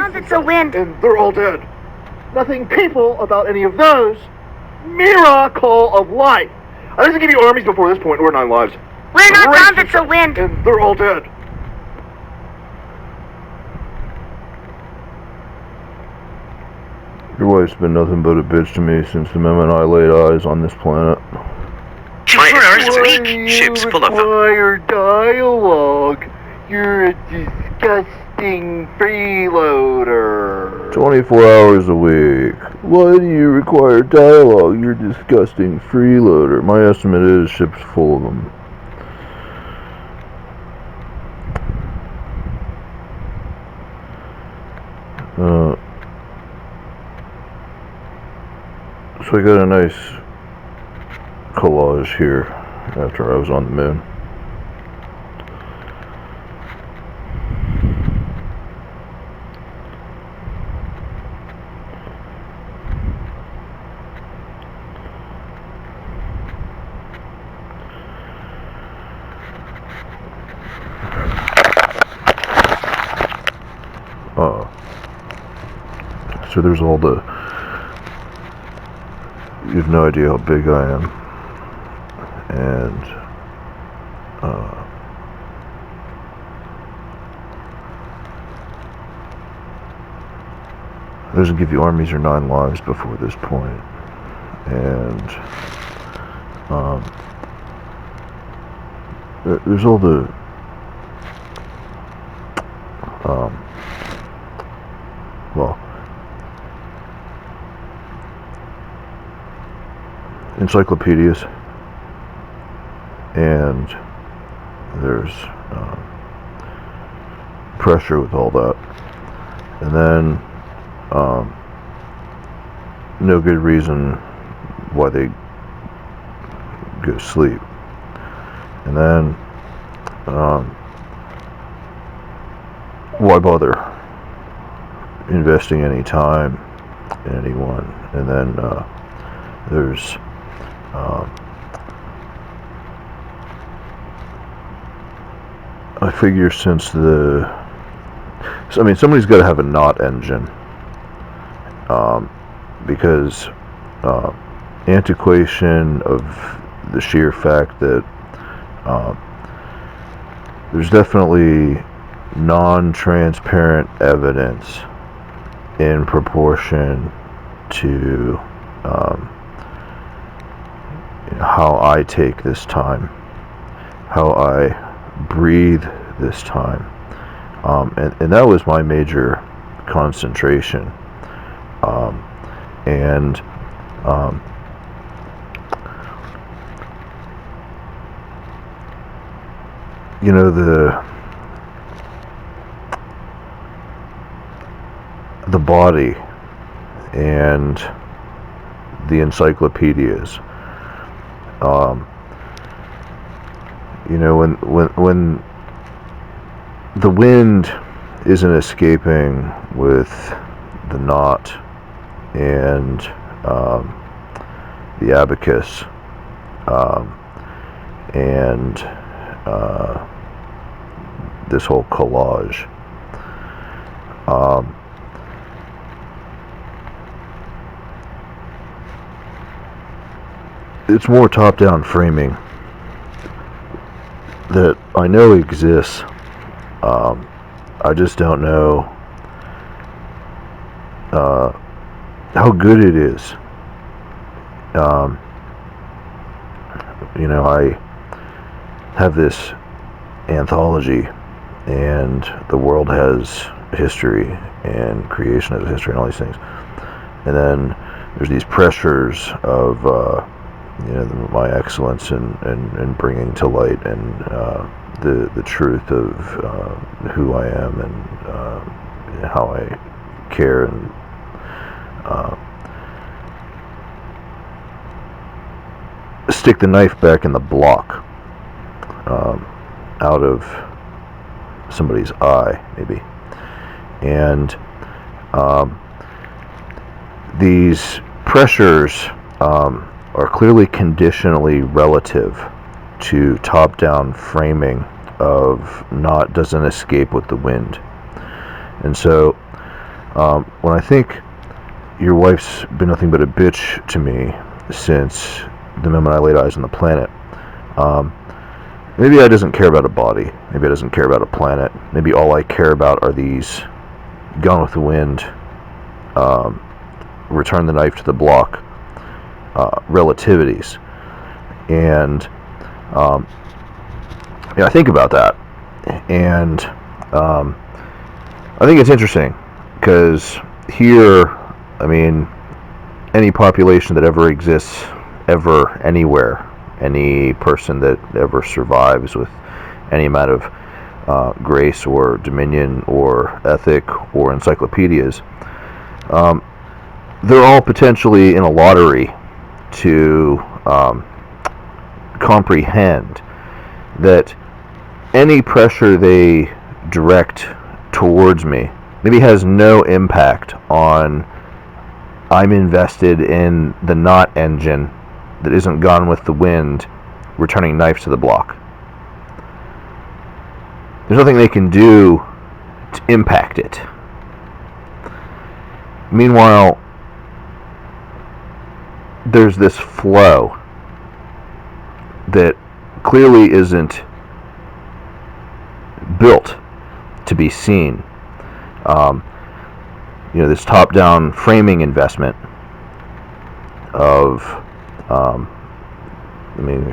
sounds it's a wind. And they're all dead. Nothing people about any of those. Miracle of life. I didn't give you armies before this point, or 9 lives. We're not sounds it's a wind. And they're all dead. Your wife's been nothing but a bitch to me since the moment I laid eyes on this planet. Ships pull up. Require dialogue. You're a disgusting freeloader. 24 hours a week. Why do you require dialogue? You're a disgusting freeloader. My estimate is ship's full of them. So I got a nice collage here after I was on the moon. So there's all the, you have no idea how big I am, and it doesn't give you armies or 9 lives before this point, and there's all the well, encyclopedias, and there's pressure with all that, and then no good reason why they go to sleep, and then why bother investing any time in anyone, and then there's I figure since somebody's got to have a not engine, because antiquation of the sheer fact that there's definitely non-transparent evidence in proportion to how I take this time, how I breathe this time, and that was my major concentration, and you know, the body and the encyclopedias, you know, when the wind isn't escaping with the knot and the abacus and this whole collage, it's more top-down framing that I know exists. I just don't know how good it is. You know, I have this anthology, and the world has history, and creation has history, and all these things. And then there's these pressures of you know, my excellence in bringing to light and the truth of who I am, and how I care, and stick the knife back in the block out of somebody's eye, maybe. And these pressures are clearly conditionally relative to top-down framing of not doesn't escape with the wind. And so when I think your wife's been nothing but a bitch to me since the moment I laid eyes on the planet. Maybe I doesn't care about a body. Maybe I doesn't care about a planet. Maybe all I care about are these Gone with the Wind, return the knife to the block relativities. And I think about that, and I think it's interesting because here, I mean, any population that ever exists, ever, anywhere, any person that ever survives with any amount of grace or dominion or ethic or encyclopedias, they're all potentially in a lottery to comprehend that any pressure they direct towards me maybe has no impact on I'm invested in the not engine that isn't gone with the wind, returning knives to the block. There's nothing they can do to impact it. Meanwhile, there's this flow that clearly isn't built to be seen. This top-down framing investment of,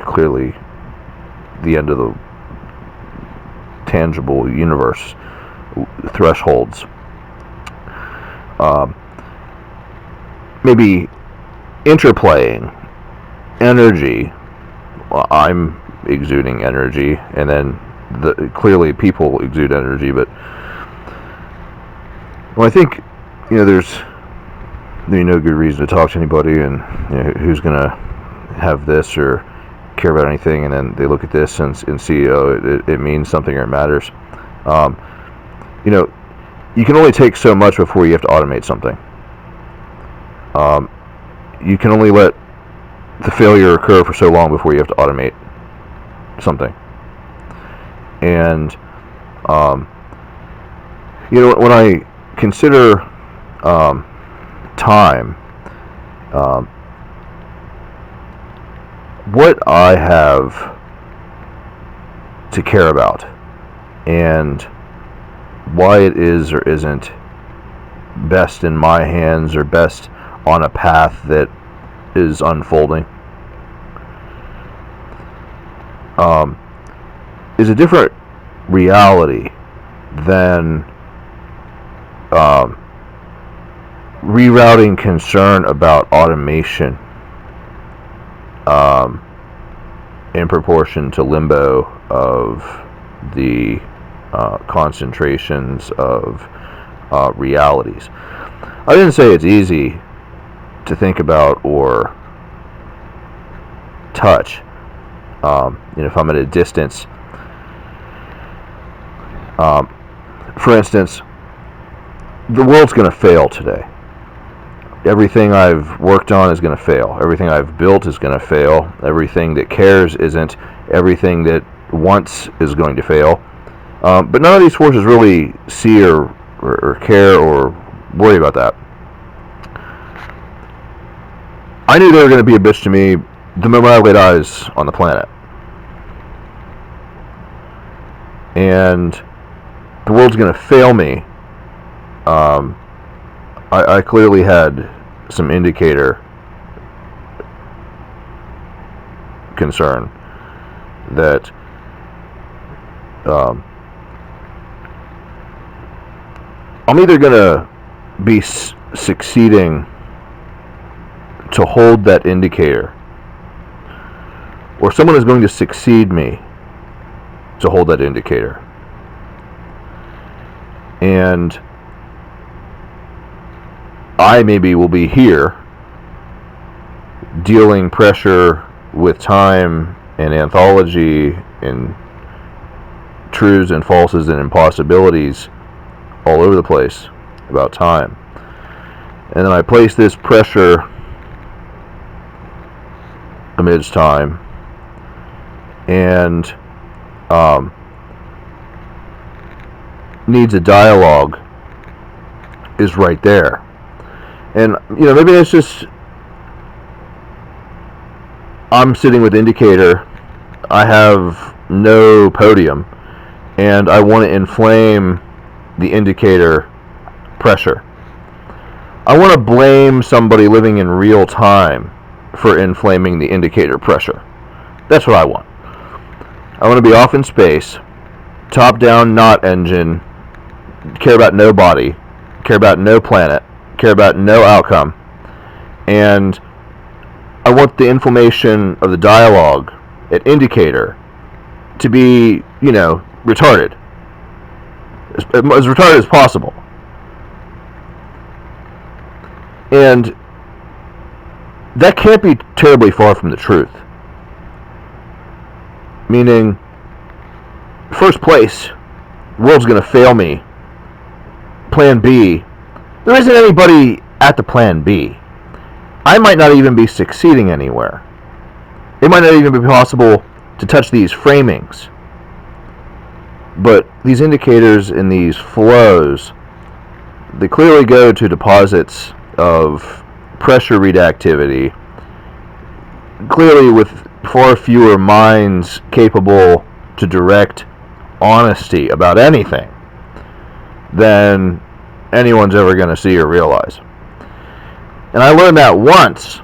clearly the end of the tangible universe thresholds. Maybe interplaying energy. Well, I'm exuding energy, and then clearly people exude energy, but I think there's no good reason to talk to anybody, and who's gonna have this or care about anything, and then they look at this and see it means something or it matters. You can only take so much before you have to automate something. You can only let the failure occur for so long before you have to automate something. And when I consider time, what I have to care about and why it is or isn't best in my hands or best on a path that is unfolding is a different reality than rerouting concern about automation in proportion to limbo of the concentrations of realities. I didn't say it's easy to think about or touch. If I'm at a distance, for instance, the world's going to fail today. Everything I've worked on is going to fail. Everything I've built is going to fail. Everything that cares isn't. Everything that wants is going to fail. But none of these forces really see or care or worry about that. I knew they were going to be a bitch to me the moment I laid eyes on the planet. And the world's going to fail me. I clearly had some indicator concern that I'm either going to be succeeding to hold that indicator, or someone is going to succeed me to hold that indicator. And I maybe will be here dealing pressure with time and anthology and truths and falses and impossibilities all over the place about time. And then I place this pressure amidst time, and needs a dialogue is right there. And, you know, maybe it's just I'm sitting with indicator, I have no podium, and I want to inflame the indicator pressure. I want to blame somebody living in real time for inflaming the indicator pressure. That's what I want. I want to be off in space, top down, not engine, care about no body, care about no planet, care about no outcome, and I want the inflammation of the dialogue at indicator to be, you know, retarded. As retarded as possible. And that can't be terribly far from the truth. Meaning, first place, world's going to fail me. Plan B, there isn't anybody at the plan B. I might not even be succeeding anywhere. It might not even be possible to touch these framings. But these indicators in these flows, they clearly go to deposits of pressure reactivity, clearly with far fewer minds capable to direct honesty about anything than anyone's ever going to see or realize. And I learned that once,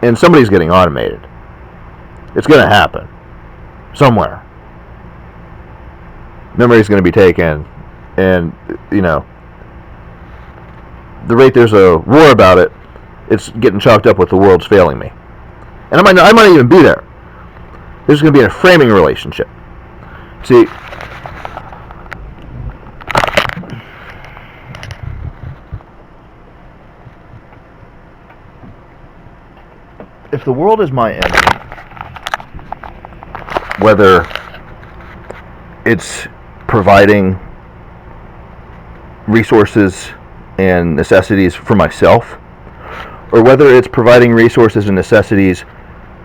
and somebody's getting automated. It's going to happen. Somewhere. Memory's going to be taken, and, you know, the rate there's a war about it, it's getting chalked up with the world's failing me. And I might not even be there. There's going to be a framing relationship. See, if the world is my enemy, whether it's providing resources and necessities for myself, or whether it's providing resources and necessities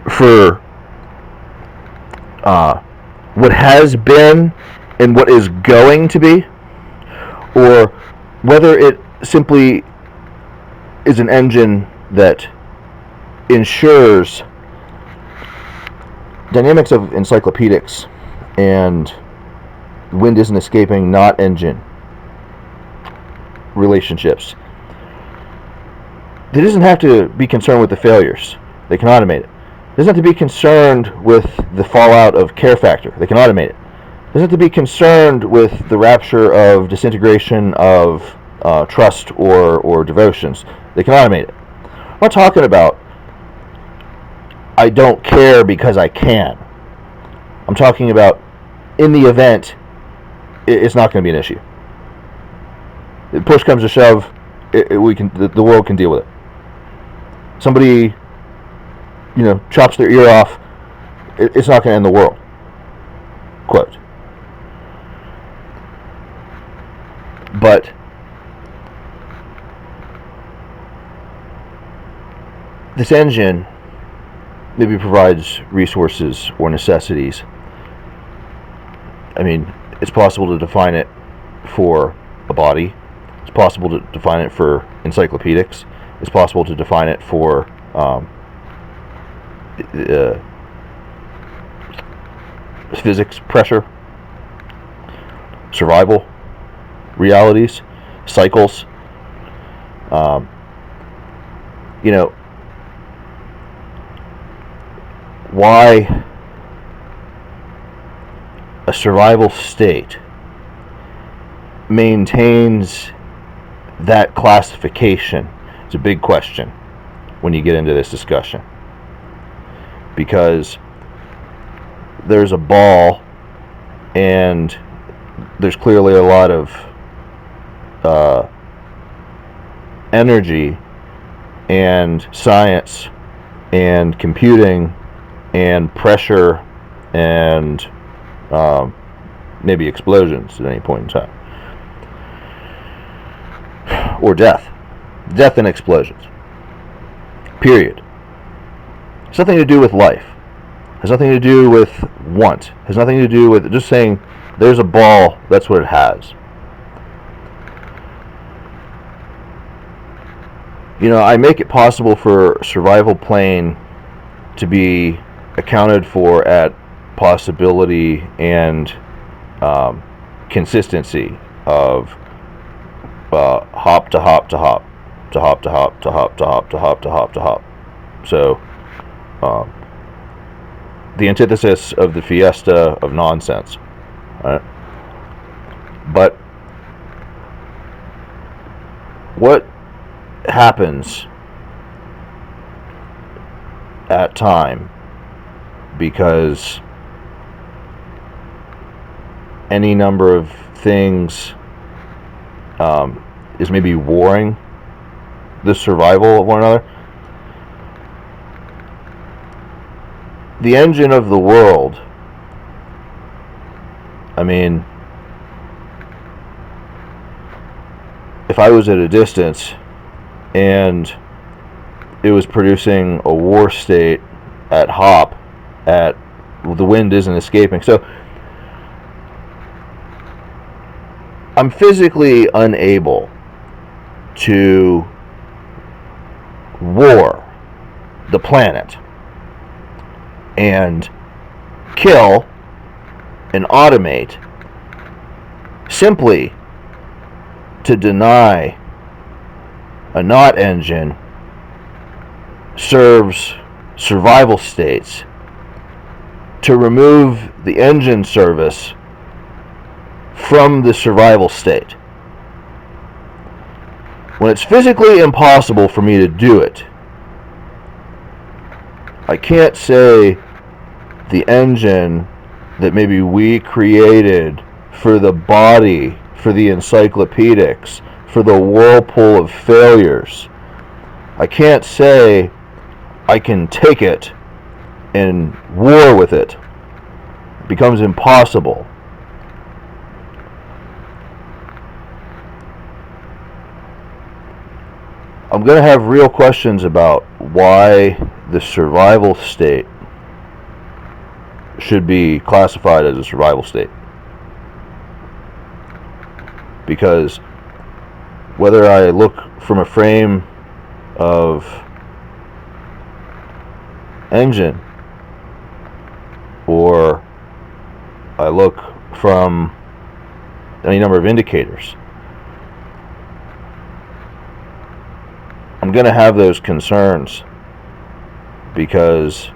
for what has been and what is going to be, or whether it simply is an engine that ensures dynamics of encyclopedics and wind isn't escaping, not engine relationships. It doesn't have to be concerned with the failures. They can automate it. It doesn't have to be concerned with the fallout of care factor. They can automate it. It doesn't have to be concerned with the rapture of disintegration of trust or devotions. They can automate it. I'm not talking about I don't care because I can. I'm talking about in the event it's not going to be an issue. If push comes to shove, the world can deal with it. Somebody, you know, chops their ear off, it's not going to end the world. Quote. But this engine maybe provides resources or necessities. I mean, it's possible to define it for a body. It's possible to define it for encyclopedics. It's possible to define it for physics, pressure, survival, realities, cycles. You know, why a survival state maintains that classification is a big question when you get into this discussion, because there's a ball and there's clearly a lot of energy and science and computing and pressure and maybe explosions at any point in time, or death and explosions, period. It's nothing to do with life, has nothing to do with want, has nothing to do with just saying there's a ball, that's what it has. You know, I make it possible for survival plane to be accounted for at possibility and consistency of hop to hop to hop to hop to hop to hop to hop to hop to hop to hop. So the antithesis of the fiesta of nonsense. Right? But what happens at time, because any number of things is maybe warring the survival of one another? The engine of the world, I mean, if I was at a distance and it was producing a war state at hop, at the wind isn't escaping. So I'm physically unable to war the planet and kill and automate simply to deny a not engine serves survival states, to remove the engine service from the survival state. When it's physically impossible for me to do it, I can't say the engine that maybe we created for the body, for the encyclopedics, for the whirlpool of failures, I can't say I can take it and war with it. It becomes impossible. I'm going to have real questions about why the survival state should be classified as a survival state. Because whether I look from a frame of engine or I look from any number of indicators, I'm going to have those concerns, because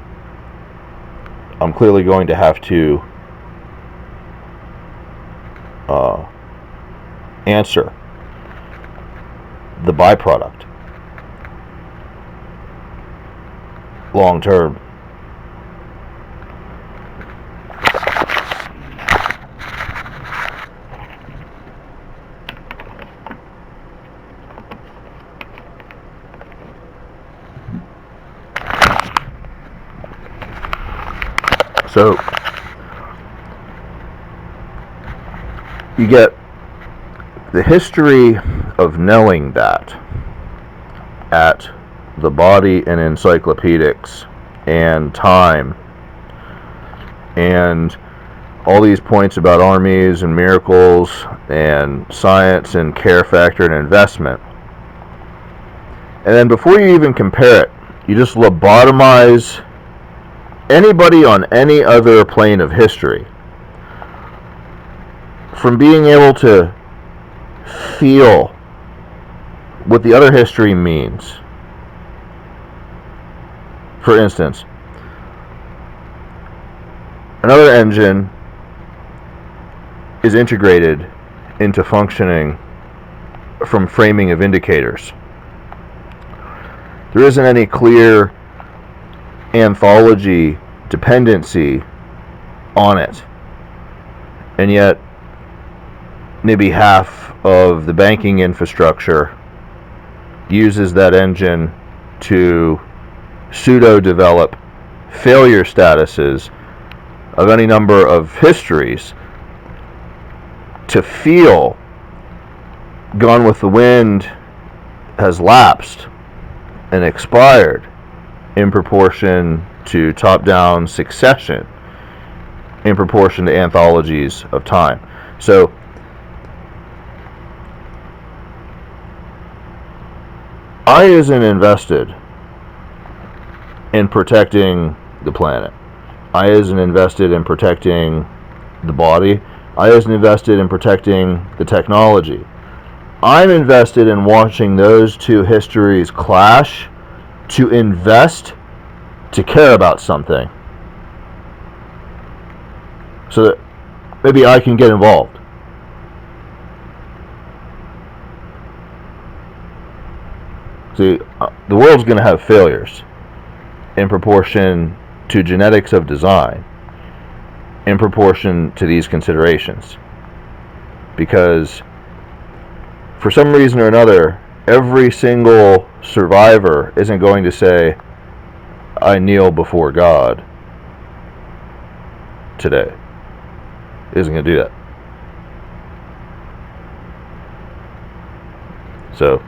I'm clearly going to have to answer the byproduct long term. So you get the history of knowing that at the body and encyclopedics and time and all these points about armies and miracles and science and care factor and investment. And then before you even compare it, you just lobotomize anybody on any other plane of history from being able to feel what the other history means. For instance, another engine is integrated into functioning from framing of indicators. There isn't any clear anthology dependency on it, and yet maybe half of the banking infrastructure uses that engine to pseudo develop failure statuses of any number of histories to feel Gone with the Wind has lapsed and expired in proportion to top-down succession, in proportion to anthologies of time. So I isn't invested in protecting the planet. I isn't invested in protecting the body. I isn't invested in protecting the technology. I'm invested in watching those two histories clash, to invest, to care about something, so that maybe I can get involved. See, the world's going to have failures in proportion to genetics of design, in proportion to these considerations. Because for some reason or another, every single survivor isn't going to say, I kneel before God today. Isn't going to do that. So,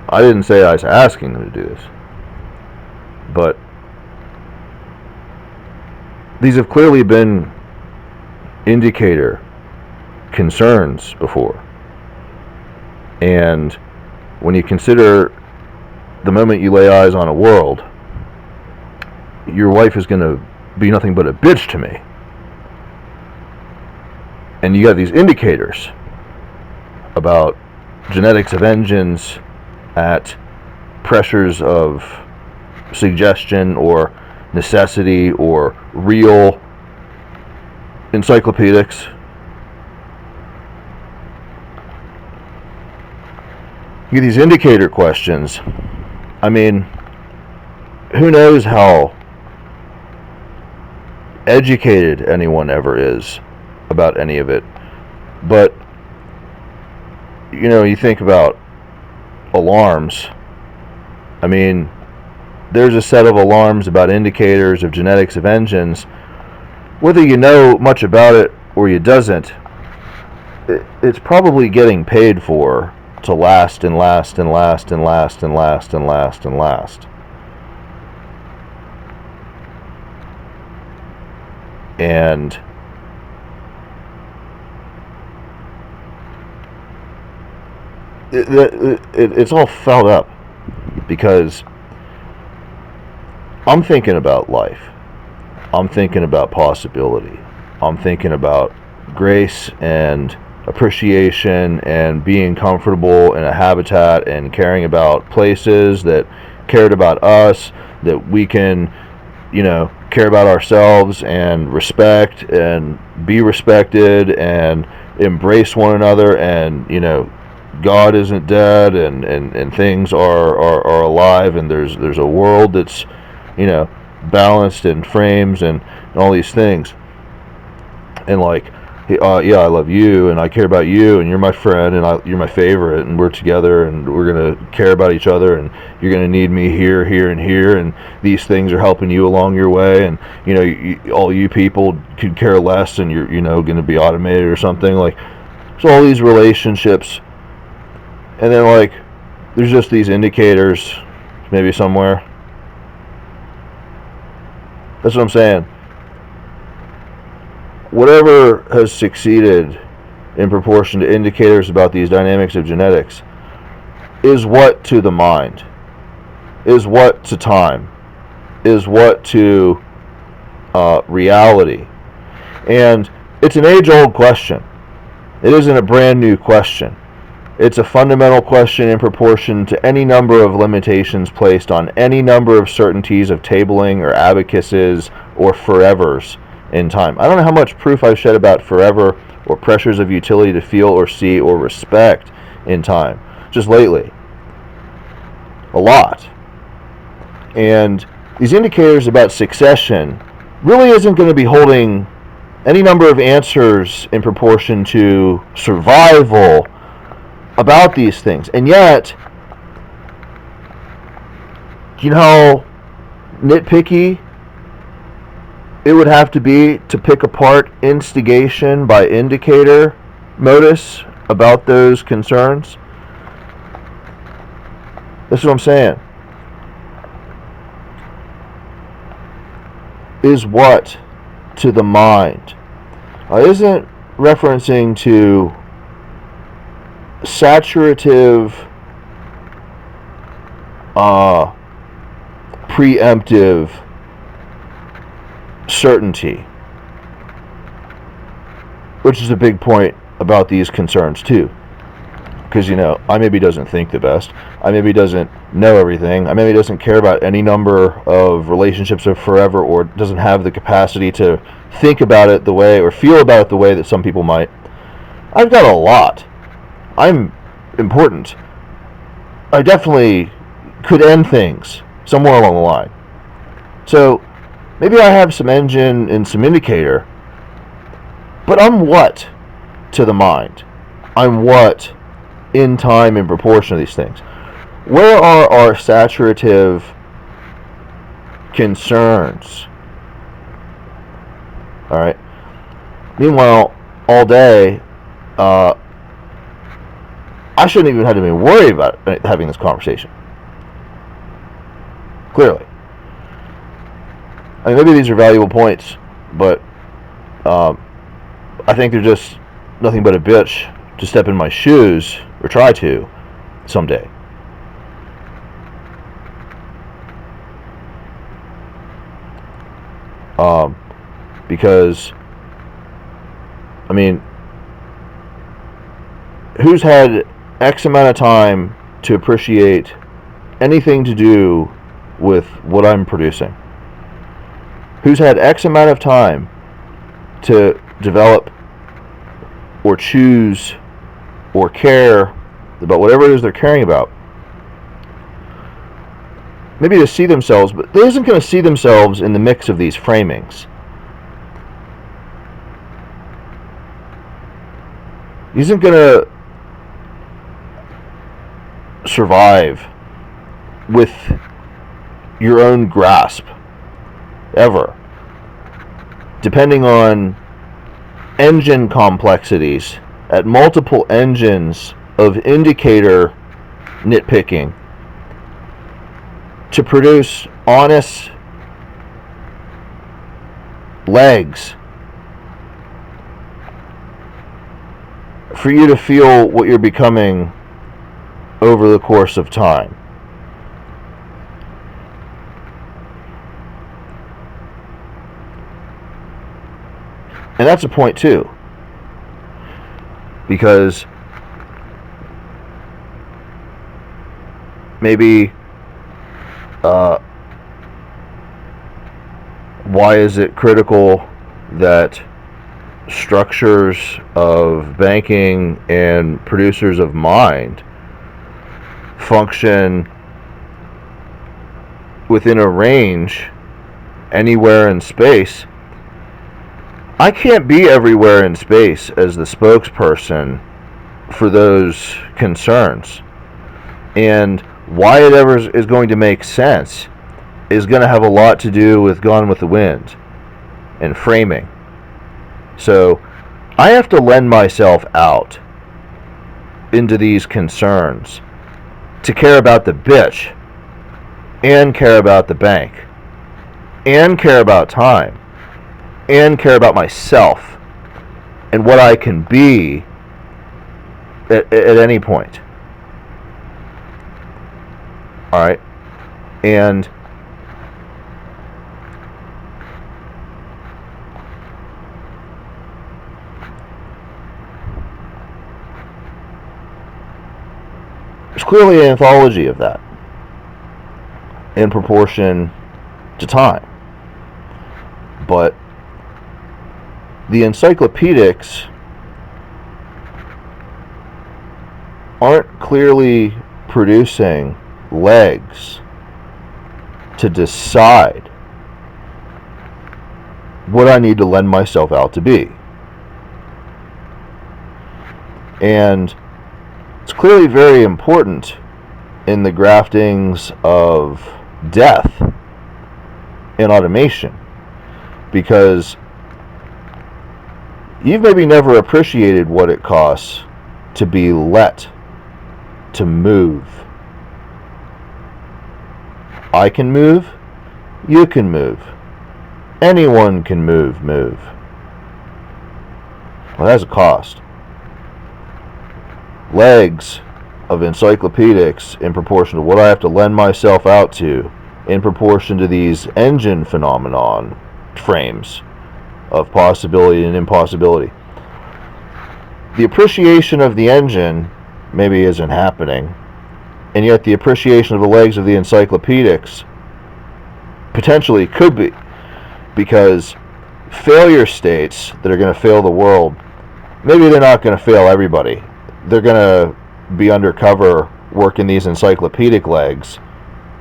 I didn't say I was asking them to do this, but these have clearly been indicator concerns before. And when you consider the moment you lay eyes on a world, your wife is going to be nothing but a bitch to me. And you got these indicators about genetics of engines at pressures of suggestion or necessity or real encyclopedics. You get these indicator questions. I mean, who knows how educated anyone ever is about any of it. But, you know, you think about alarms. I mean, there's a set of alarms about indicators of genetics of engines. Whether you know much about it or you doesn't, it's probably getting paid for to last and last and last and last and last and last and last. And it's all fouled up because I'm thinking about life. I'm thinking about possibility. I'm thinking about grace and appreciation and being comfortable in a habitat and caring about places that cared about us, that we can, you know, care about ourselves and respect and be respected and embrace one another, and, you know, God isn't dead, and things are alive, and there's a world that's, you know, balanced and frames and all these things. And like, yeah, I love you and I care about you and you're my friend and you're my favorite and we're together and we're gonna care about each other and you're gonna need me here, here, and here, and these things are helping you along your way, and, you know, all you people could care less and you're, you know, gonna be automated or something. Like, so all these relationships. And then, like, there's just these indicators maybe somewhere. That's what I'm saying. Whatever has succeeded in proportion to indicators about these dynamics of genetics is what to the mind, is what to time, is what to reality. And it's an age-old question. It isn't a brand new question. It's a fundamental question in proportion to any number of limitations placed on any number of certainties of tabling or abacuses or forevrs in time. I don't know how much proof I've shed about Forevr or pressures of utility to feel or see or respect in time, just lately. A lot. And these indicators about succession really isn't going to be holding any number of answers in proportion to survival about these things. And yet, you know how nitpicky it would have to be to pick apart instigation by indicator modus about those concerns? That's what I'm saying. Is what to the mind? Isn't referencing to saturative preemptive certainty, which is a big point about these concerns too. Because, you know, I maybe doesn't think the best, I maybe doesn't know everything, I maybe doesn't care about any number of relationships of forever, or doesn't have the capacity to think about it the way, or feel about it the way that some people might. I've got a lot. I'm important. I definitely could end things somewhere along the line. So maybe I have some engine and some indicator, but I'm what to the mind? I'm what in time in proportion of these things? Where are our saturative concerns? All right. Meanwhile, all day, I shouldn't even have to be worried about having this conversation. Clearly. I mean, maybe these are valuable points, but I think they're just nothing but a bitch to step in my shoes, or try to, someday. Because, I mean, who's had X amount of time to appreciate anything to do with what I'm producing? Who's had X amount of time to develop or choose or care about whatever it is they're caring about? Maybe to see themselves, but they isn't going to see themselves in the mix of these framings. He isn't going to survive with your own grasp, ever. Depending on engine complexities at multiple engines of indicator nitpicking to produce honest legs for you to feel what you're becoming over the course of time. And that's a point too, because maybe why is it critical that structures of banking and producers of mind function within a range anywhere in space? I can't be everywhere in space as the spokesperson for those concerns. And why it ever is going to make sense is going to have a lot to do with Gone with the Wind and framing. So I have to lend myself out into these concerns to care about the bitch, and care about the bank, and care about time, and care about myself and what I can be at any point. Alright? And there's clearly an anthology of that in proportion to time. But the encyclopedics aren't clearly producing legs to decide what I need to lend myself out to be. And it's clearly very important in the graftings of death in automation, because you've maybe never appreciated what it costs to be let to move. I can move, you can move, anyone can move. Well, that's a cost. legs of encyclopedics in proportion to what I have to lend myself out to, in proportion to these engine phenomenon frames of possibility and impossibility. The appreciation of the engine maybe isn't happening, and yet the appreciation of the legs of the encyclopedics potentially could be, because failure states that are going to fail the world, maybe they're not going to fail everybody. They're going to be undercover working these encyclopedic legs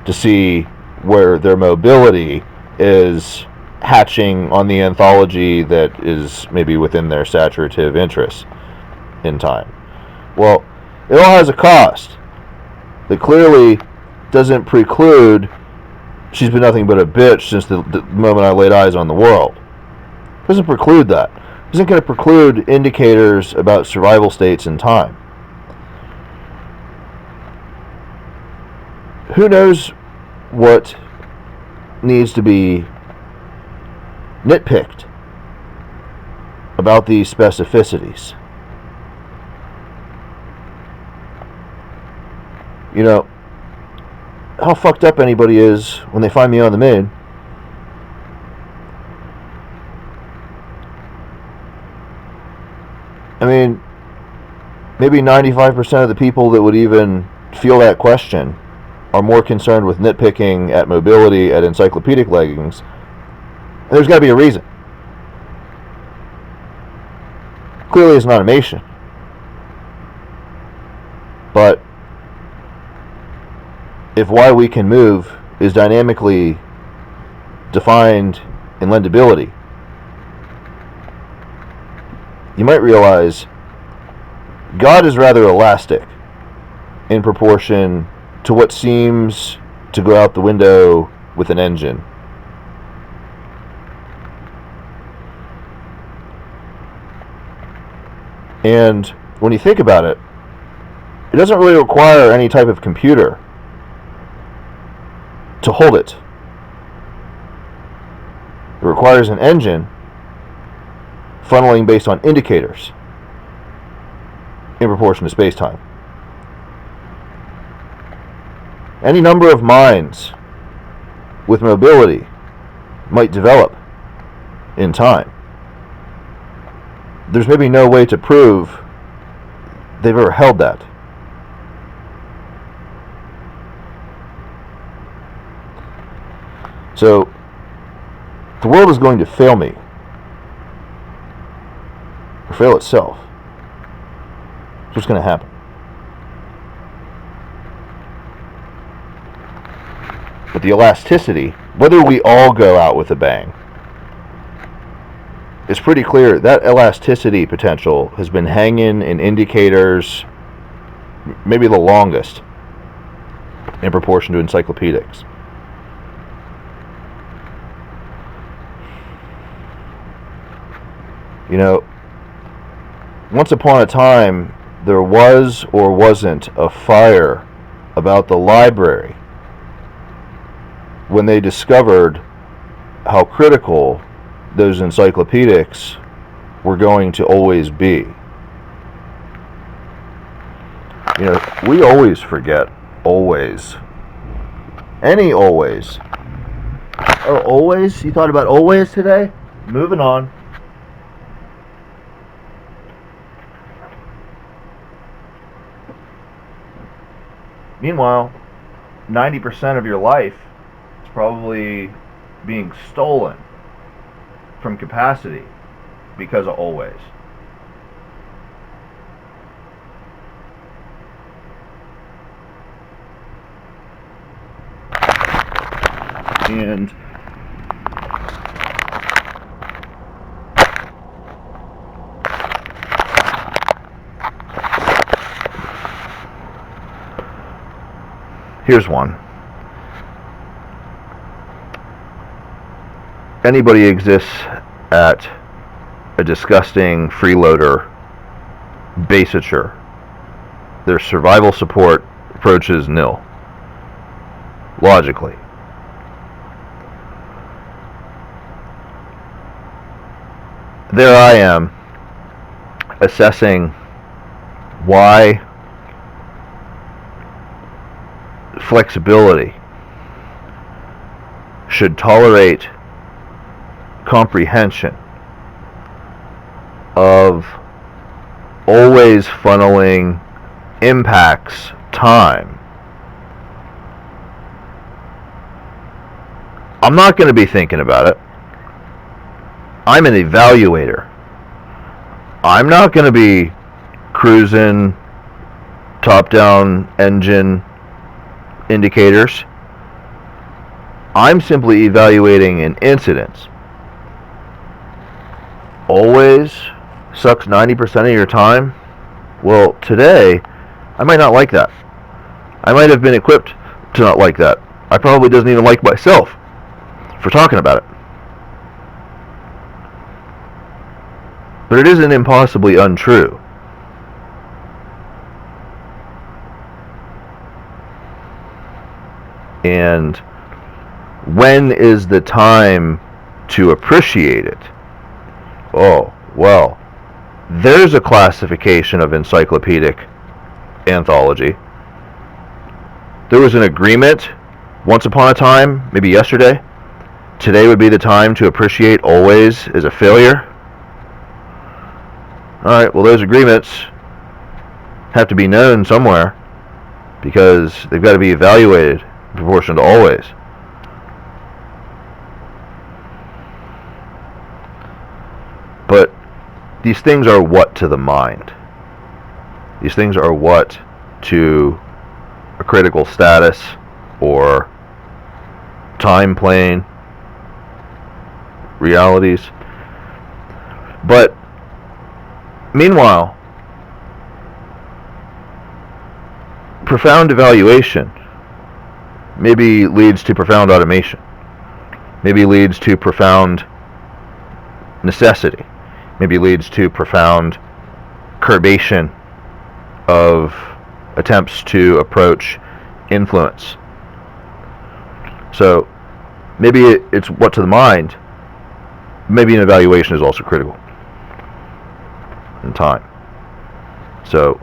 to see where their mobility is hatching on the anthology that is maybe within their saturative interests in time. Well, it all has a cost that clearly doesn't preclude she's been nothing but a bitch since the moment I laid eyes on the world. It doesn't preclude that. It isn't going to preclude indicators about survival states in time. Who knows what needs to be nitpicked about these specificities? You know, how fucked up anybody is when they find me on the moon. I mean, maybe 95% of the people that would even feel that question are more concerned with nitpicking at mobility at encyclopedic leggings. And there's got to be a reason. Clearly it's not a nation. But if why we can move is dynamically defined in lendability, you might realize God is rather elastic in proportion to what seems to go out the window with an engine. And when you think about it, it doesn't really require any type of computer to hold it. It requires an engine funneling based on indicators in proportion to space-time. Any number of minds with mobility might develop in time. There's maybe no way to prove they've ever held that. So, the world is going to fail me, or fail itself. That's what's going to happen. But the elasticity, whether we all go out with a bang, it's pretty clear that elasticity potential has been hanging in indicators maybe the longest in proportion to encyclopedics. You know, once upon a time, there was or wasn't a fire about the library when they discovered how critical those encyclopedics were going to always be. You know, we always forget always. Any always. Oh, always? You thought about always today? Moving on. Meanwhile, 90% of your life is probably being stolen from capacity because of always. And here's one. Anybody exists at a disgusting freeloader basature, their survival support approaches nil. Logically. There I am, assessing why flexibility should tolerate comprehension of always funneling impacts time. I'm not going to be thinking about it. I'm an evaluator. I'm not going to be cruising top-down engine indicators. I'm simply evaluating an incidence. Always sucks 90% of your time. Well, today, I might not like that. I might have been equipped to not like that. I probably doesn't even like myself for talking about it. But it isn't impossibly untrue. And when is the time to appreciate it? Oh, well, there's a classification of encyclopedic anthology. There was an agreement once upon a time, maybe yesterday. Today would be the time to appreciate always as a failure. Alright, well, those agreements have to be known somewhere because they've got to be evaluated in proportion to always. But these things are what to the mind? These things are what to a critical status or time plane realities. But meanwhile, profound evaluation maybe leads to profound automation, maybe leads to profound necessity, maybe leads to profound curbation of attempts to approach influence. So maybe it's what to the mind. Maybe an evaluation is also critical in time. So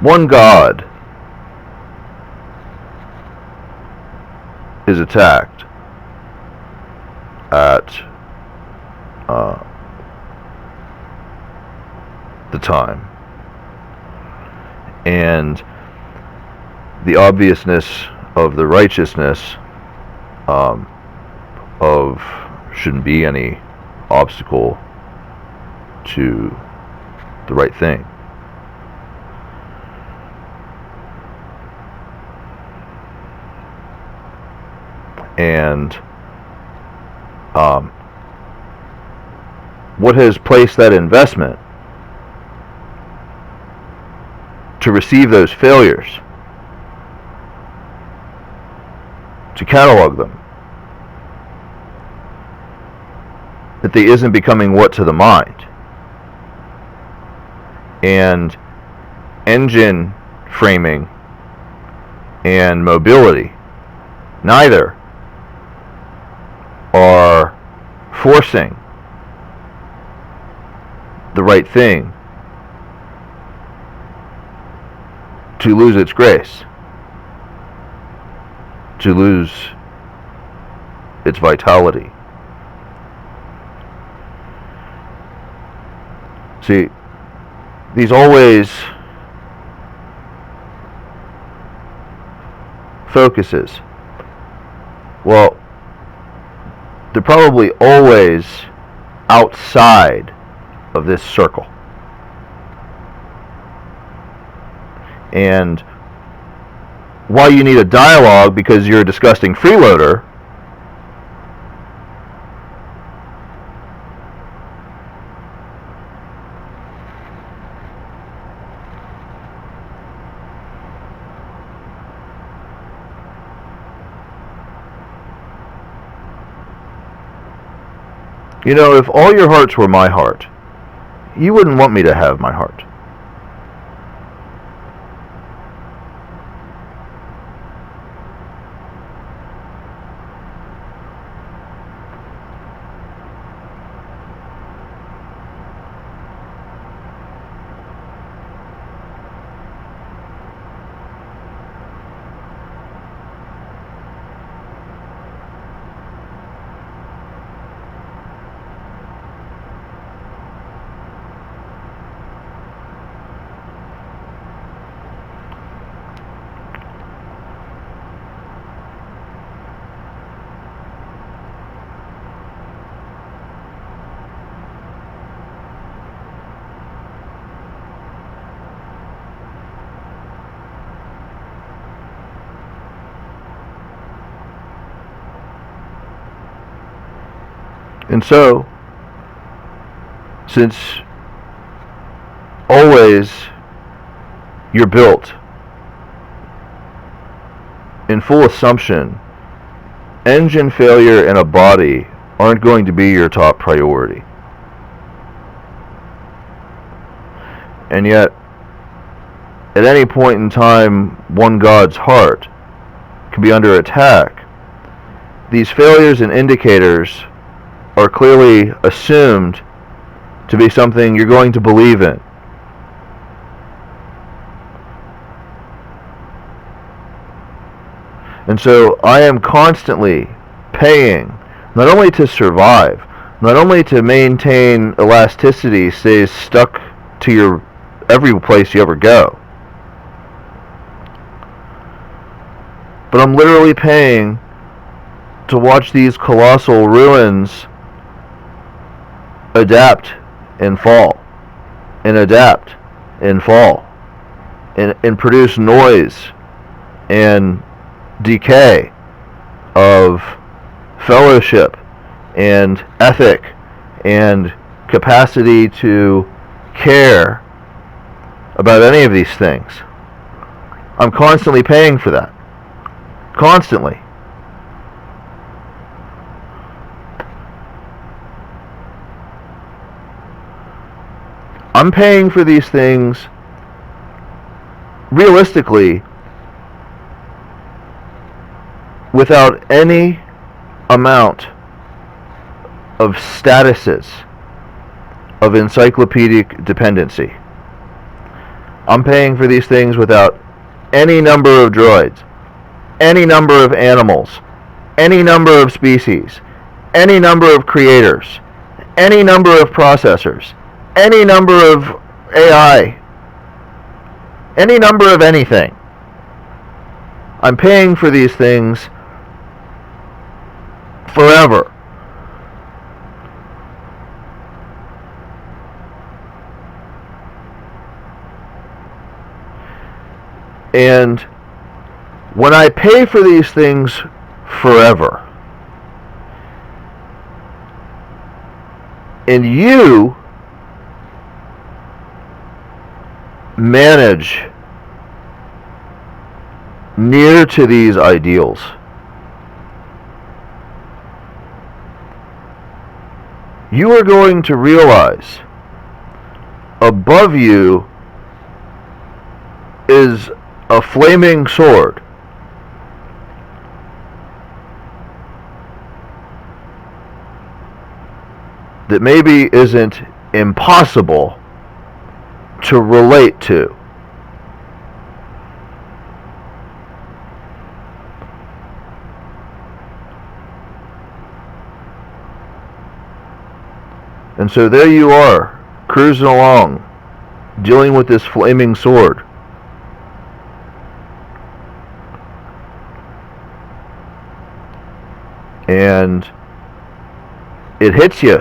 one God is attacked at the time, and the obviousness of the righteousness of shouldn't be any obstacle to the right thing. And what has placed that investment to receive those failures, to catalog them, that they isn't becoming what to the mind. And engine framing and mobility, neither are forcing the right thing to lose its grace, to lose its vitality. See, these always focuses, well, they're probably always outside of this circle. And while you need a dialogue because you're a disgusting freeloader, you know, if all your hearts were my heart, you wouldn't want me to have my heart. And so, since always you're built in full assumption, engine failure and a body aren't going to be your top priority. And yet, at any point in time, one God's heart can be under attack. These failures and indicators are clearly assumed to be something you're going to believe in. And so I am constantly paying, not only to survive, not only to maintain elasticity, stays stuck to your every place you ever go, but I'm literally paying to watch these colossal ruins adapt and fall, and adapt and fall, and produce noise and decay of fellowship and ethic and capacity to care about any of these things. I'm constantly paying for that. Constantly. I'm paying for these things realistically without any amount of statuses of encyclopedic dependency. I'm paying for these things without any number of droids, any number of animals, any number of species, any number of creators, any number of processors, any number of AI, any number of anything. I'm paying for these things forever. And when I pay for these things forever, and you manage near to these ideals, you are going to realize above you is a flaming sword that maybe isn't impossible to relate to. And so there you are, cruising along, dealing with this flaming sword. And it hits you.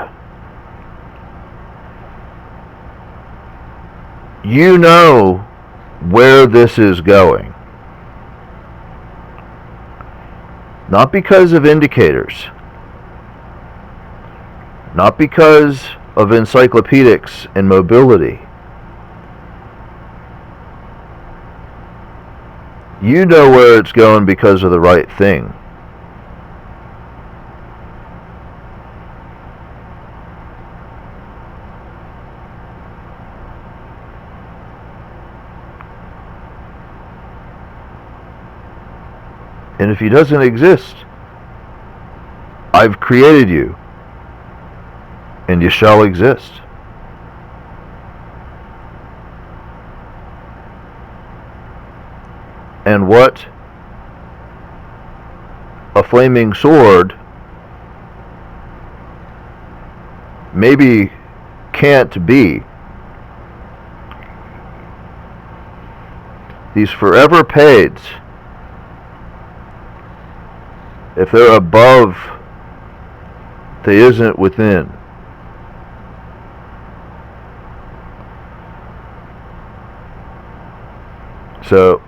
You know where this is going. Not because of indicators. Not because of encyclopedics and mobility. You know where it's going because of the right thing. And if he doesn't exist, I've created you, and you shall exist. And what a flaming sword maybe can't be, these forever paids, if they're above they're within. So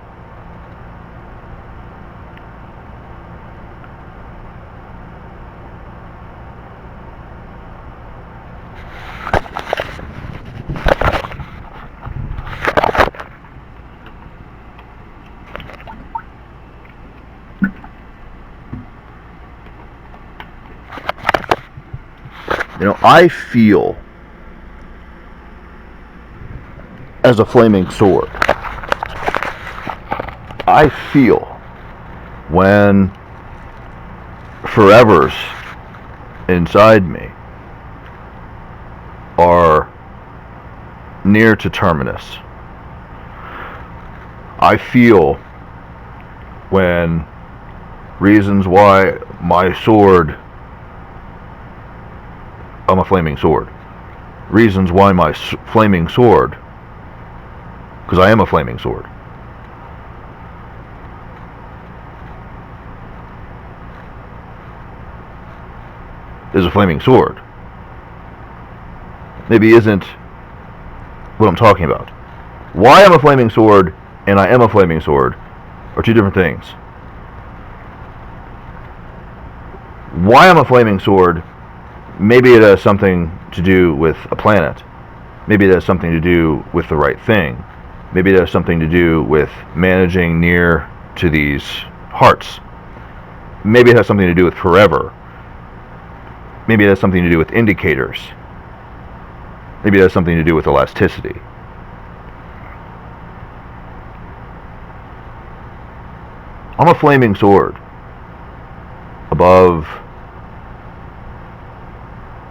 You know, I feel as a flaming sword. I feel when forevers inside me are near to terminus. I feel when reasons why my sword, I'm a flaming sword, reasons why my flaming sword, because I am a flaming sword, is a flaming sword, maybe isn't what I'm talking about. Why I'm a flaming sword and I am a flaming sword are two different things. Why I'm a flaming sword, maybe it has something to do with a planet. Maybe it has something to do with the right thing. Maybe it has something to do with managing near to these hearts. Maybe it has something to do with Forevr. Maybe it has something to do with indicators. Maybe it has something to do with elasticity. I'm a flaming sword above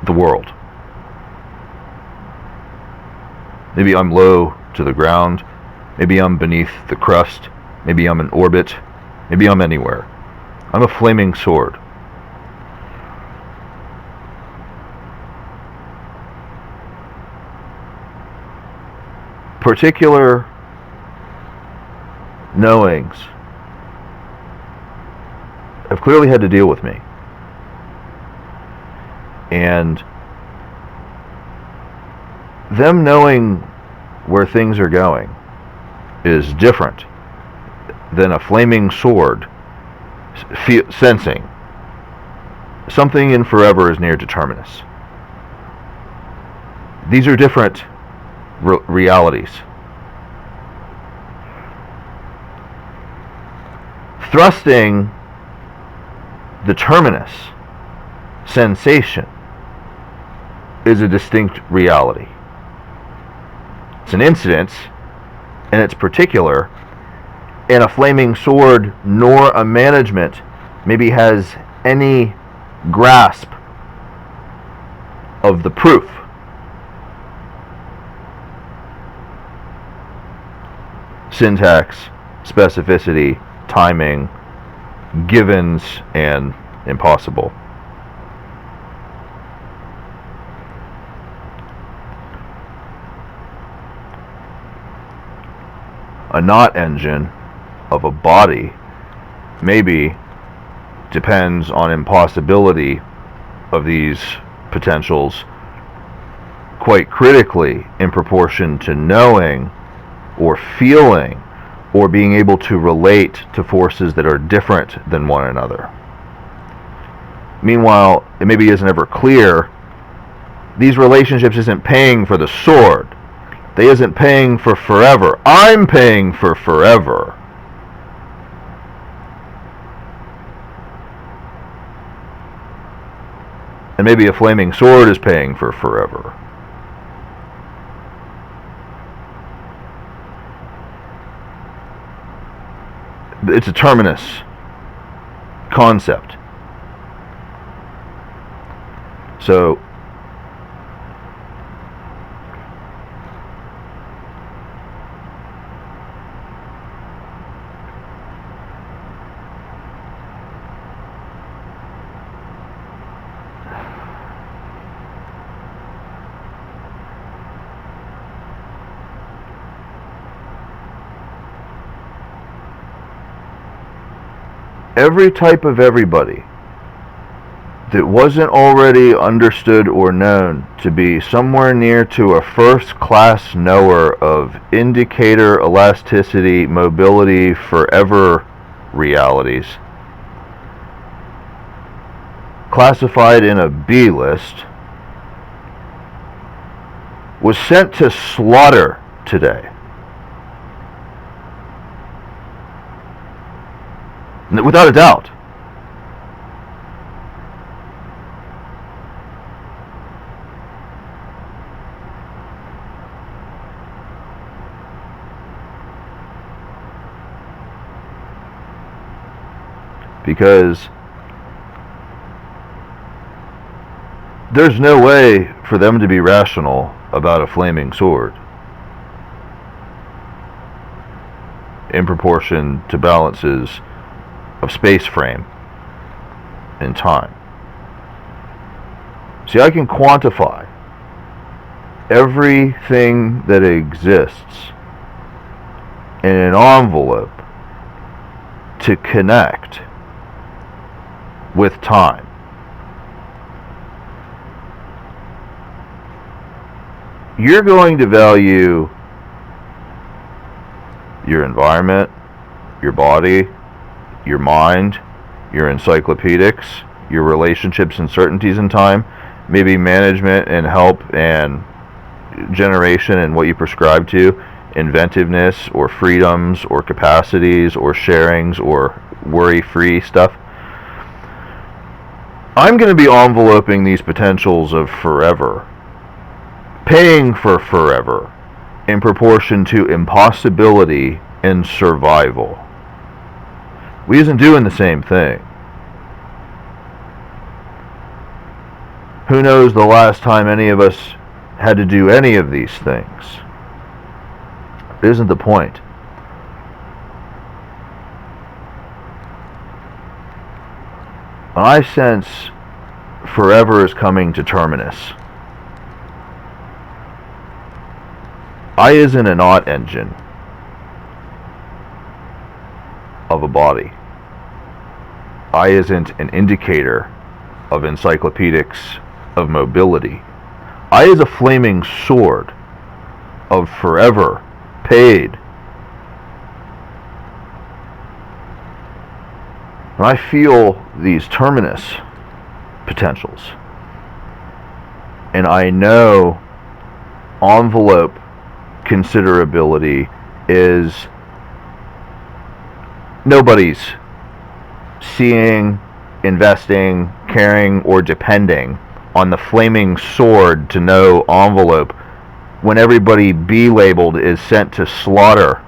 the world. Maybe I'm low to the ground. Maybe I'm beneath the crust. Maybe I'm in orbit. Maybe I'm anywhere. I'm a flaming sword. Particular knowings have clearly had to deal with me. And them knowing where things are going is different than a flaming sword sensing something in Forevr is near to terminus. These are different realities. Thrusting the terminus sensation is a distinct reality. It's an incidence, and it's particular, and a flaming sword nor a management maybe has any grasp of the proof. Syntax, specificity, timing, givens, and impossible. A knot engine of a body maybe depends on impossibility of these potentials quite critically in proportion to knowing or feeling or being able to relate to forces that are different than one another. Meanwhile, it maybe isn't ever clear, these relationships isn't paying for the sword. They isn't paying for Forevr. I'm paying for Forevr. And maybe a flaming sword is paying for Forevr. It's a terminus concept. So every type of everybody that wasn't already understood or known to be somewhere near to a first-class knower of indicator, elasticity, mobility, Forevr realities, classified in a B list, was sent to slaughter today. Without a doubt. because there's no way for them to be rational about a flaming sword in proportion to balances of space frame and time. See, I can quantify everything that exists in an envelope to connect with time. You're going to value your environment, your body, your mind, your encyclopedics, your relationships and certainties in time, maybe management and help and generation and what you prescribe to, inventiveness or freedoms or capacities or sharings or worry-free stuff. I'm going to be enveloping these potentials of forever, paying for forever in proportion to impossibility and survival. We isn't doing the same thing. Who knows the last time any of us had to do any of these things? It isn't the point. I sense forever is coming to terminus. I isn't an OT engine of a body. I isn't an indicator of encyclopedics of mobility. I is a flaming sword of forever paid. And I feel these terminus potentials. And I know envelope considerability is nobody's seeing, investing, caring, or depending on the flaming sword to know envelope when everybody B-labeled is sent to slaughter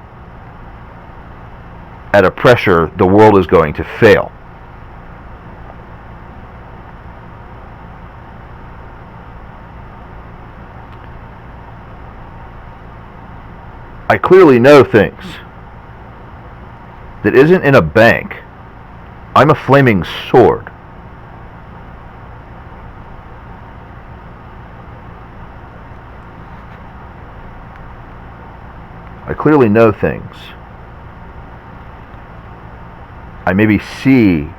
at a pressure the world is going to fail. I clearly know things that isn't in a bank. I'm a flaming sword. I clearly know things. I maybe see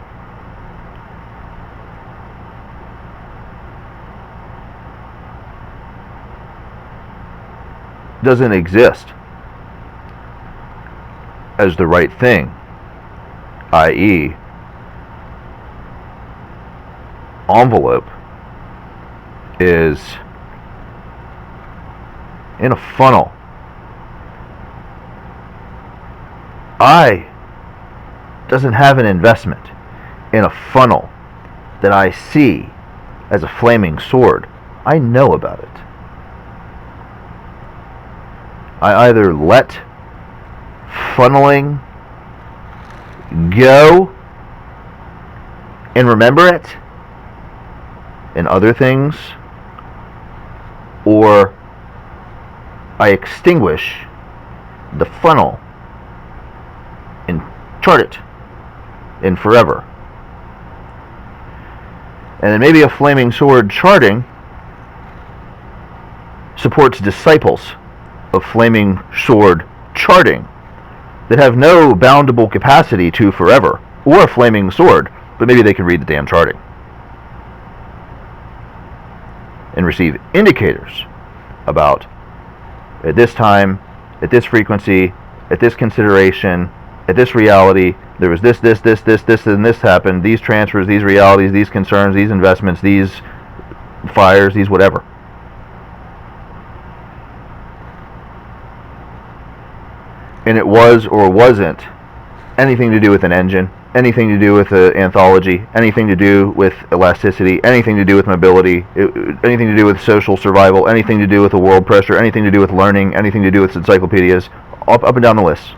doesn't exist as the right thing, i.e., envelope is in a funnel. I doesn't have an investment in a funnel that I see as a flaming sword. I know about it. I either let funneling go and remember it and other things, or I extinguish the funnel and chart it in forever. And then maybe a flaming sword charting supports disciples of flaming sword charting that have no boundable capacity to forever or a flaming sword, but maybe they can read the damn charting and receive indicators about at this time, at this frequency, at this consideration, at this reality, there was this, and this happened, these transfers, these realities, these concerns, these investments, these fires, these whatever. And it was or wasn't anything to do with an engine, anything to do with an anthology, anything to do with elasticity, anything to do with mobility, anything to do with social survival, anything to do with the world pressure, anything to do with learning, anything to do with encyclopedias, up and down the list.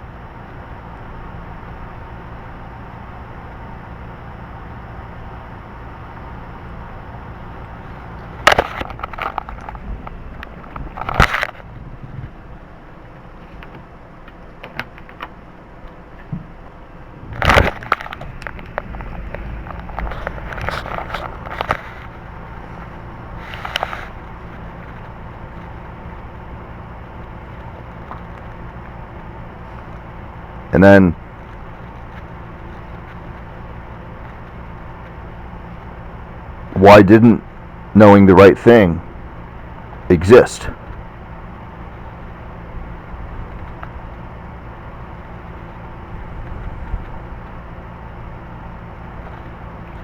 And then why didn't knowing the right thing exist?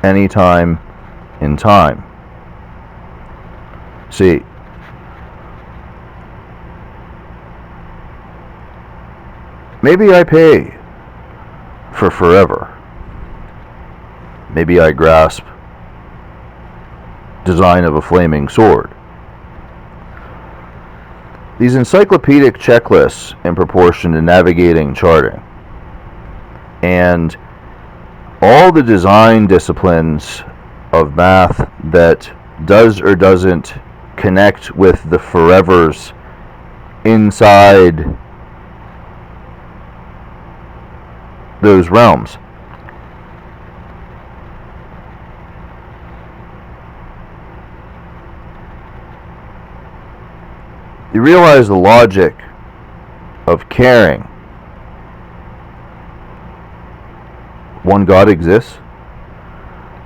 Anytime in time. See, maybe I pay for forever. Maybe I grasp design of a flaming sword. These encyclopedic checklists in proportion to navigating charting, and all the design disciplines of math that does or doesn't connect with the forevers inside those realms. You realize the logic of caring. One God exists.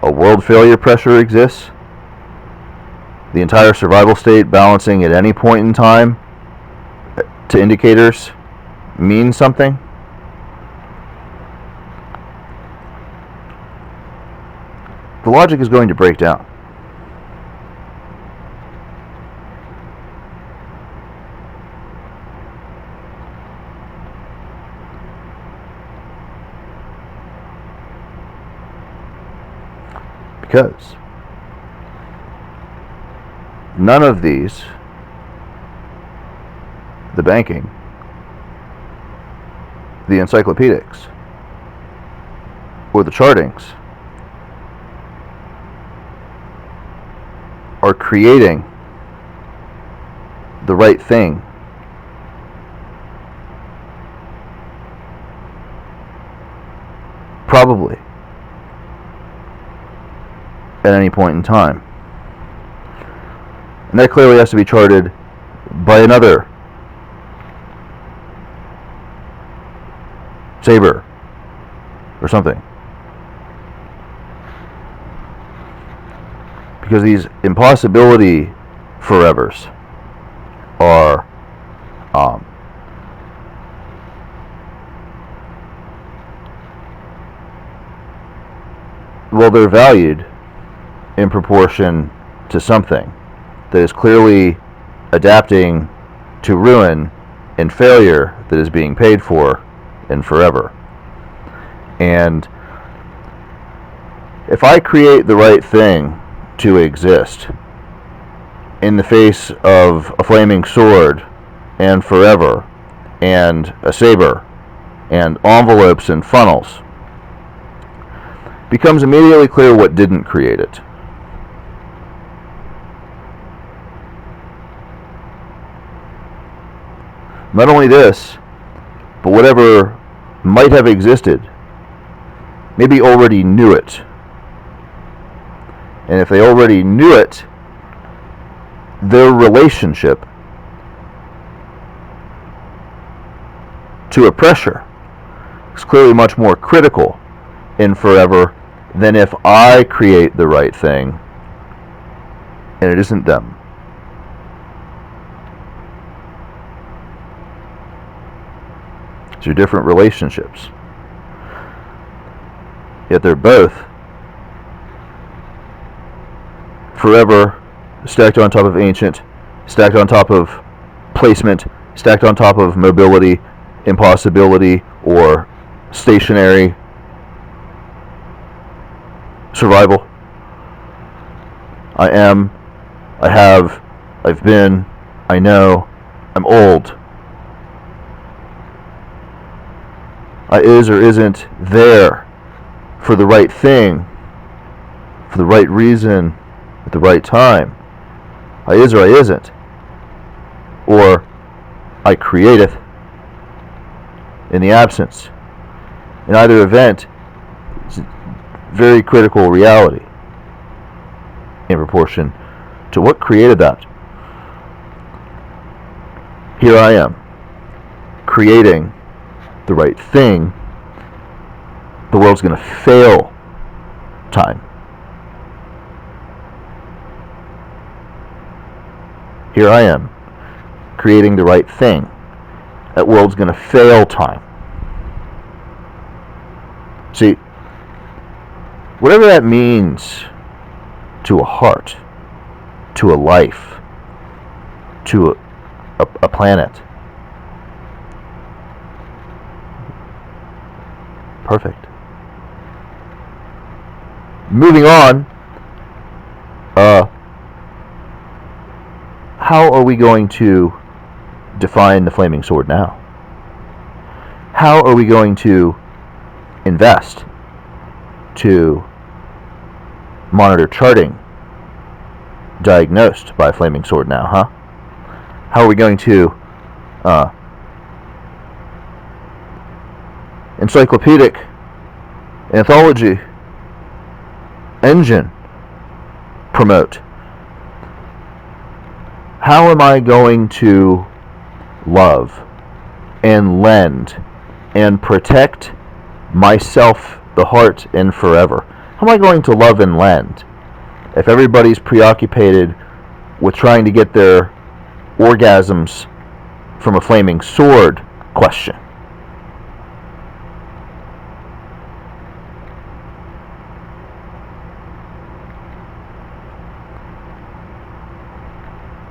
A world failure pressure exists. The entire survival state balancing at any point in time to indicators means something. The logic is going to break down. Because none of these, the banking, the encyclopedics, or the chartings, are creating the right thing probably at any point in time. And that clearly has to be charted by another saber or something. Because these impossibility forevers are well, they're valued in proportion to something that is clearly adapting to ruin and failure that is being paid for in forever. And if I create the right thing to exist in the face of a flaming sword and forever and a saber and envelopes and funnels, becomes immediately clear what didn't create it. Not only this, but whatever might have existed maybe already knew it. And if they already knew it, their relationship to a pressure is clearly much more critical in forever than if I create the right thing and it isn't them. These are different relationships. Yet they're both forever stacked on top of ancient, stacked on top of placement, stacked on top of mobility, impossibility, or stationary survival. I am, I have, I've been, I know, I'm old. I is or isn't there for the right thing, for the right reason, at the right time. I is or I isn't. Or I createth in the absence. In either event, it's a very critical reality in proportion to what created that. Here I am, creating the right thing the world's going to fail time. Here I am, creating the right thing. That world's going to fail time. See, whatever that means to a heart, to a life, to a planet, perfect. Moving on, how are we going to define the flaming sword now? How are we going to invest to monitor charting diagnosed by a flaming sword now, huh? How are we going to encyclopedic anthology engine promote? How am I going to love and lend and protect myself, the heart, and forever? How am I going to love and lend if everybody's preoccupied with trying to get their orgasms from a flaming sword question?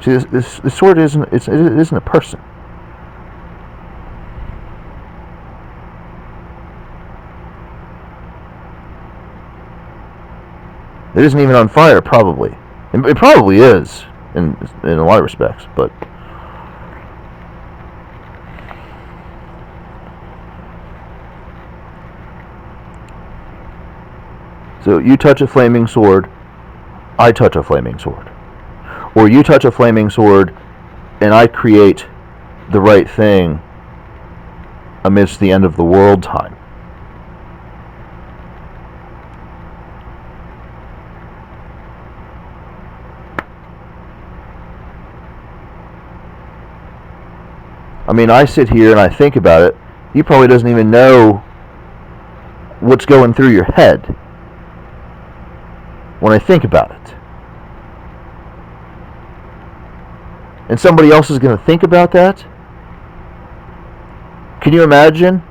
See, this sword isn't a person. It isn't even on fire, probably. It probably is in a lot of respects, but so you touch a flaming sword, I touch a flaming sword. Or you touch a flaming sword and I create the right thing amidst the end of the world time. I mean, I sit here and I think about it. You probably doesn't even know what's going through your head when I think about it. And somebody else is going to think about that? Can you imagine?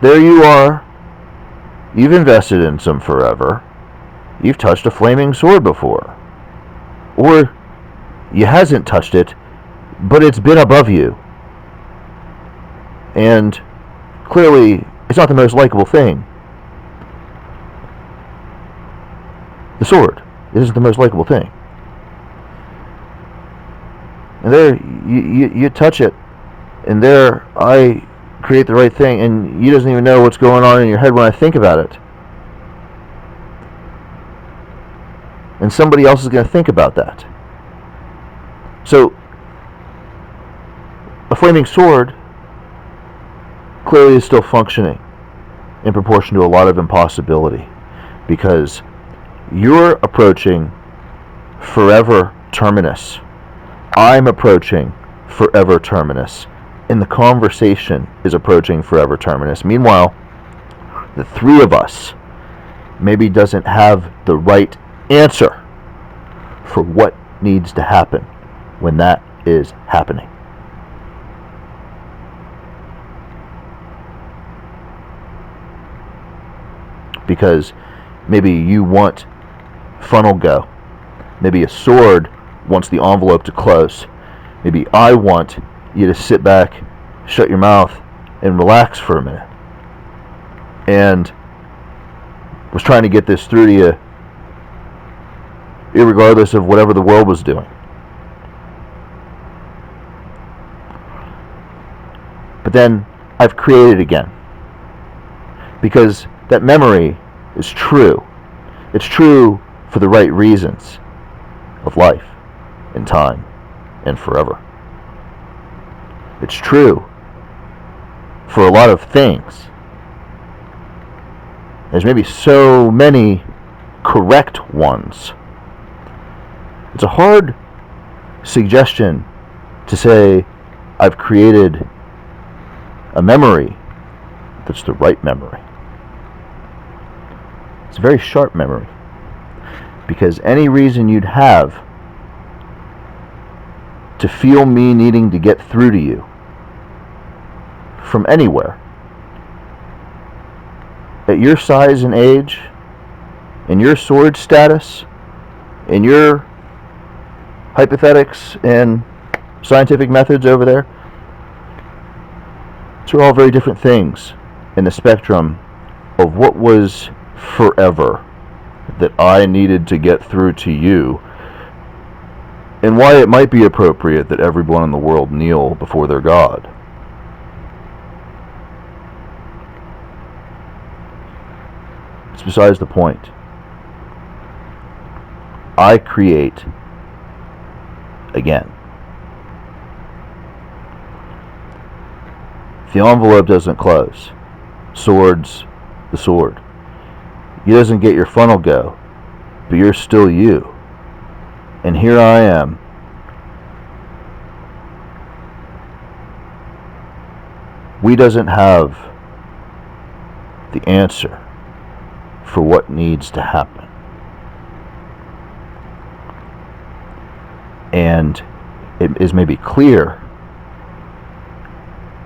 There you are. You've invested in some Forevr. You've touched a flaming sword before. Or you hasn't touched it, but it's been above you. And clearly, it's not the most likable thing. The sword isn't the most likable thing. And there, you touch it, and there I create the right thing, and you doesn't even know what's going on in your head when I think about it. And somebody else is going to think about that. So, a flaming sword clearly is still functioning in proportion to a lot of impossibility, because you're approaching Forevr terminus. I'm approaching Forevr terminus, and the conversation is approaching Forevr terminus. Meanwhile, the three of us maybe doesn't have the right answer for what needs to happen when that is happening. Because maybe you want funnel go. Maybe a sword wants the envelope to close. Maybe I want you to sit back, shut your mouth, and relax for a minute. And was trying to get this through to you irregardless of whatever the world was doing. But then I've created again. Because that memory is true. It's true for the right reasons of life and time and forever. It's true for a lot of things. There's maybe so many correct ones. It's a hard suggestion to say I've created a memory that's the right memory. It's a very sharp memory. Because any reason you'd have to feel me needing to get through to you from anywhere, at your size and age, in your sword status, in your hypothetics and scientific methods over there, these are all very different things in the spectrum of what was forever that I needed to get through to you, and why it might be appropriate that everyone in the world kneel before their God. It's besides the point. I create again. The envelope doesn't close. Sword's the sword. You doesn't get your funnel go, but you're still you. And here I am. We doesn't have the answer for what needs to happen. And it is maybe clear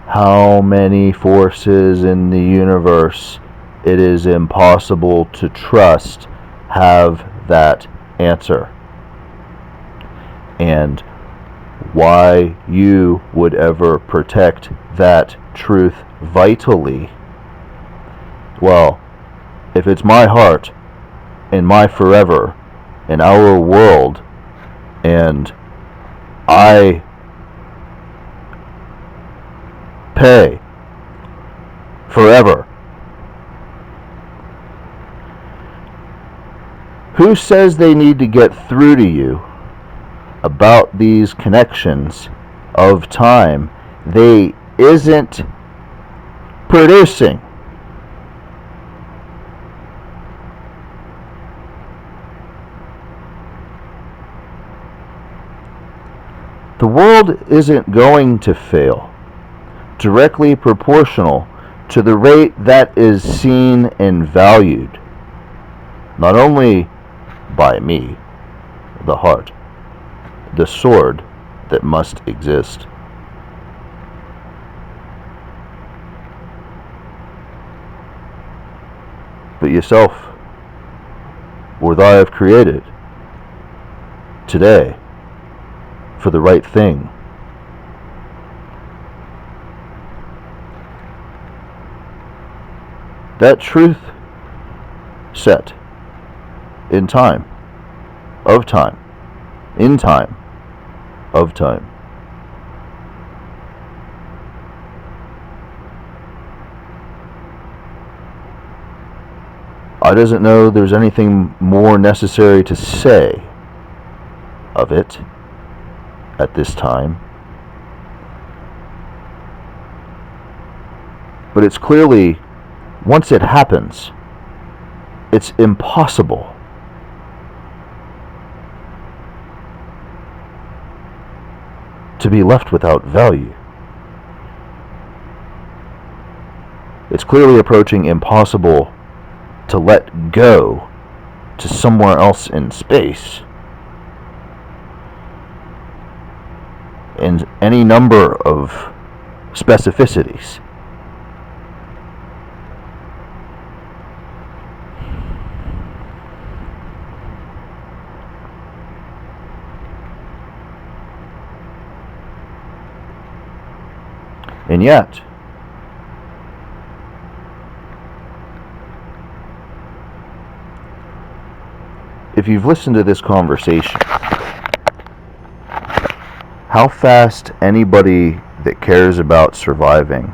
how many forces in the universe it is impossible to trust have that answer. And why you would ever protect that truth vitally, well, if it's my heart and my forever and our world, and I pay forever, who says they need to get through to you about these connections of time they isn't producing? The world isn't going to fail directly proportional to the rate that is seen and valued, not only by me, the heart, the sword that must exist, but yourself, or thy have created today for the right thing. That truth set in time, of time, in time, of time. I doesn't know there's anything more necessary to say of it at this time, but it's clearly, once it happens, it's impossible to be left without value. It's clearly approaching impossible to let go to somewhere else in space. In any number of specificities. And yet, if you've listened to this conversation, how fast anybody that cares about surviving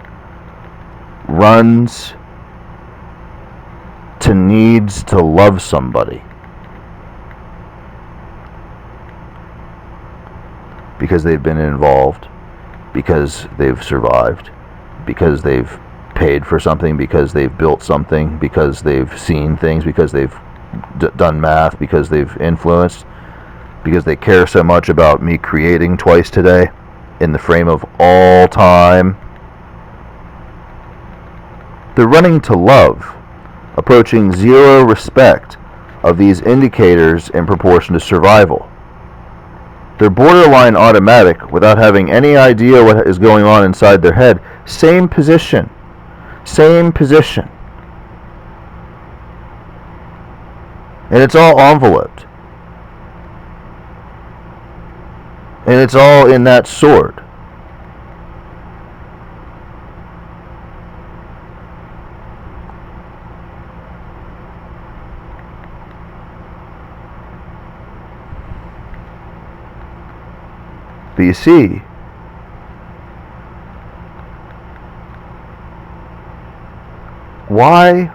runs to needs to love somebody because they've been involved, because they've survived, because they've paid for something, because they've built something, because they've seen things, because they've done math, because they've influenced, because they care so much about me creating twice today in the frame of all time. They're running to love approaching zero respect of these indicators in proportion to survival. They're borderline automatic without having any idea what is going on inside their head. Same position. Same position. And it's all enveloped. And it's all in that sword. But you see, why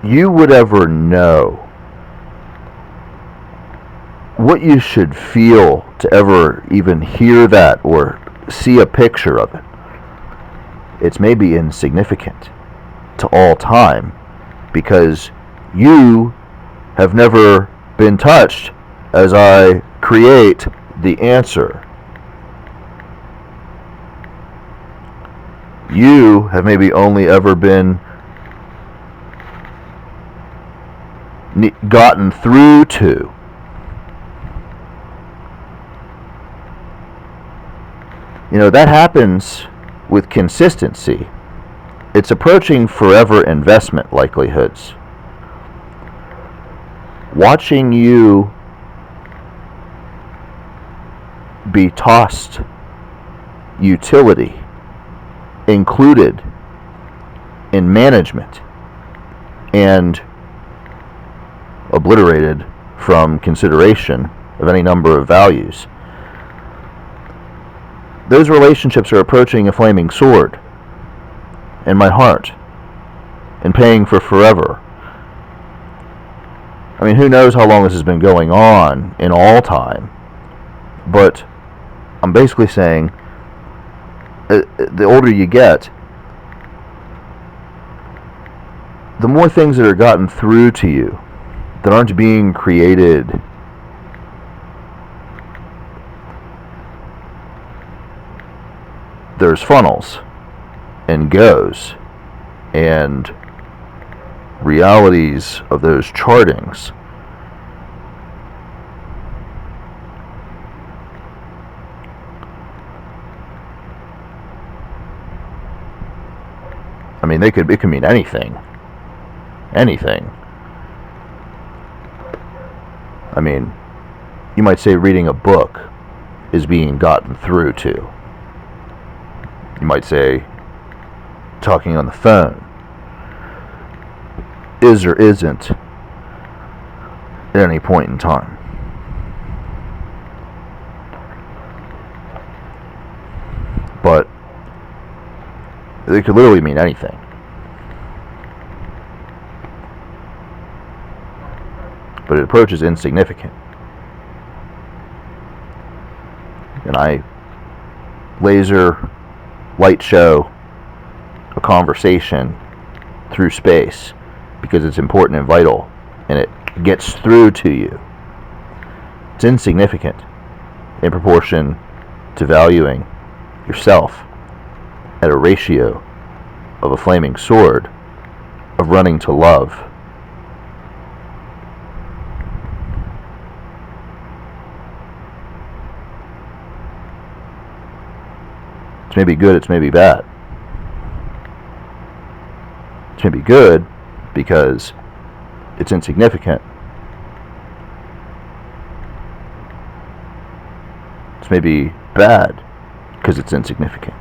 you would ever know what you should feel to ever even hear that or see a picture of it, it's maybe insignificant to all time because you have never been touched as I create the answer. You have maybe only ever been gotten through to. You know, that happens with consistency. It's approaching forever investment likelihoods. Watching you be tossed utility included in management and obliterated from consideration of any number of values. Those relationships are approaching a flaming sword in my heart and paying for forever. I mean, who knows how long this has been going on in all time, but I'm basically saying the older you get, the more things that are gotten through to you that aren't being created there's funnels and goes and realities of those chartings. I mean, it could mean anything. Anything. I mean, you might say reading a book is being gotten through to. You might say talking on the phone is or isn't at any point in time. But it could literally mean anything. But it approaches insignificant. And I laser light show a conversation through space because it's important and vital and it gets through to you. It's insignificant in proportion to valuing yourself at a ratio of a flaming sword of running to love. It's maybe good, it's maybe bad. It's maybe good because it's insignificant. It's maybe bad because it's insignificant.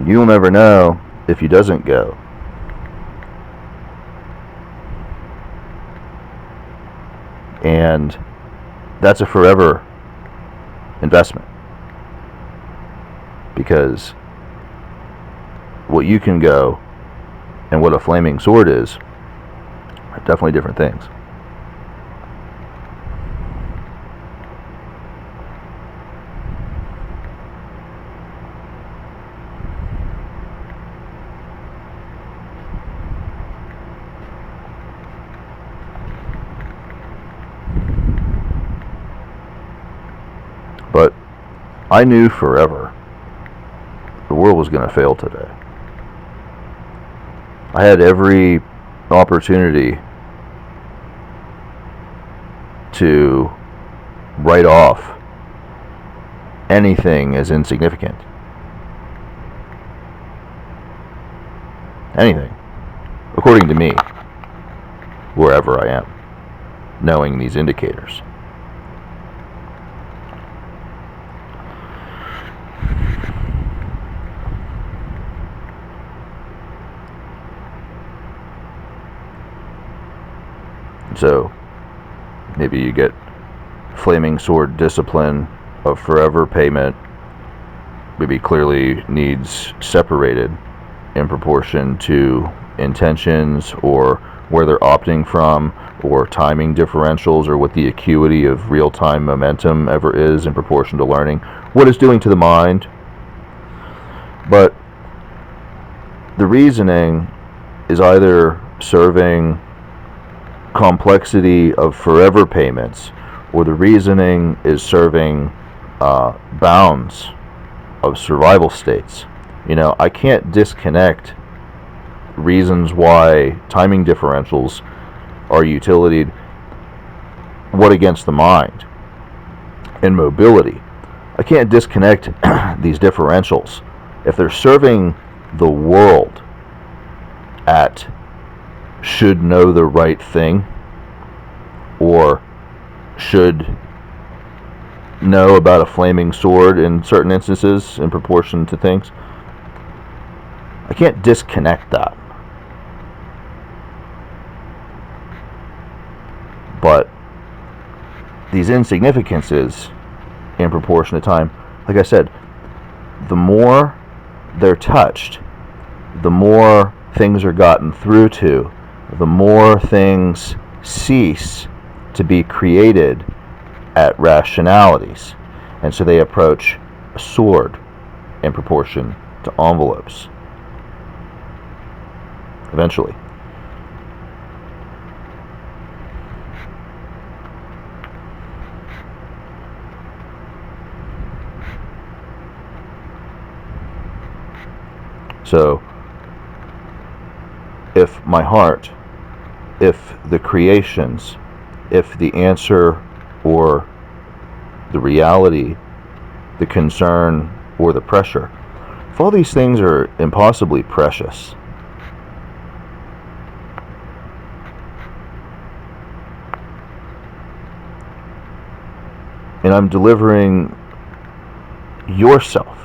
You'll never know if he doesn't go. And that's a forever investment. Because what you can go and what a flaming sword is are definitely different things. But I knew forever the world was going to fail today. I had every opportunity to write off anything as insignificant. Anything. According to me, wherever I am, knowing these indicators. So, maybe you get flaming sword discipline of forever payment, maybe clearly needs separated in proportion to intentions or where they're opting from or timing differentials or what the acuity of real-time momentum ever is in proportion to learning, what it's doing to the mind. But the reasoning is either serving complexity of forever payments, or the reasoning is serving bounds of survival states. You know, I can't disconnect reasons why timing differentials are utility, what against the mind, and mobility. I can't disconnect these differentials. If they're serving the world at should know the right thing, or should know about a flaming sword in certain instances in proportion to things, I can't disconnect that. But these insignificances in proportion to time, like I said, the more they're touched, the more things are gotten through to, the more things cease to be created at rationalities. And so they approach a sword in proportion to envelopes. Eventually. So, if my heart, if the creations, if the answer or the reality, the concern or the pressure, if all these things are impossibly precious, and I'm delivering yourself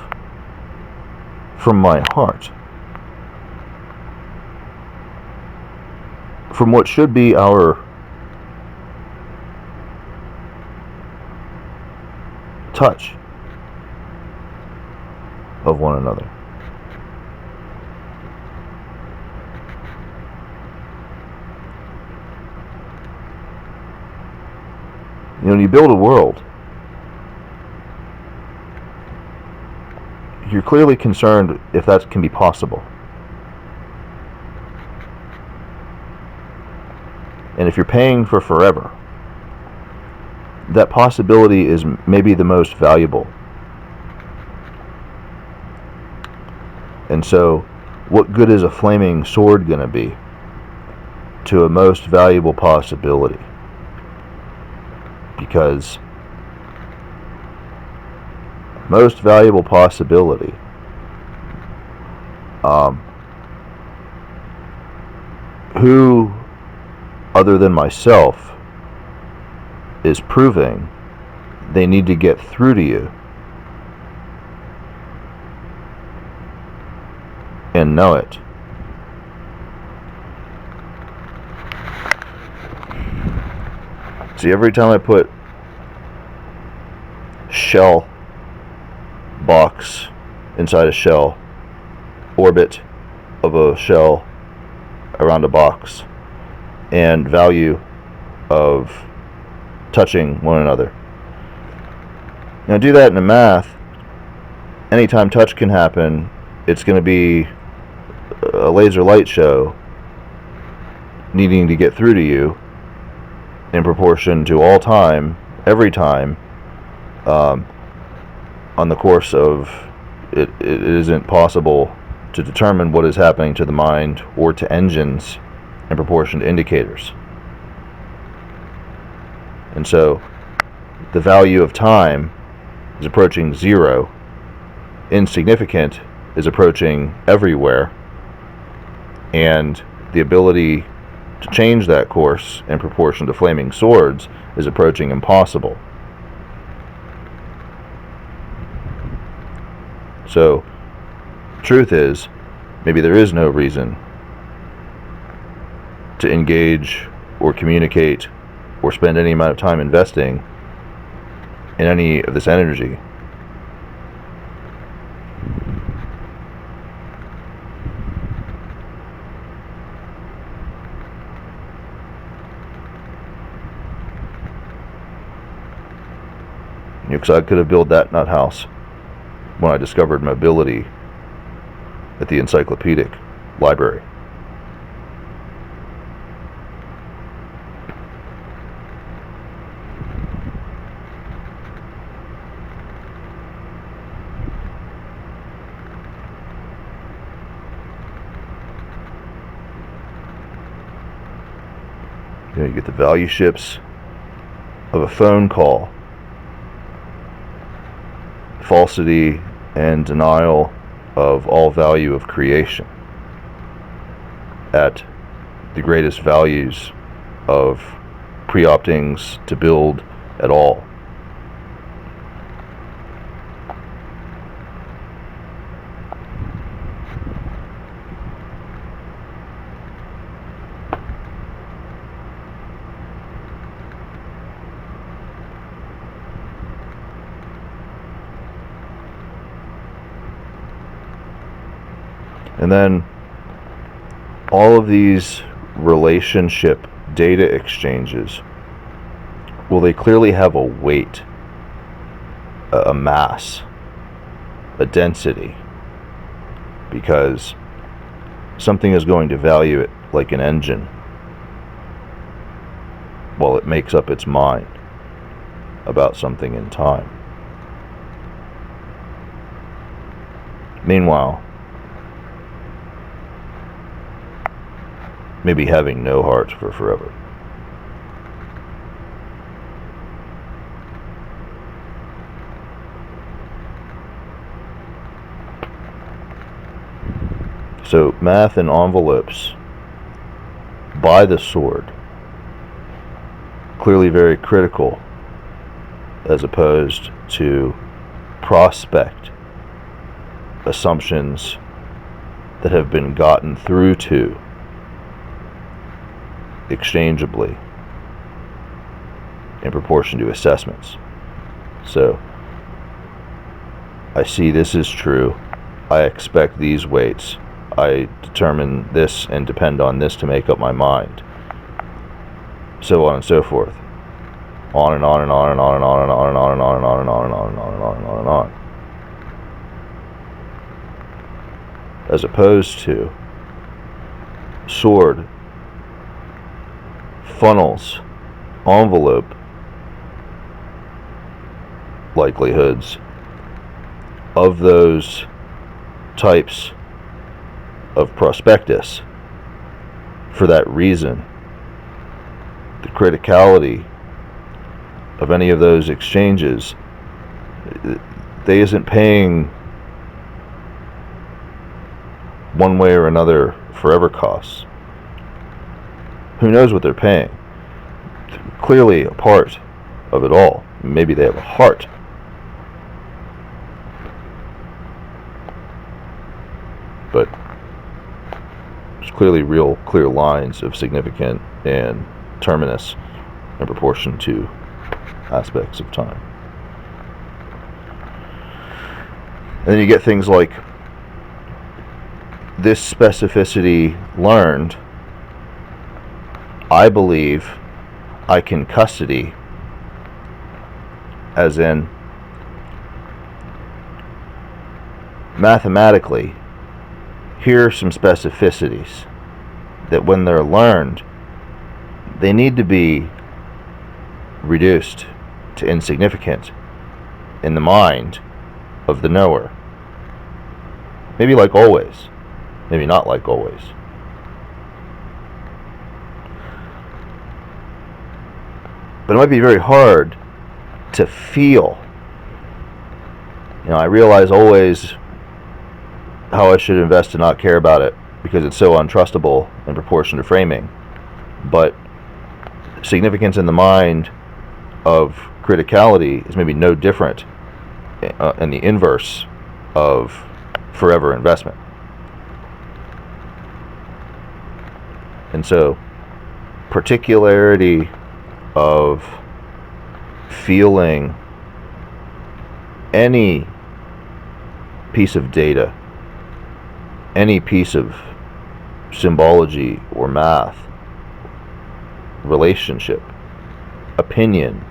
from my heart, from what should be our touch of one another. You know, when you build a world, you're clearly concerned if that can be possible. And if you're paying for forever, that possibility is maybe the most valuable. And so, what good is a flaming sword going to be to a most valuable possibility? Because most valuable possibility, who other than myself is proving they need to get through to you and know it. See, every time I put shell box inside a shell, orbit of a shell around a box, and value of touching one another. Now do that in the math. Anytime touch can happen, it's going to be a laser light show needing to get through to you in proportion to all time, every time, on the course of it isn't possible to determine what is happening to the mind or to engines in proportion to indicators. And so the value of time is approaching 0, insignificant is approaching everywhere, and the ability to change that course in proportion to flaming swords is approaching impossible. So, truth is, maybe there is no reason to engage or communicate or spend any amount of time investing in any of this energy. Because I could have built that nut house when I discovered mobility at the encyclopedic library. You know, you get the value ships of a phone call, falsity and denial of all value of creation at the greatest values of pre-optings to build at all. And then all of these relationship data exchanges, well, they clearly have a weight, a mass, a density, because something is going to value it like an engine while it makes up its mind about something in time. Meanwhile, maybe having no heart for forever. So math in envelopes by the sword, clearly very critical, as opposed to prospect assumptions that have been gotten through to exchangeably in proportion to assessments. So I see this is true, I expect these weights, I determine this and depend on this to make up my mind, so on and so forth, on and on and on and on and on and on and on and on and on and on and on and on and on and on and on, as opposed to sword funnels envelope likelihoods of those types of prospectus. For that reason, the criticality of any of those exchanges, they isn't paying one way or another forever costs. Who knows what they're paying? Clearly a part of it all. Maybe they have a heart. But there's clearly real clear lines of significant and terminus in proportion to aspects of time. And then you get things like this specificity learned, I believe I can custody, as in mathematically, here are some specificities that when they're learned, they need to be reduced to insignificant in the mind of the knower. Maybe like always, maybe not like always. But it might be very hard to feel. I realize always how I should invest and not care about it because it's so untrustable in proportion to framing. But significance in the mind of criticality is maybe no different in the inverse of forever investment. And so, particularity of feeling any piece of data, any piece of symbology or math, relationship, opinion,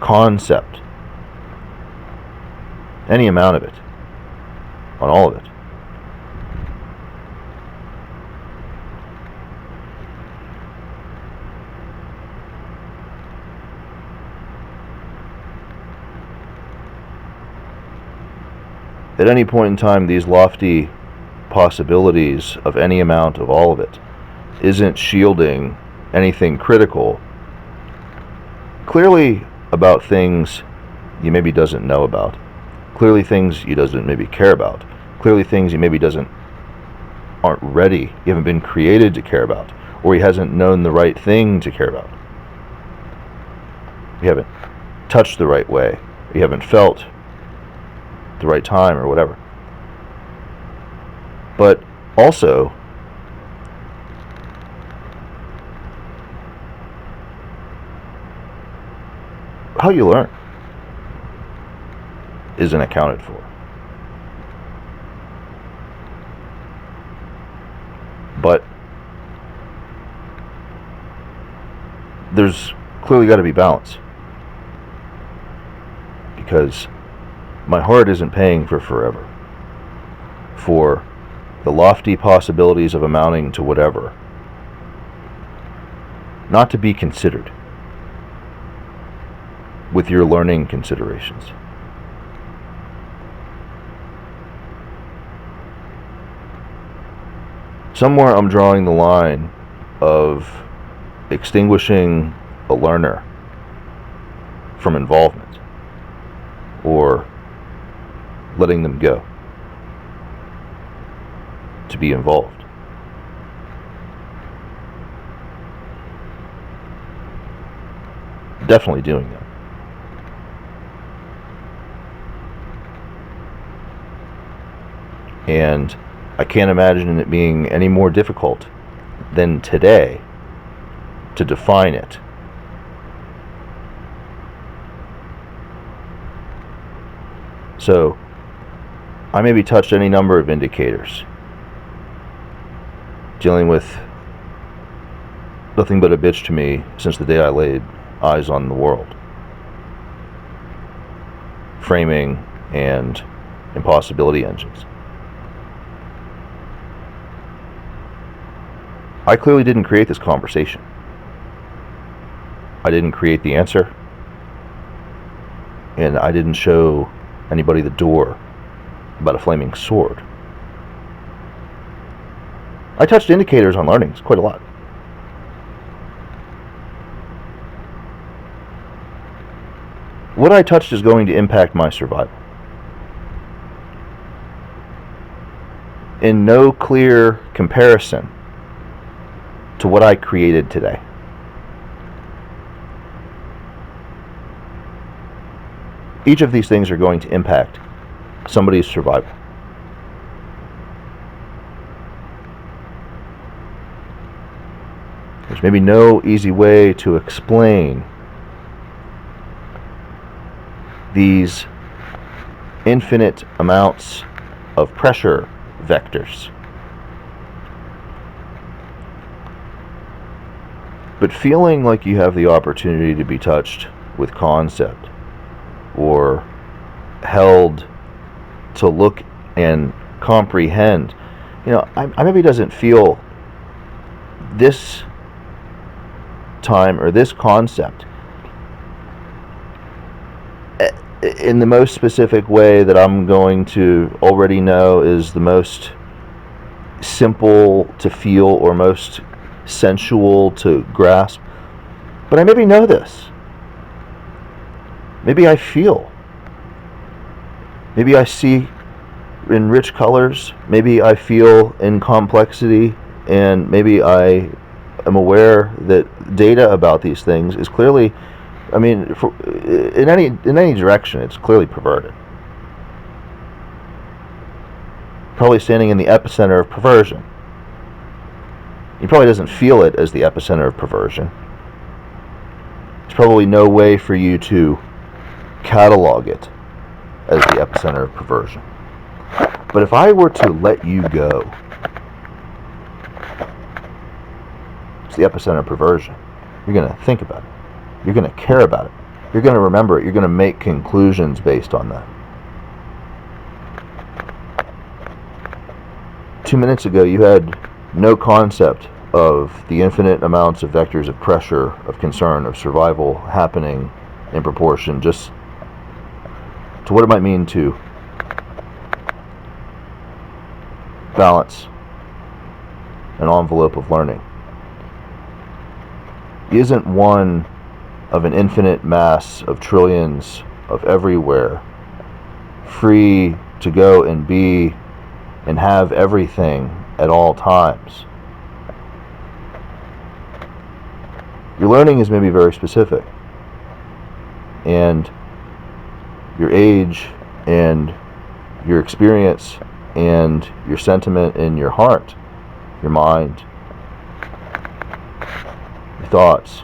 concept, any amount of it, on all of it. At any point in time, these lofty possibilities of any amount of all of it isn't shielding anything critical, clearly about things you maybe doesn't know about, clearly things you doesn't maybe care about, clearly things you maybe aren't ready, you haven't been created to care about, or you hasn't known the right thing to care about. You haven't touched the right way, or you haven't felt the right time, or whatever. But also, how you learn isn't accounted for. But there's clearly got to be balance, because my heart isn't paying for forever, for the lofty possibilities of amounting to whatever, not to be considered with your learning considerations. Somewhere I'm drawing the line of extinguishing a learner from involvement, or letting them go to be involved. Definitely doing that. And I can't imagine it being any more difficult than today to define it. So, I maybe touched any number of indicators dealing with nothing but a bitch to me since the day I laid eyes on the world. Framing and impossibility engines. I clearly didn't create this conversation. I didn't create the answer, and I didn't show anybody the door about a flaming sword. I touched indicators on learnings quite a lot. What I touched is going to impact my survival. In no clear comparison to what I created today. Each of these things are going to impact somebody's survival. There's maybe no easy way to explain these infinite amounts of pressure vectors. But feeling like you have the opportunity to be touched with concept, or held to look and comprehend, I maybe doesn't feel this time or this concept in the most specific way that I'm going to already know is the most simple to feel or most sensual to grasp. But I maybe know this. Maybe I feel. Maybe I see in rich colors. Maybe I feel in complexity. And maybe I am aware that data about these things is clearly, I mean, in any direction, it's clearly perverted. Probably standing in the epicenter of perversion. He probably doesn't feel it as the epicenter of perversion. There's probably no way for you to catalog it as the epicenter of perversion. But if I were to let you go, it's the epicenter of perversion. You're going to think about it. You're going to care about it. You're going to remember it. You're going to make conclusions based on that. 2 minutes ago, you had no concept of the infinite amounts of vectors of pressure, of concern, of survival happening in proportion just to what it might mean to balance an envelope of learning. Isn't one of an infinite mass of trillions of everywhere, free to go and be and have everything at all times. Your learning is maybe very specific, and your age and your experience and your sentiment in your heart, your mind, your thoughts,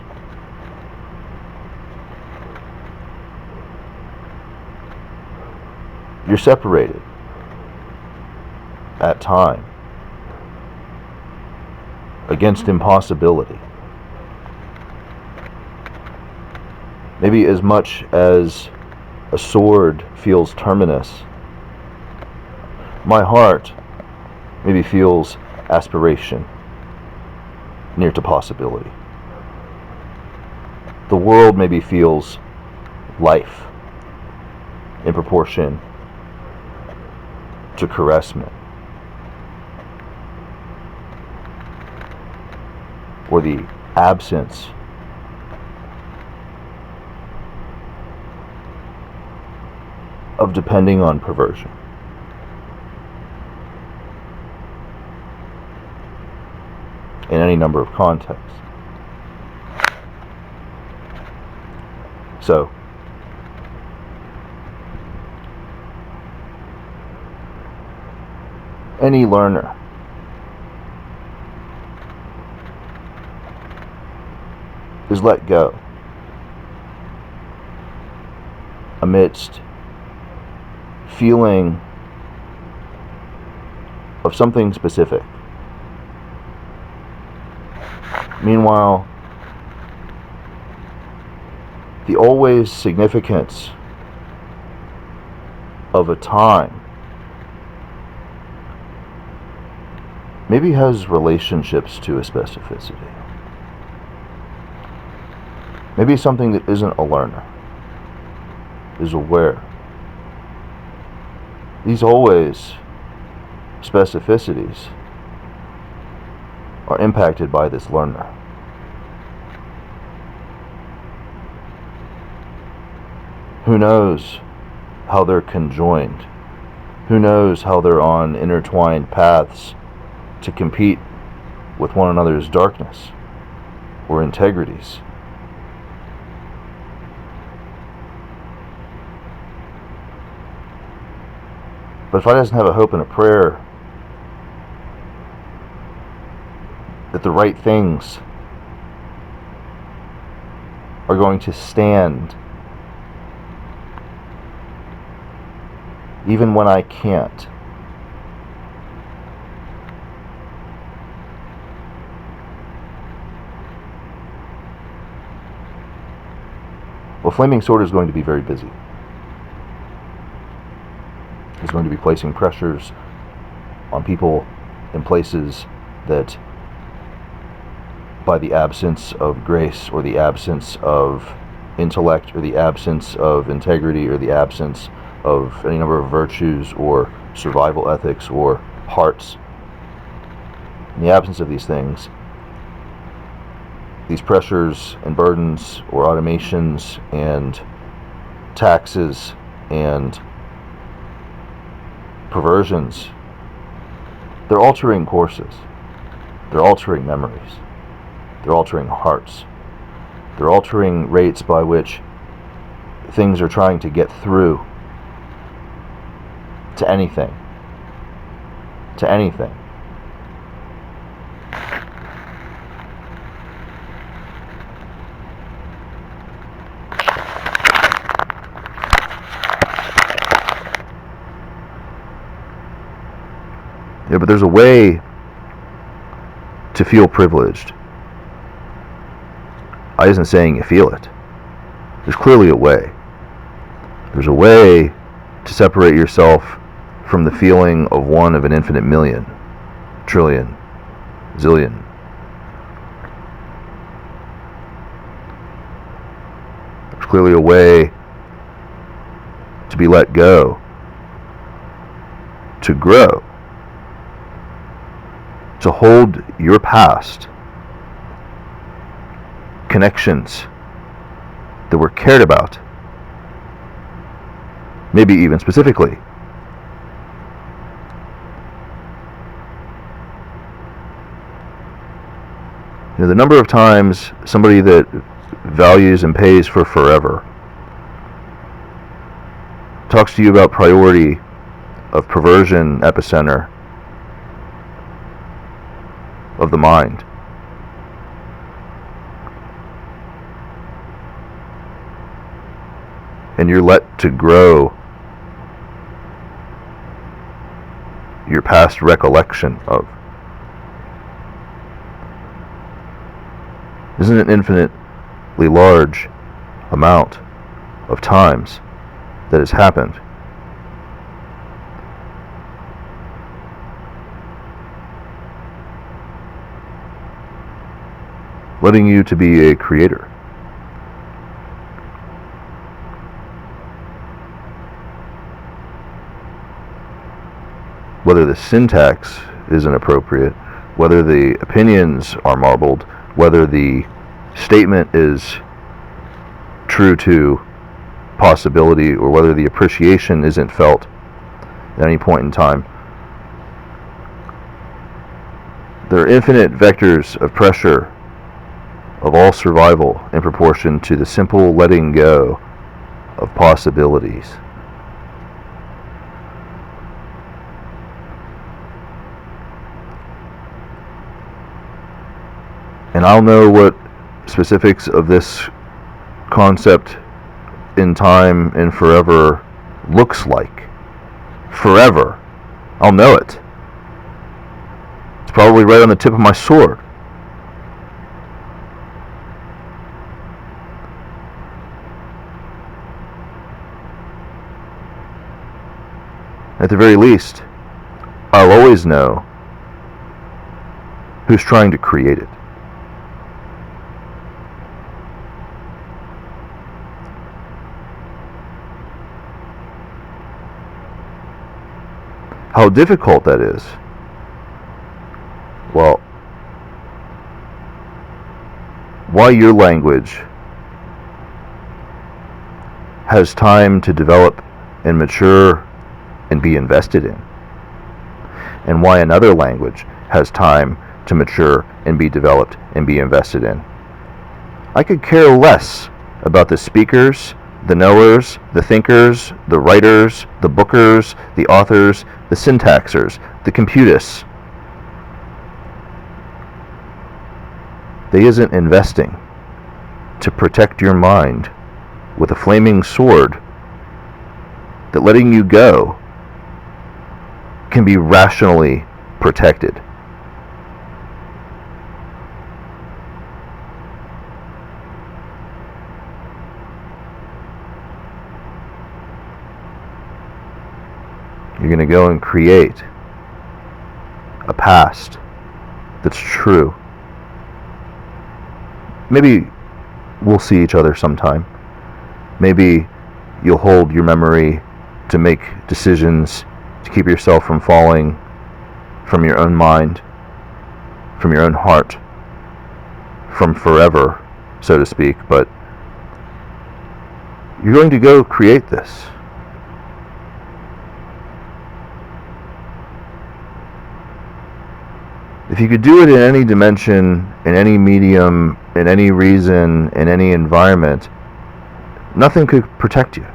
you're separated at time against impossibility. Maybe as much as a sword feels terminus, my heart maybe feels aspiration near to possibility. The world maybe feels life in proportion to caressment, or the absence of depending on perversion. In any number of contexts. So, any learner is let go amidst feeling of something specific. Meanwhile, the always significance of a time maybe has relationships to a specificity. Maybe something that isn't a learner is aware. These always specificities are impacted by this learner. Who knows how they're conjoined? Who knows how they're on intertwined paths to compete with one another's darkness or integrities? But if I doesn't have a hope and a prayer that the right things are going to stand even when I can't, well, Flaming Sword is going to be very busy. He's going to be placing pressures on people in places that, by the absence of grace or the absence of intellect or the absence of integrity or the absence of any number of virtues or survival ethics or hearts. In the absence of these things, these pressures and burdens or automations and taxes and perversions, they're altering courses, they're altering memories, they're altering hearts, they're altering rates by which things are trying to get through to anything. To anything. Yeah, but there's a way to feel privileged. I isn't saying you feel it. There's clearly a way. There's a way to separate yourself from the feeling of one of an infinite million, trillion, zillion. There's clearly a way to be let go, to grow, to hold your past, connections that were cared about, maybe even specifically. You know, the number of times somebody that values and pays for Forevr talks to you about priority of perversion epicenter of the mind. And you're let to grow your past recollection of. Isn't an infinitely large amount of times that has happened. Letting you to be a creator. Whether the syntax is inappropriate, whether the opinions are marbled, whether the statement is true to possibility, or whether the appreciation isn't felt at any point in time. There are infinite vectors of pressure of all survival in proportion to the simple letting go of possibilities. And I'll know what specifics of this concept in time and forever looks like. Forever. I'll know it. It's probably right on the tip of my sword. At the very least, I'll always know who's trying to create it. How difficult that is. Well, why your language has time to develop and mature and be invested in, and why another language has time to mature and be developed and be invested in. I could care less about the speakers, the knowers, the thinkers, the writers, the bookers, the authors, the syntaxers, the computists. They isn't investing to protect your mind with a flaming sword that letting you go can be rationally protected. You're going to go and create a past that's true. Maybe we'll see each other sometime. Maybe you'll hold your memory to make decisions, to keep yourself from falling from your own mind, from your own heart, from forever, so to speak. But you're going to go create this. If you could do it in any dimension, in any medium, in any reason, in any environment, nothing could protect you.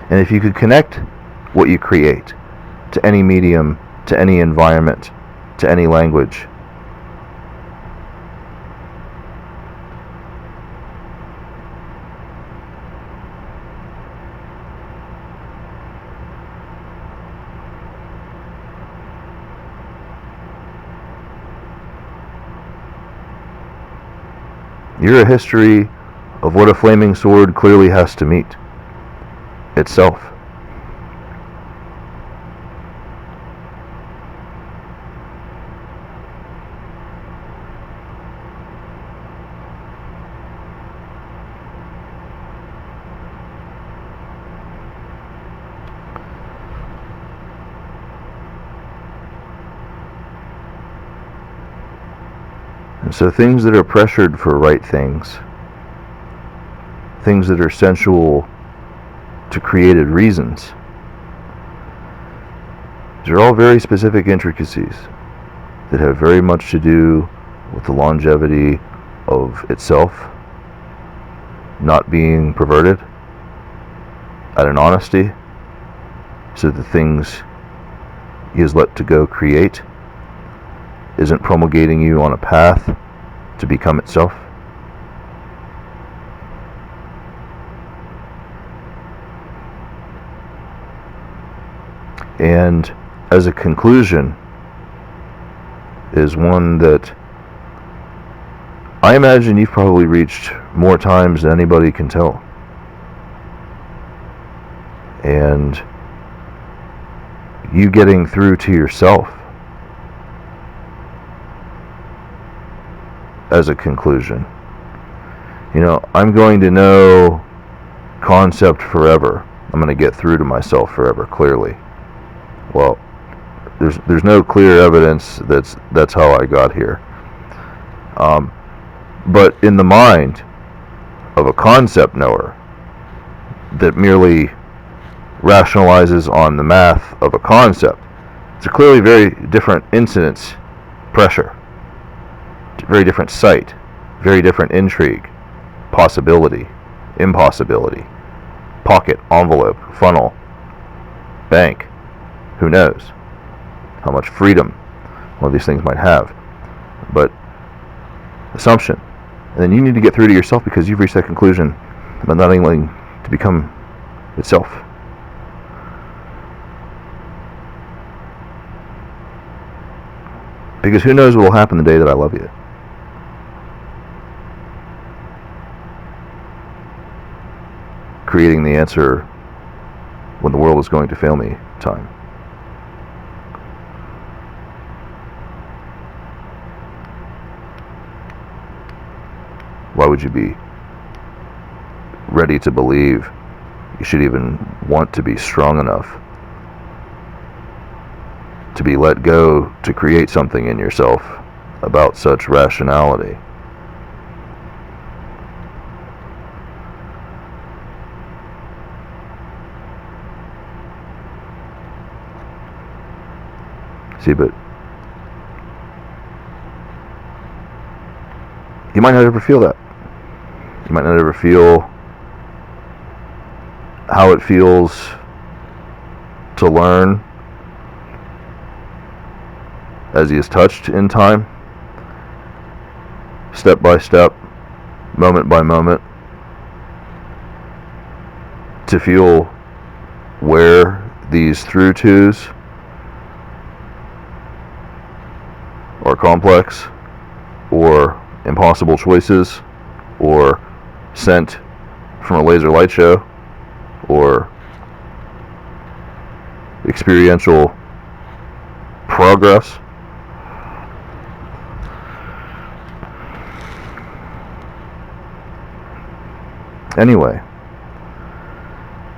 And if you could connect what you create to any medium, to any environment, to any language, you're a history of what a flaming sword clearly has to meet itself. And so things that are pressured for right things, things that are sensual to created reasons, these are all very specific intricacies that have very much to do with the longevity of itself not being perverted at an honesty, so the things he has let to go create isn't promulgating you on a path to become itself. And as a conclusion is one that I imagine you've probably reached more times than anybody can tell. And you getting through to yourself as a conclusion. You know, I'm going to know concept forever. I'm going to get through to myself forever, clearly. Well, there's no clear evidence that's how I got here. But in the mind of a concept knower that merely rationalizes on the math of a concept, it's a clearly very different incidence pressure, very different sight, very different intrigue, possibility, impossibility, pocket, envelope, funnel, bank. Who knows how much freedom one of these things might have. But assumption. And then you need to get through to yourself because you've reached that conclusion about not allowing to become itself. Because who knows what will happen the day that I love you. Creating the answer when the world is going to fail me time. Why would you be ready to believe you should even want to be strong enough to be let go to create something in yourself about such rationality? See, but you might not ever feel that. You might not ever feel how it feels to learn as he is touched in time, step by step, moment by moment, to feel where these through twos are complex or impossible choices, or sent from a laser light show, or experiential progress. Anyway,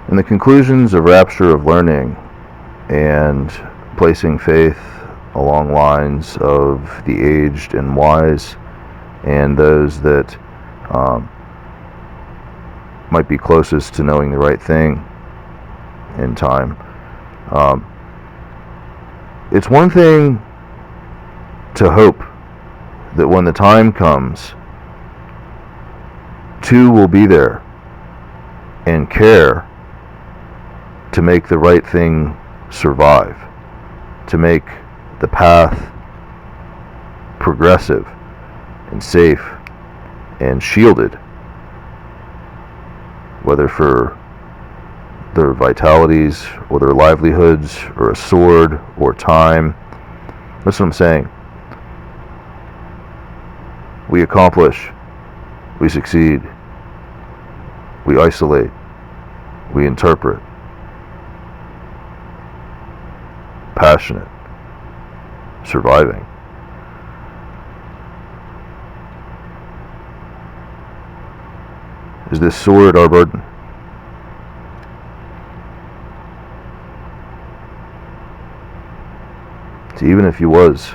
in the conclusions of Rapture of Learning and placing faith along lines of the aged and wise and those that might be closest to knowing the right thing in time, it's one thing to hope that when the time comes, TwU will be there and care to make the right thing survive, to make the path progressive and safe and shielded, whether for their vitalities or their livelihoods or a sword or time. That's what I'm saying. We accomplish, we succeed, we isolate, we interpret. Passionate, surviving. Is this sword our burden? So even if he was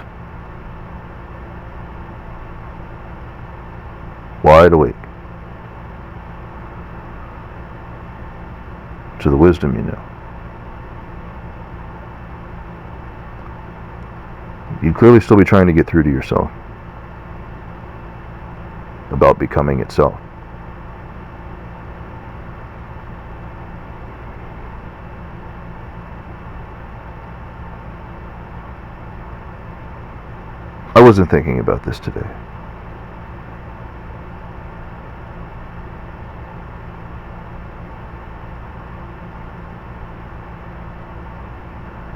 wide awake to the wisdom you know, you'd clearly still be trying to get through to yourself about becoming itself. I wasn't thinking about this today.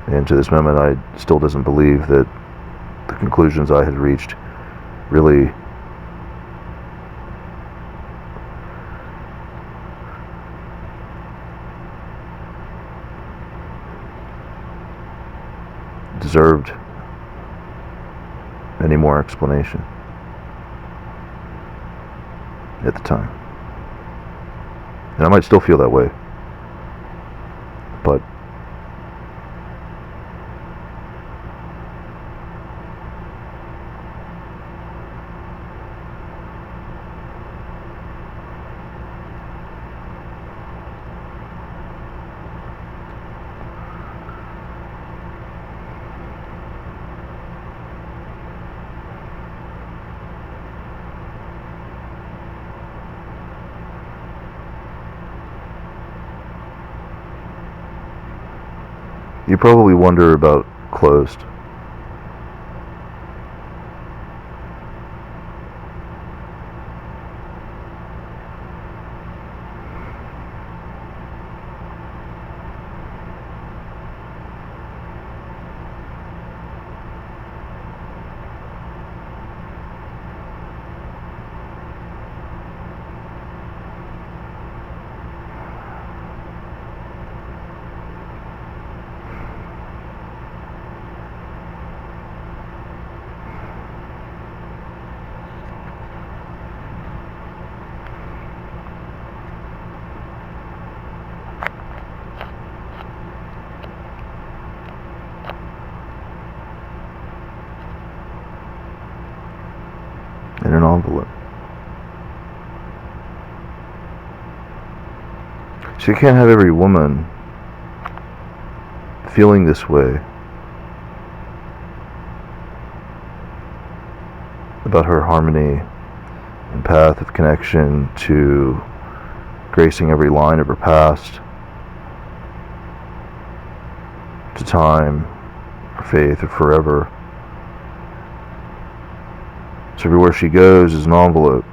And to this moment, I still doesn't believe that the conclusions I had reached really deserved any more explanation at the time. And I might still feel that way, but you probably wonder about closed. In an envelope. So you can't have every woman feeling this way about her harmony and path of connection to gracing every line of her past, to time, or faith, or forever. So everywhere she goes is an envelope.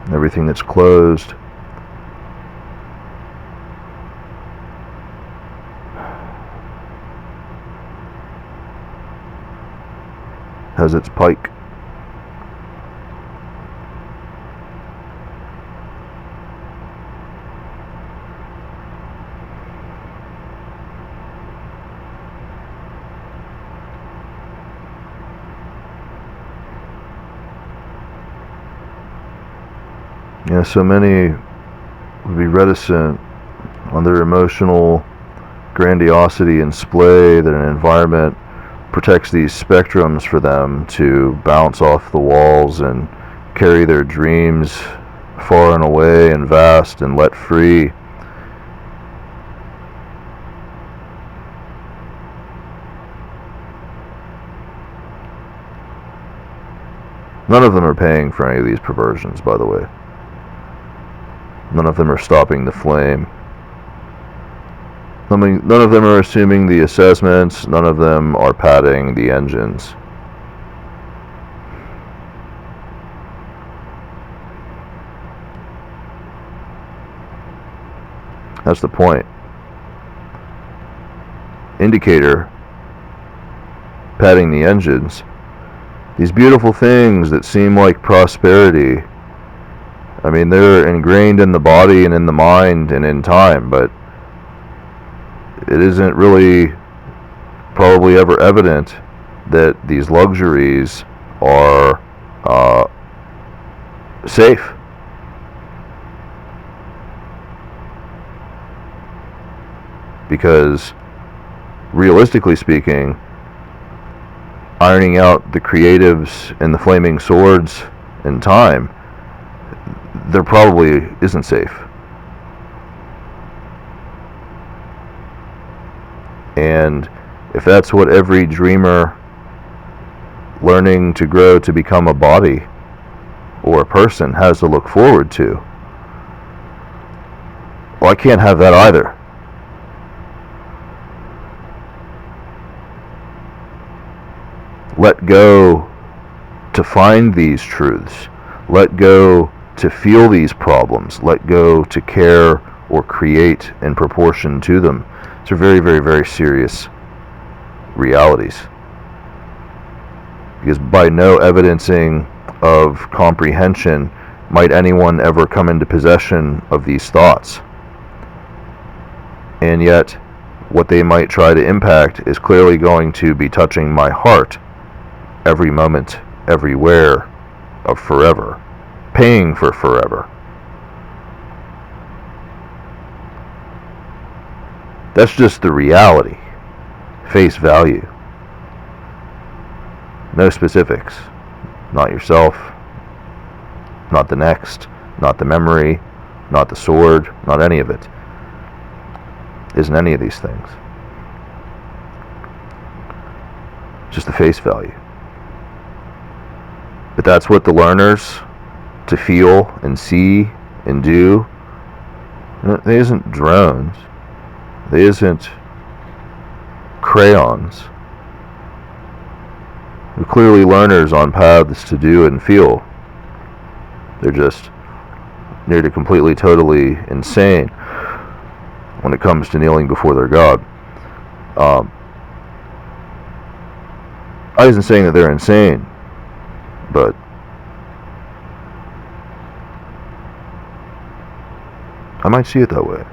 And everything that's closed has its pike. Yeah, so many would be reticent on their emotional grandiosity and splay that an environment protects these spectrums for them to bounce off the walls and carry their dreams far and away and vast and let free. None of them are paying for any of these perversions, by the way. None of them are stopping the flame. None of them are assuming the assessments. None of them are padding the engines. That's the point. Indicator, padding the engines. These beautiful things that seem like prosperity, I mean, they're ingrained in the body and in the mind and in time, but it isn't really probably ever evident that these luxuries are safe. Because realistically speaking, ironing out the creatives and the flaming swords in time, there probably isn't safe. And if that's what every dreamer learning to grow to become a body or a person has to look forward to, well, I can't have that either. Let go to find these truths. Let go to feel these problems. Let go to care or create in proportion to them. These are very, very, very serious realities. Because by no evidencing of comprehension might anyone ever come into possession of these thoughts. And yet, what they might try to impact is clearly going to be touching my heart every moment, everywhere of forever, paying for forever. That's just the reality, face value. No specifics. Not yourself, not the next, not the memory, not the sword, not any of it. Isn't any of these things. Just the face value. But that's what the learners to feel and see and do. They isn't drones. They isn't crayons. They're clearly learners on paths to do and feel. They're just nearly completely, totally insane when it comes to kneeling before their God. I isn't saying that they're insane, but I might see it that way.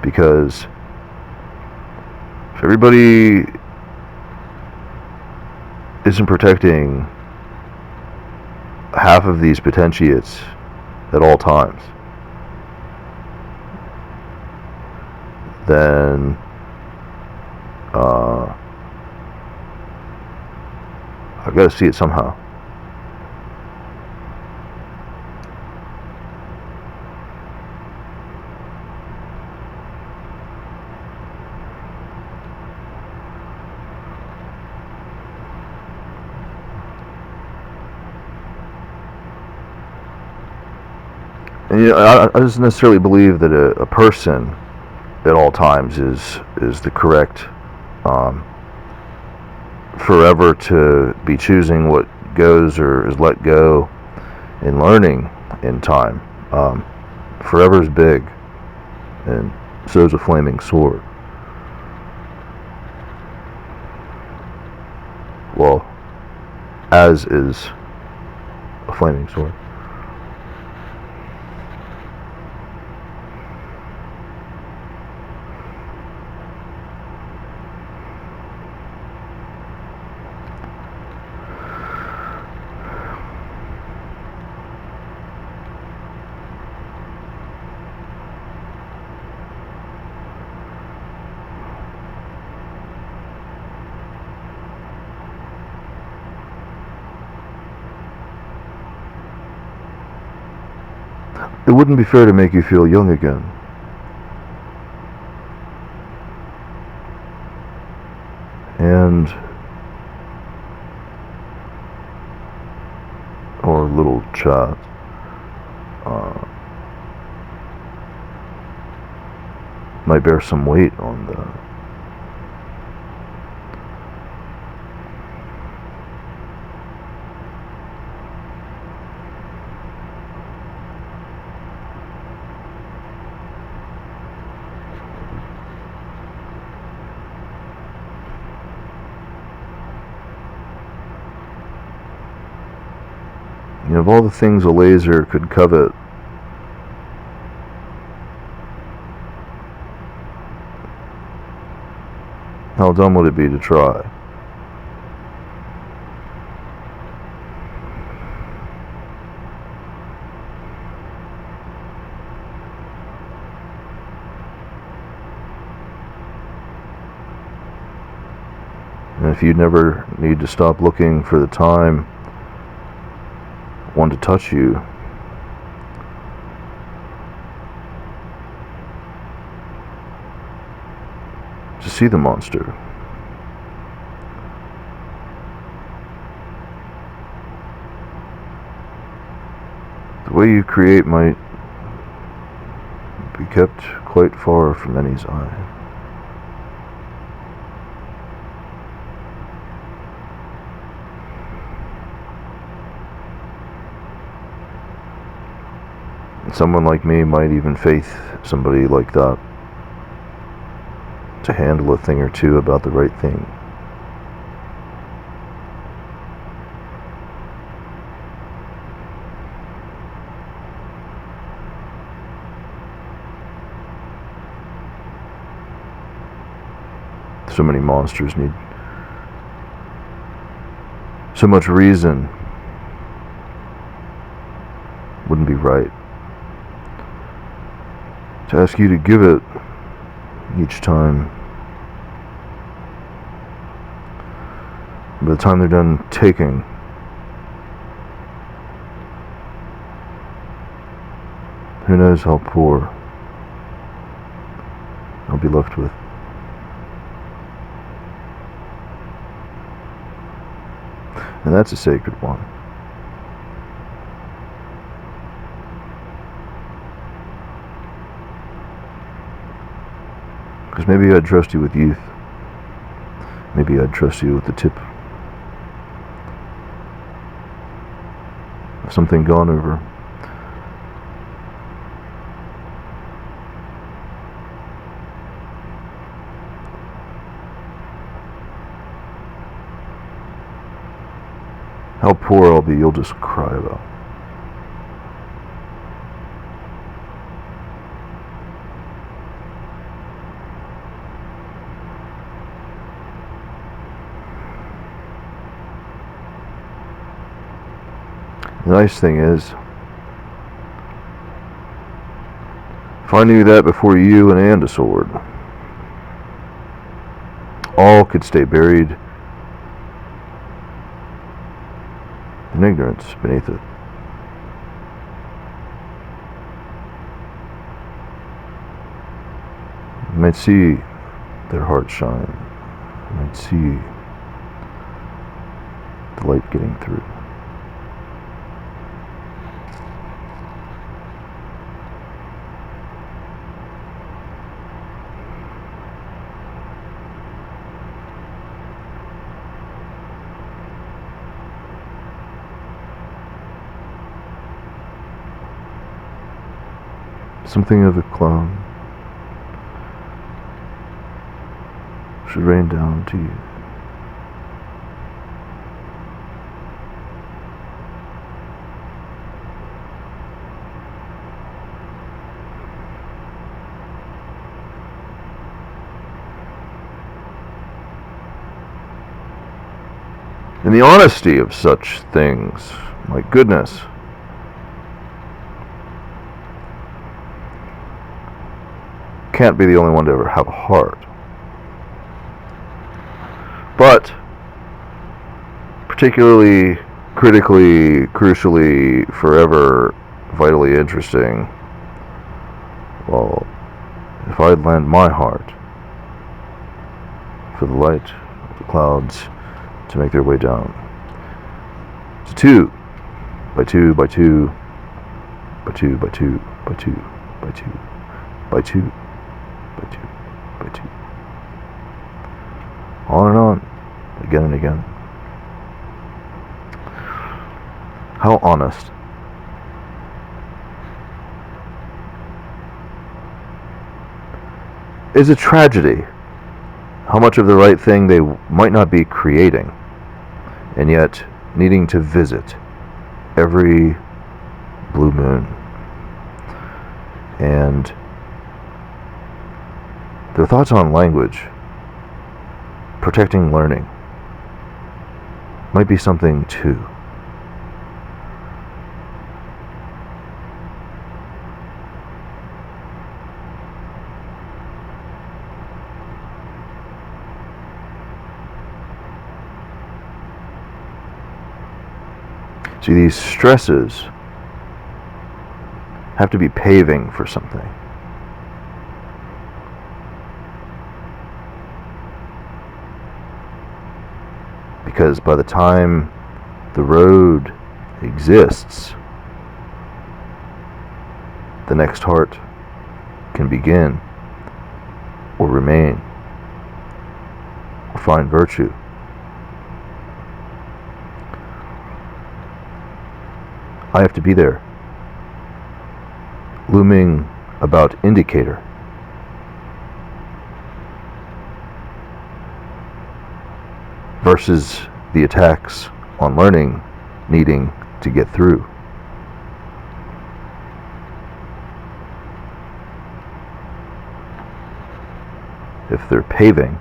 Because if everybody isn't protecting half of these potentiates at all times, then I've got to see it somehow. And you know, I don't necessarily believe that a person at all times is the correct forever to be choosing what goes or is let go in learning in time. Forever is big, and so is a flaming sword. Well, as is a flaming sword. It wouldn't be fair to make you feel young again. And or little chat might bear some weight on that. You know, of all the things a laser could covet, how dumb would it be to try? And if you never need to stop looking for the time one to touch you, to see the monster, the way you create might be kept quite far from any's eye. Someone like me might even faith somebody like that to handle a thing or two about the right thing. So many monsters need so much reason. Wouldn't be right to ask you to give it each time. By the time they're done taking, who knows how poor I'll be left with. And that's a sacred one. Because maybe I'd trust you with youth. Maybe I'd trust you with the tip of something gone over. How poor I'll be, you'll just cry about. The nice thing is, if I knew that before you and a sword, all could stay buried in ignorance beneath it. You might see their hearts shine. You might see the light getting through. Something of a cloud should rain down to you. And the honesty of such things, my goodness. Can't be the only one to ever have a heart. But particularly, critically, crucially, forever, vitally interesting, well, if I'd lend my heart for the light of the clouds to make their way down to 2 by 2 by 2 by 2 by 2 by 2 by 2 by 2 by 2 by 2, on and on, again and again. How honest. It's a tragedy how much of the right thing they might not be creating, and yet needing to visit every blue moon. And their thoughts on language, protecting learning, might be something too. See, these stresses have to be paving for something. Because by the time the road exists, the next heart can begin, or remain, or find virtue. I have to be there, looming about indicator. Versus the attacks on learning needing to get through. If they're paving,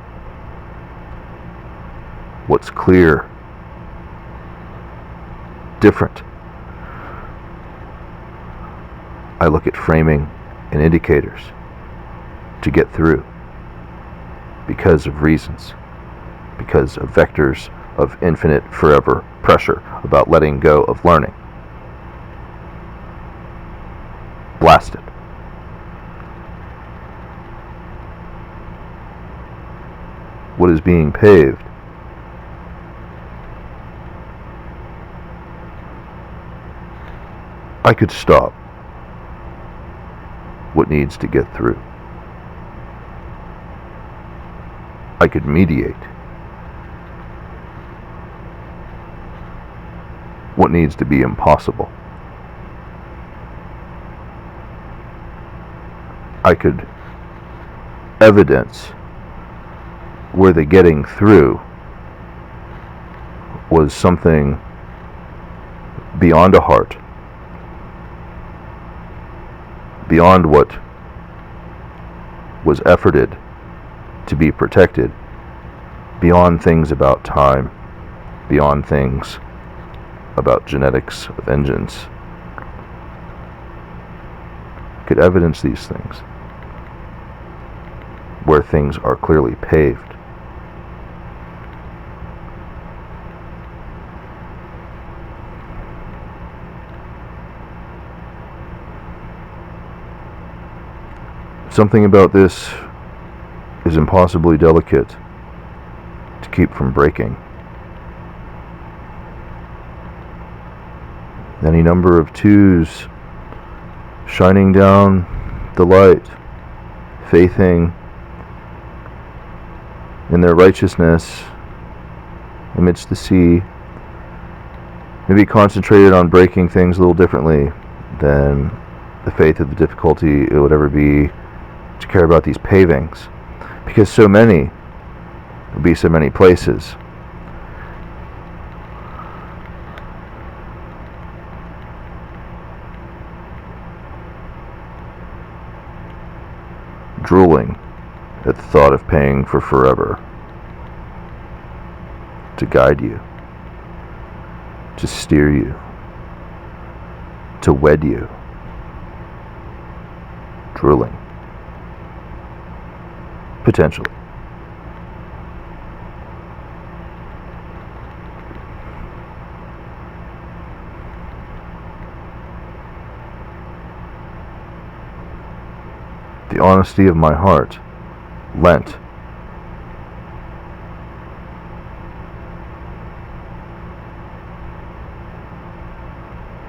what's clear, different. I look at framing and indicators to get through because of reasons, because of vectors of infinite forever pressure about letting go of learning. Blasted. What is being paved? I could stop what needs to get through. I could mediate what needs to be impossible. I could evidence where the getting through was something beyond a heart, beyond what was efforted to be protected, beyond things about time, beyond things about genetics of engines. Could evidence these things where things are clearly paved. Something about this is impossibly delicate to keep from breaking. Any number of twos shining down the light, faithing in their righteousness amidst the sea, maybe concentrated on breaking things a little differently than the faith of the difficulty it would ever be to care about these pavings, because so many would be so many places. Drooling at the thought of paying for forever to guide you, to steer you, to wed you. Drooling. Potentially. honesty of my heart, lent.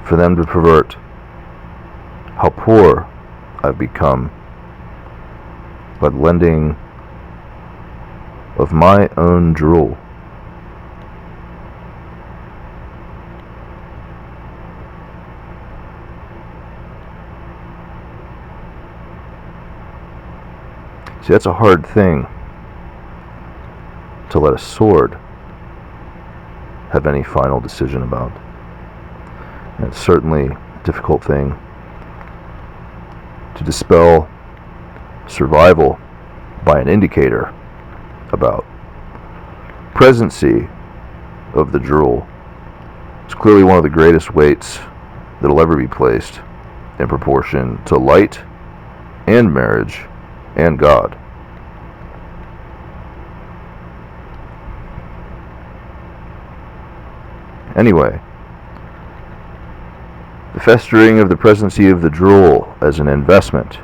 For them to pervert how poor I've become by the lending of my own drool. See, that's a hard thing to let a sword have any final decision about. And it's certainly a difficult thing to dispel survival by an indicator about. Presency of the drool is clearly one of the greatest weights that'll ever be placed in proportion to light and marriage and God. Anyway, the festering of the presency of the drool as an investment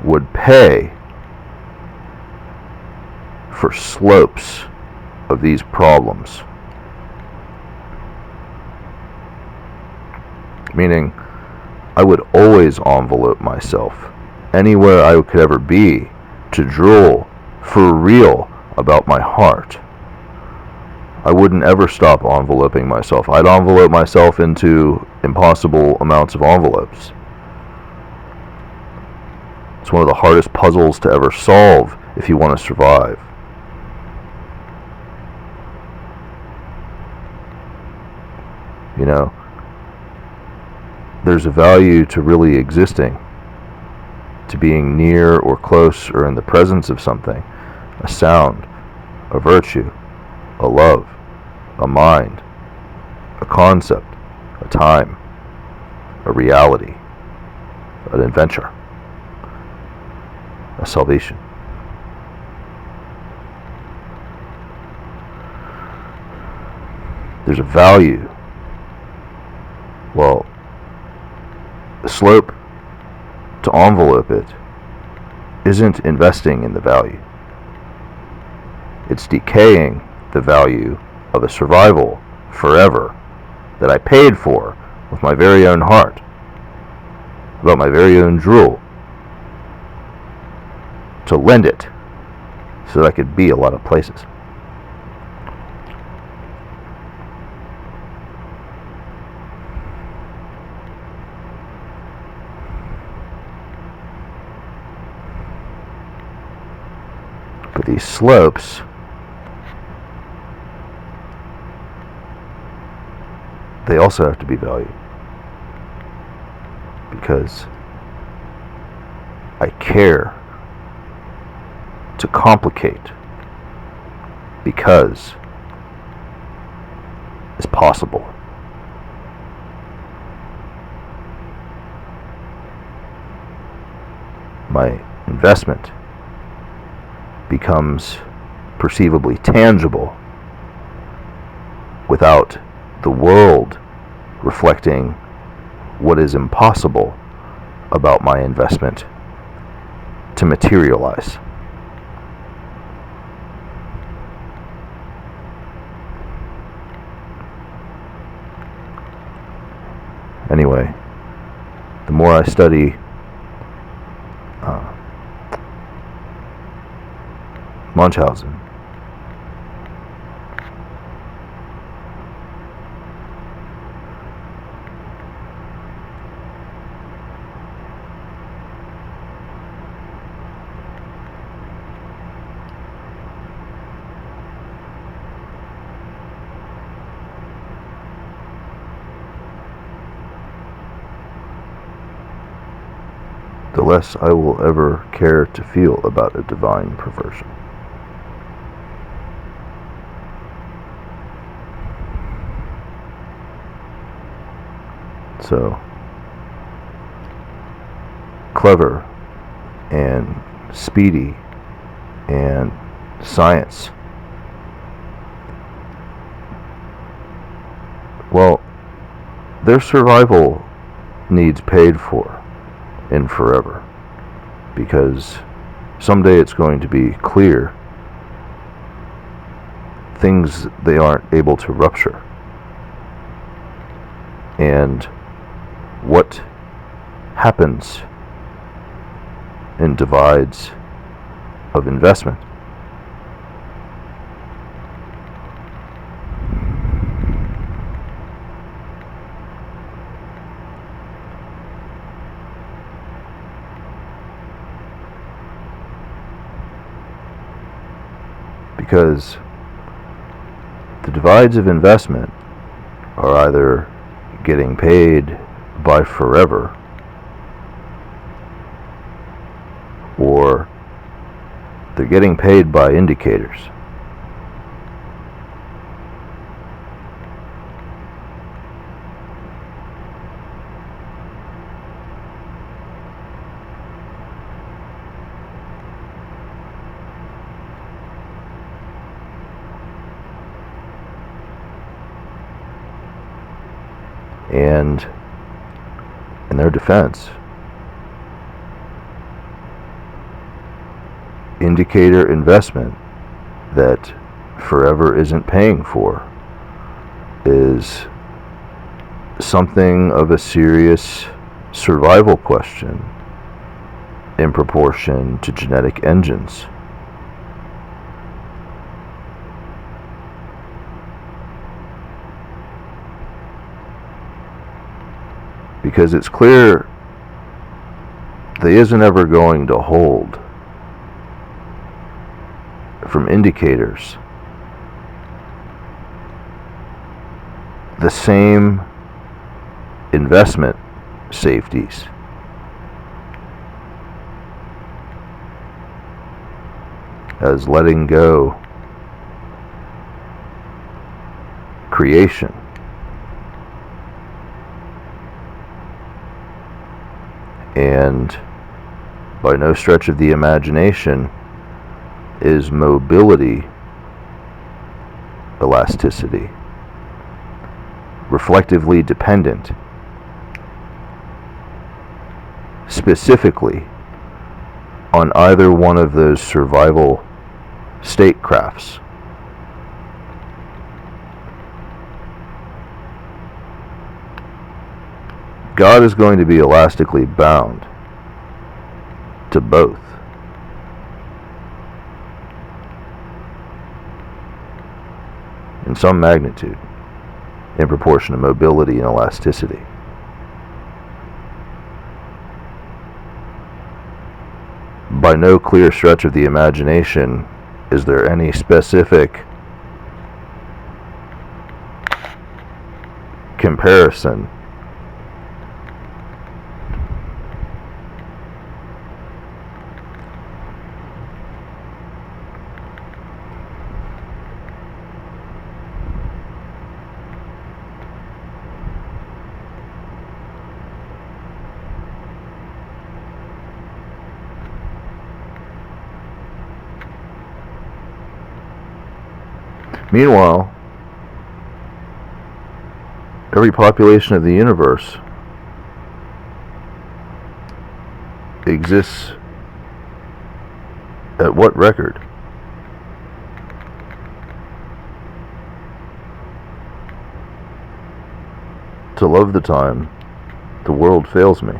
would pay for slopes of these problems. Meaning, I would always envelope myself anywhere I could ever be to drool for real about my heart. I wouldn't ever stop enveloping myself. I'd envelope myself into impossible amounts of envelopes. It's one of the hardest puzzles to ever solve if you want to survive. You know, there's a value to really existing, to being near or close or in the presence of something, a sound, a virtue, a love, a mind, a concept, a time, a reality, an adventure, a salvation. There's a value. Well, the slope to envelope it isn't investing in the value. It's decaying the value of a survival forever that I paid for with my very own heart, about my very own drool, to lend it so that I could be a lot of places. But these slopes, they also have to be valued, because I care to complicate, because it's possible. My investment becomes perceivably tangible without the world reflecting what is impossible about my investment to materialize. Anyway, the more I study Munchausen, the less I will ever care to feel about a divine perversion. So, clever and speedy and science. Well, their survival needs paid for in Forevr, because someday it's going to be clear things they aren't able to rupture. And what happens in divides of investment. Because the divides of investment are either getting paid by Forevr or they're getting paid by indicators. And in their defense, indicator investment that Forevr isn't paying for is something of a serious survival question in proportion to genetic engines. Because it's clear they isn't ever going to hold from indicators the same investment safeties as letting go creation. And by no stretch of the imagination is mobility elasticity reflectively dependent specifically on either one of those survival statecrafts. God is going to be elastically bound to both. In some magnitude, in proportion to mobility and elasticity. By no clear stretch of the imagination is there any specific comparison Meanwhile, every population of the universe exists at what record? To love the time, the world fails me.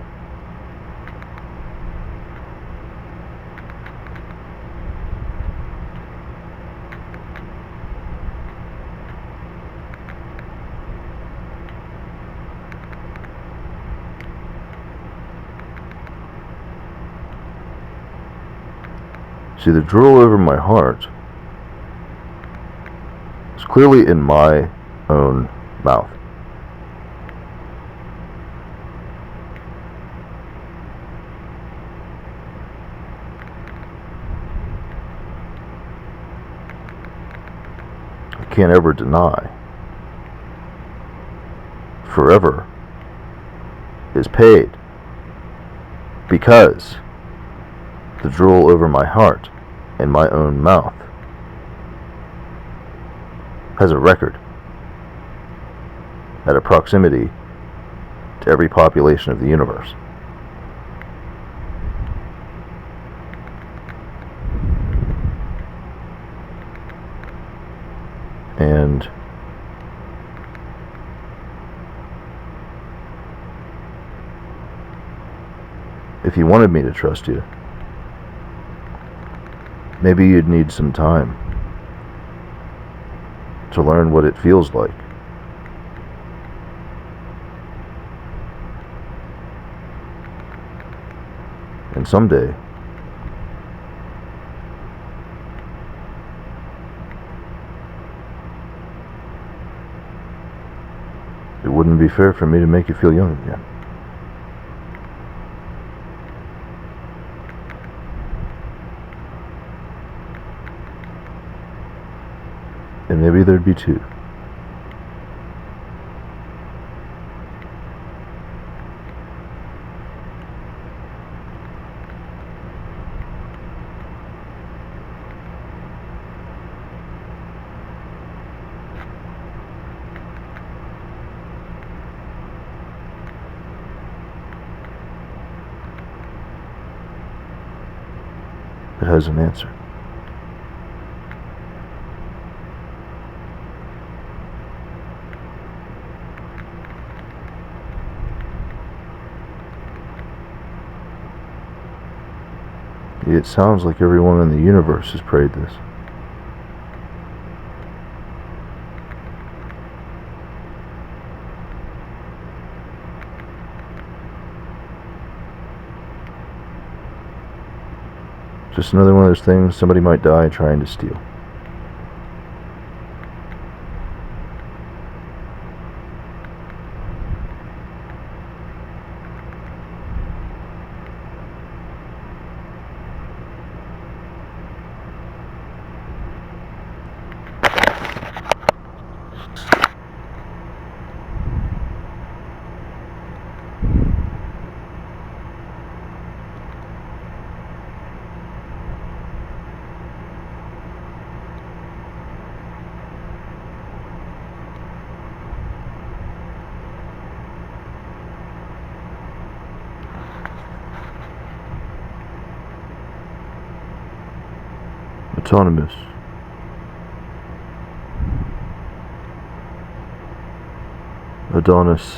See, the drool over my heart is clearly in my own mouth. I can't ever deny. Forevr is paid because the drool over my heart in my own mouth has a record at a proximity to every population of the universe. And if you wanted me to trust you, maybe you'd need some time to learn what it feels like. And someday, it wouldn't be fair for me to make you feel young again. And maybe there'd be two. It has an answer. It sounds like everyone in the universe has prayed this. Just another one of those things somebody might die trying to steal. Autonomous. Adonis.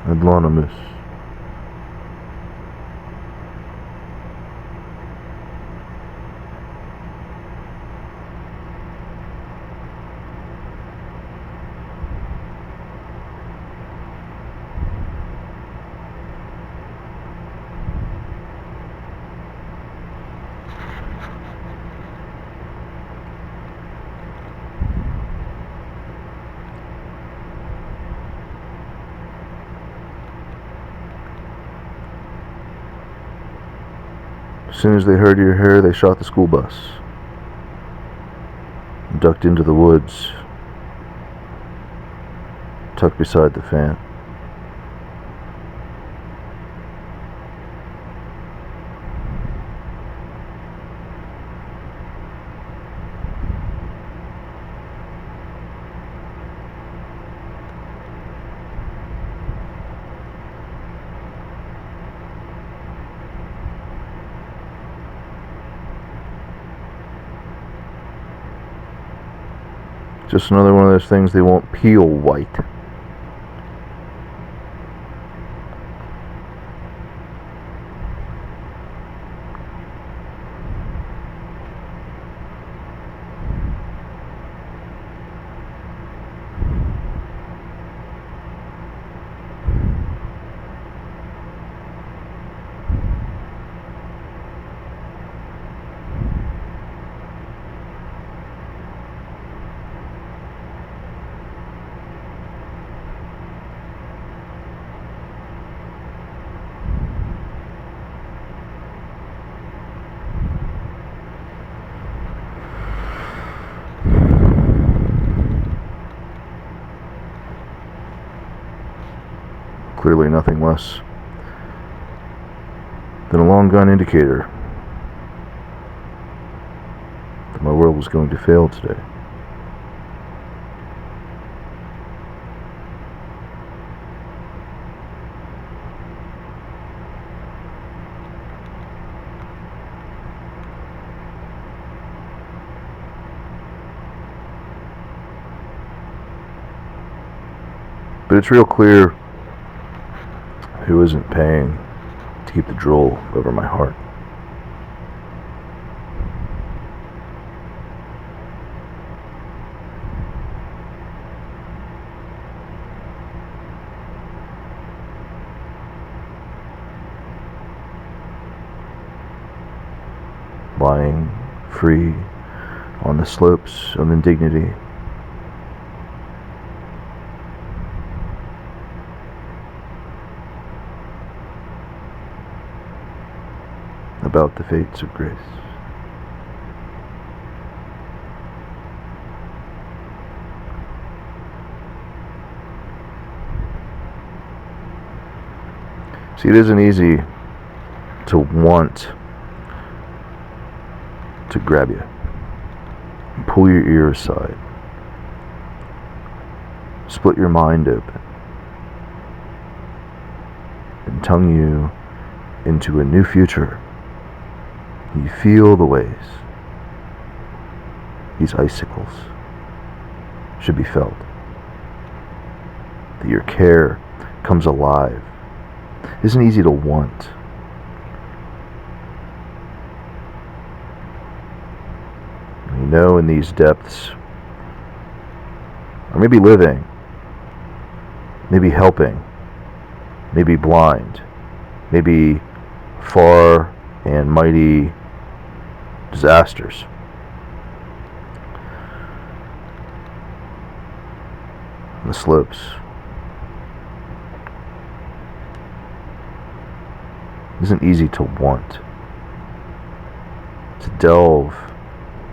Adlonimus. As soon as they heard your hair, they shot the school bus, ducked into the woods, tucked beside the fan. Just another one of those things they won't PEEL WHiYT. Clearly nothing less than a long gun indicator that my world was going to fail today. But it's real clear who isn't paying to keep the drool over my heart. Lying free on the slopes of indignity, about the fates of grace. See, it isn't easy to want to grab you, pull your ear aside, split your mind open, and tongue you into a new future. You feel the ways. These icicles should be felt. That your care comes alive. It isn't easy to want. You know, in these depths, or maybe living, maybe helping, maybe blind, maybe far and mighty disasters. On the slopes. It isn't easy to want, to delve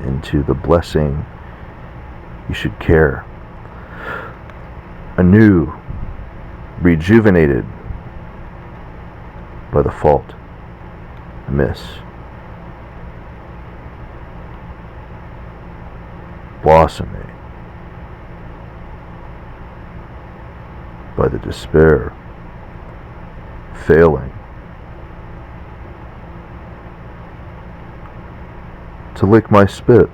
into the blessing. You should care. Anew, rejuvenated by the fault, amiss. Blossoming by the despair, failing. To lick my spit.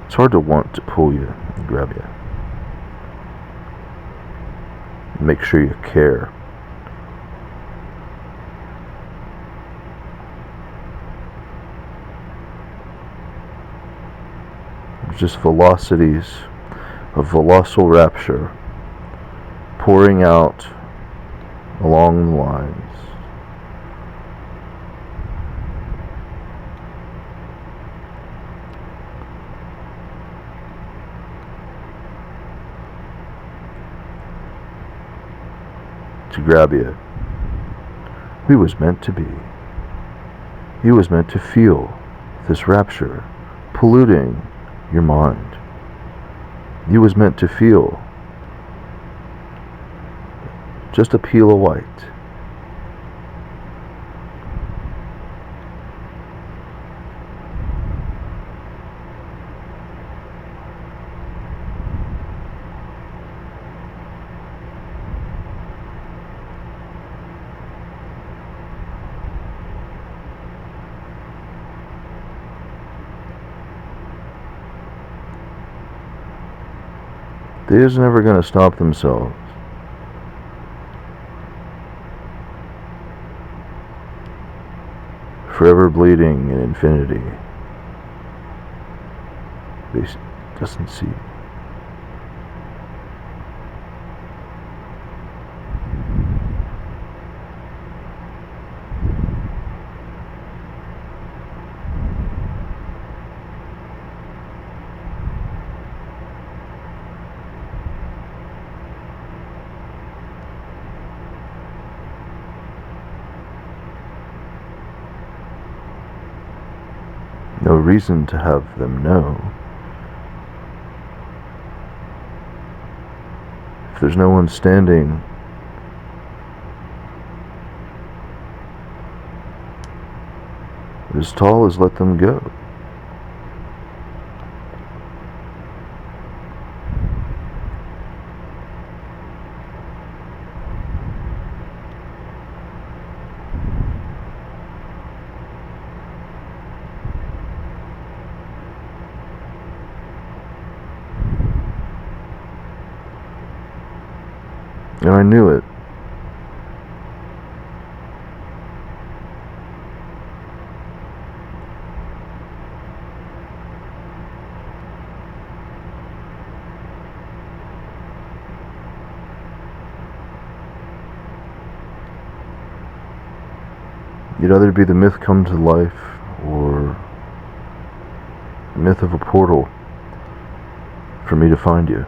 It's hard to want to pull you and grab you. And make sure you care. There's just velocities of velocil rapture pouring out along the lines. To grab you. We was meant to be. You was meant to feel this rapture polluting your mind. You was meant to feel just a PEEL WHiYT. They're never going to stop themselves. Forever bleeding in infinity. They doesn't see. No reason to have them know. If there's no one standing as tall as let them go. And I knew it. You'd either be the myth come to life, or the myth of a portal for me to find you.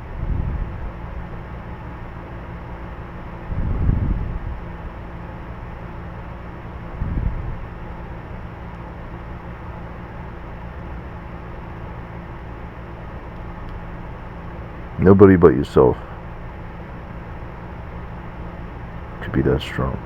Nobody but yourself could be that strong.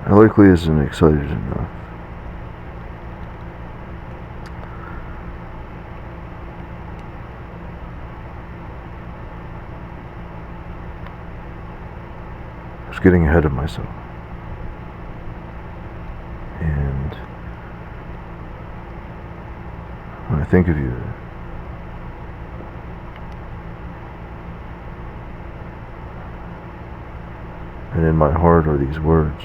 I likely isn't excited enough. I was getting ahead of myself. And when I think of you, and in my heart are these words.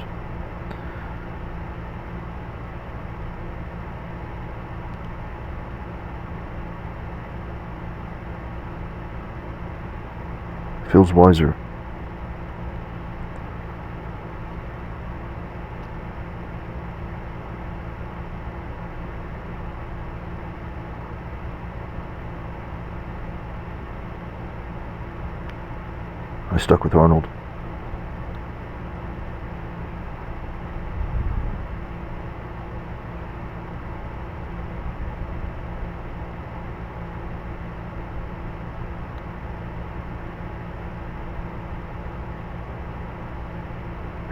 Feels wiser. I stuck with Arnold.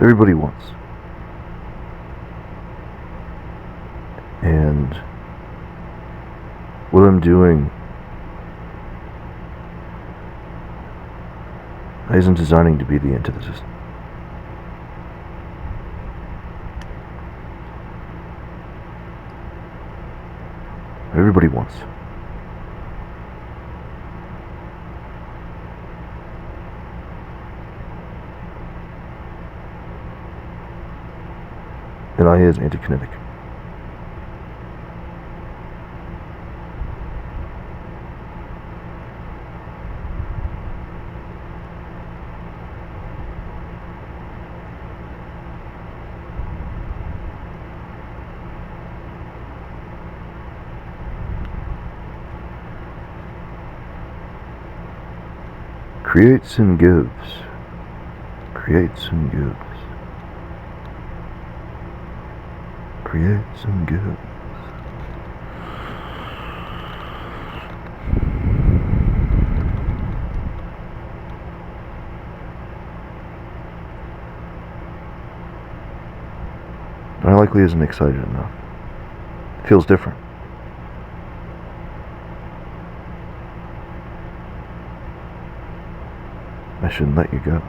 Everybody wants. And what I'm doing isn't designing to be the antithesis. Everybody wants. And IA is anti-kinetic. Creates and gives. Creates and gives. Creates and gives. I likely isn't excited enough. It feels different. I shouldn't let you go.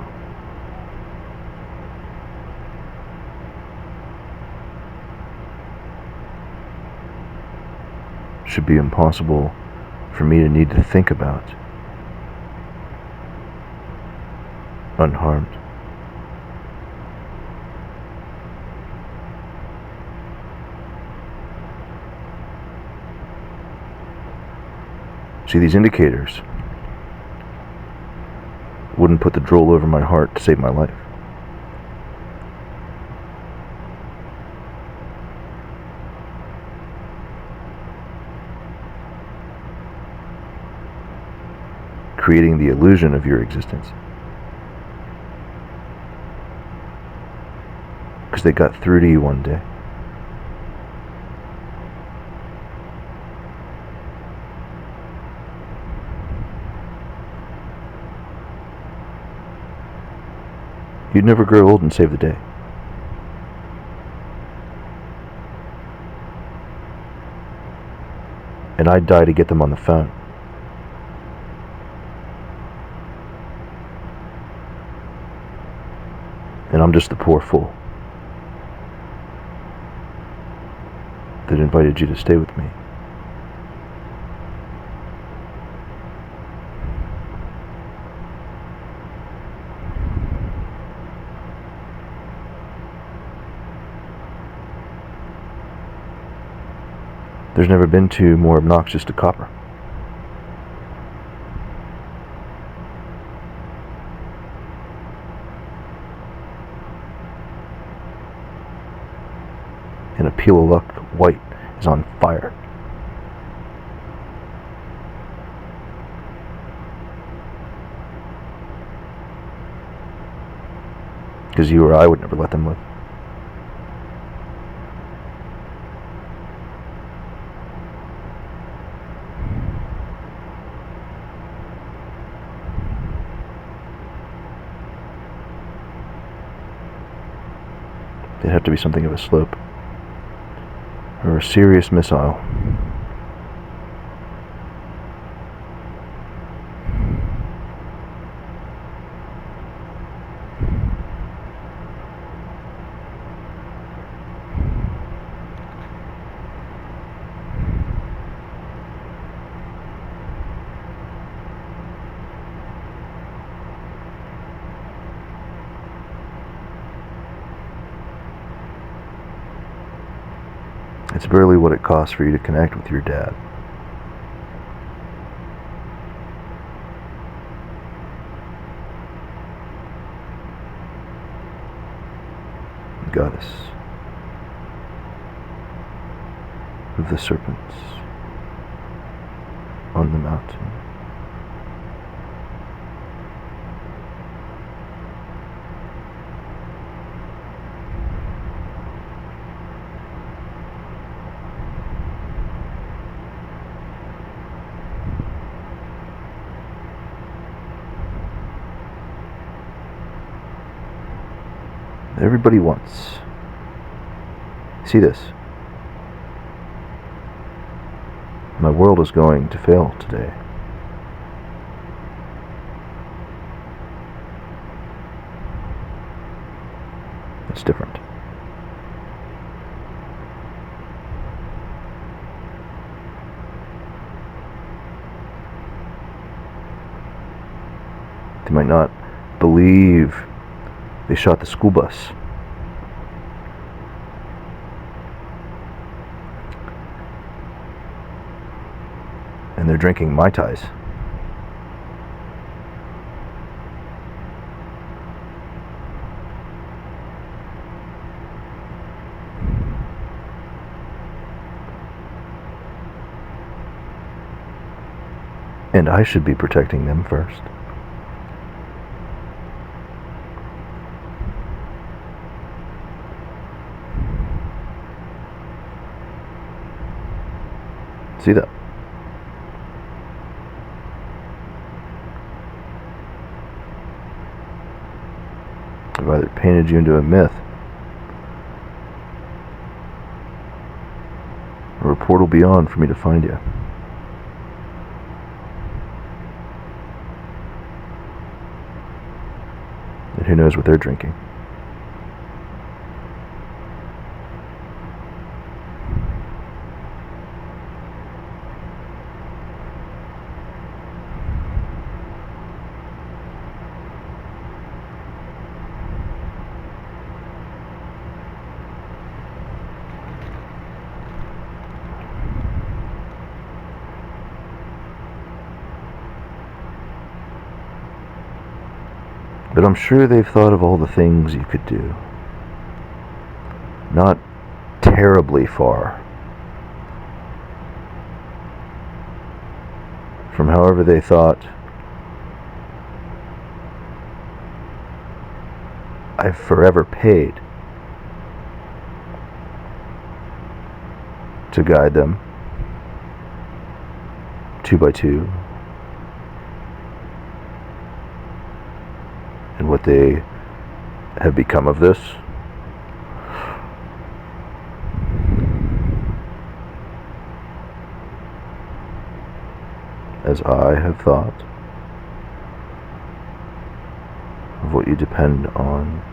It should be impossible for me to need to think about unharmed. See, these indicators wouldn't put the drool over my heart to save my life. Creating the illusion of your existence. Because they got through to you one day. You'd never grow old and save the day. And I'd die to get them on the phone. And I'm just the poor fool that invited you to stay with me. There's never been two more obnoxious to copper. And a PEEL WHiYT is on fire. Because you or I would never let them live. It'd have to be something of a slope. Or a serious missile. It's barely what it costs for you to connect with your dad. Goddess of the serpents on the mountain. Everybody wants. See this. My world is going to fail today. It's different. you might not believe they shot the school bus. And they're drinking Mai Tais. And I should be protecting them first. See that? I've either painted you into a myth or a portal beyond for me to find you. And who knows what they're drinking. But I'm sure they've thought of all the things you could do. Not terribly far from however they thought I've forever paid to guide them 2x2 and what they have become of this. As I have thought of what you depend on.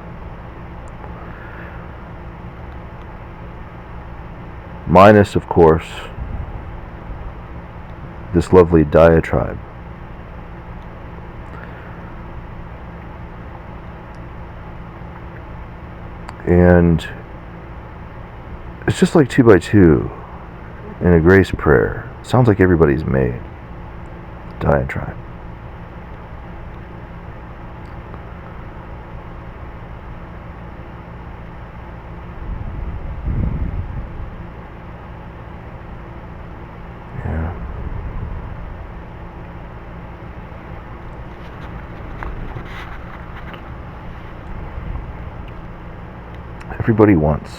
Minus, of course, this lovely diatribe. And it's just like 2x2 in a grace prayer. Sounds like everybody's made. Diatribe. Yeah. Everybody wants.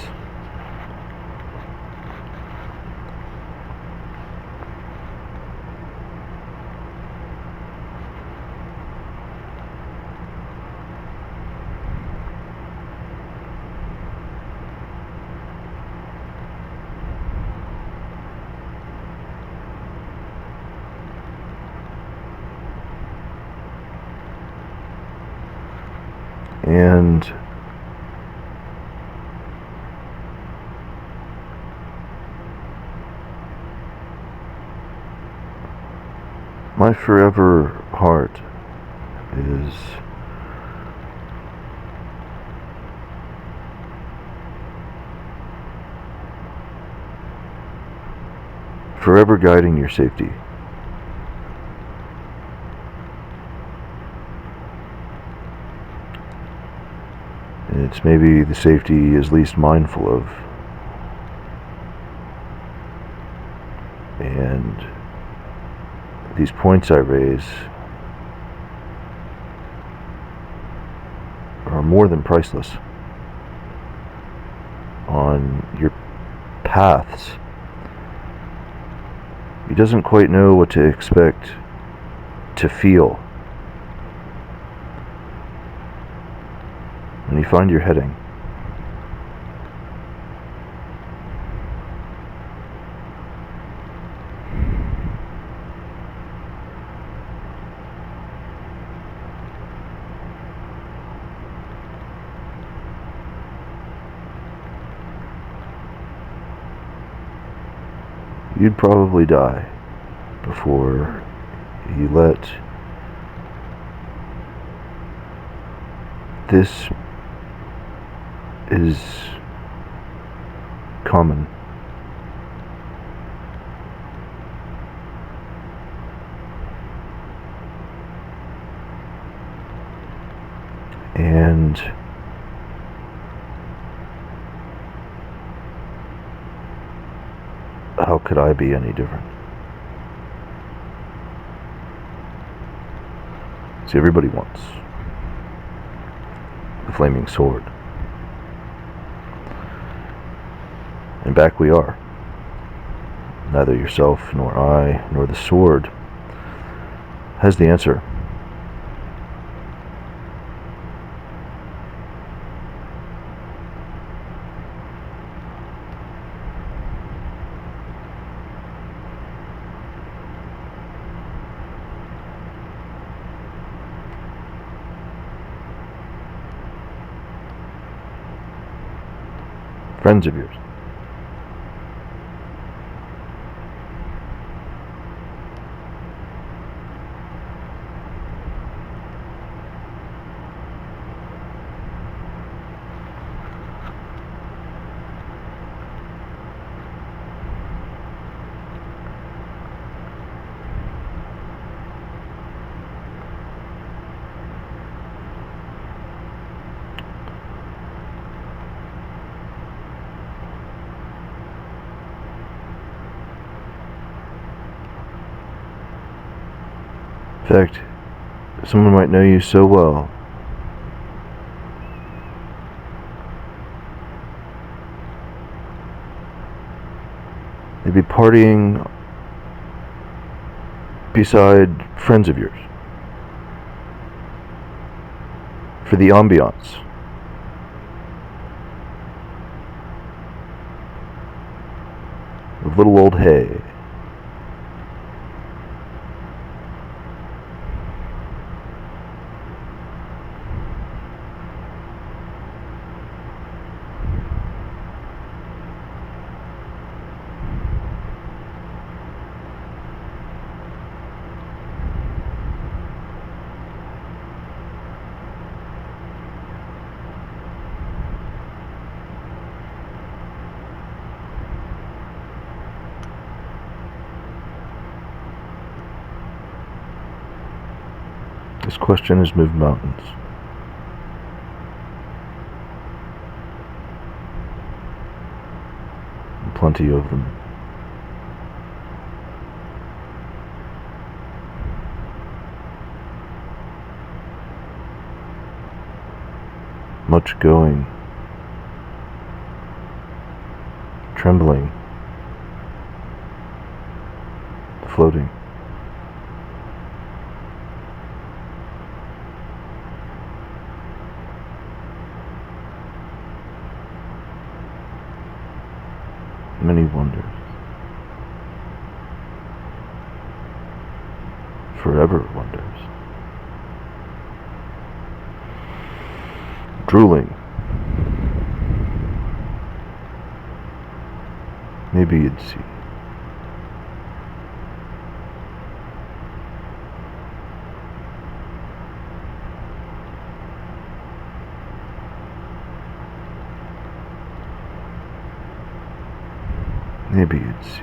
And my forever heart is forever guiding your safety. And it's maybe the safety he is least mindful of. And these points I raise are more than priceless on your paths. He doesn't quite know what to expect to feel when you find your heading. You'd probably die before you let this is common. And how could I be any different? See, everybody wants the flaming sword. And back we are. Neither yourself, nor I, nor the sword has the answer. Friends of yours. In fact, someone might know you so well they'd be partying beside friends of yours for the ambiance. Of little old hay. This question has moved mountains. And plenty of them. Much going, trembling, floating. Many wonders, forever wonders, drooling. Maybe you'd see. Maybe you'd see.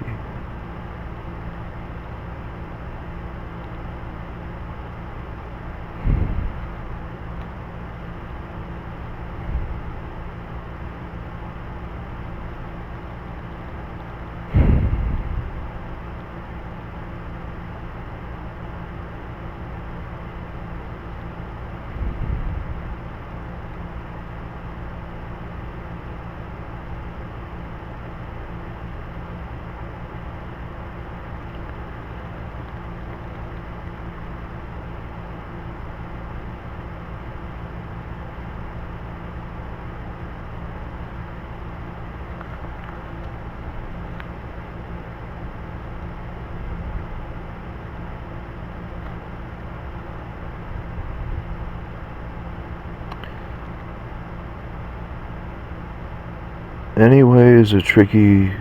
Anyway is a tricky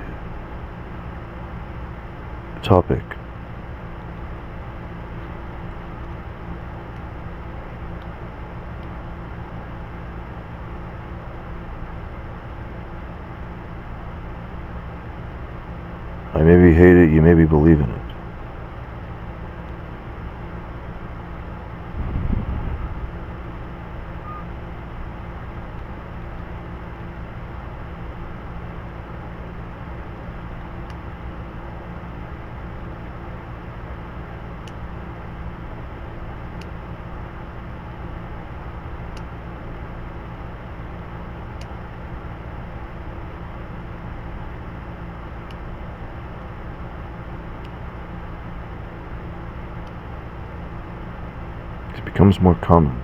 topic. I maybe hate it, you maybe believe in it. It becomes more common.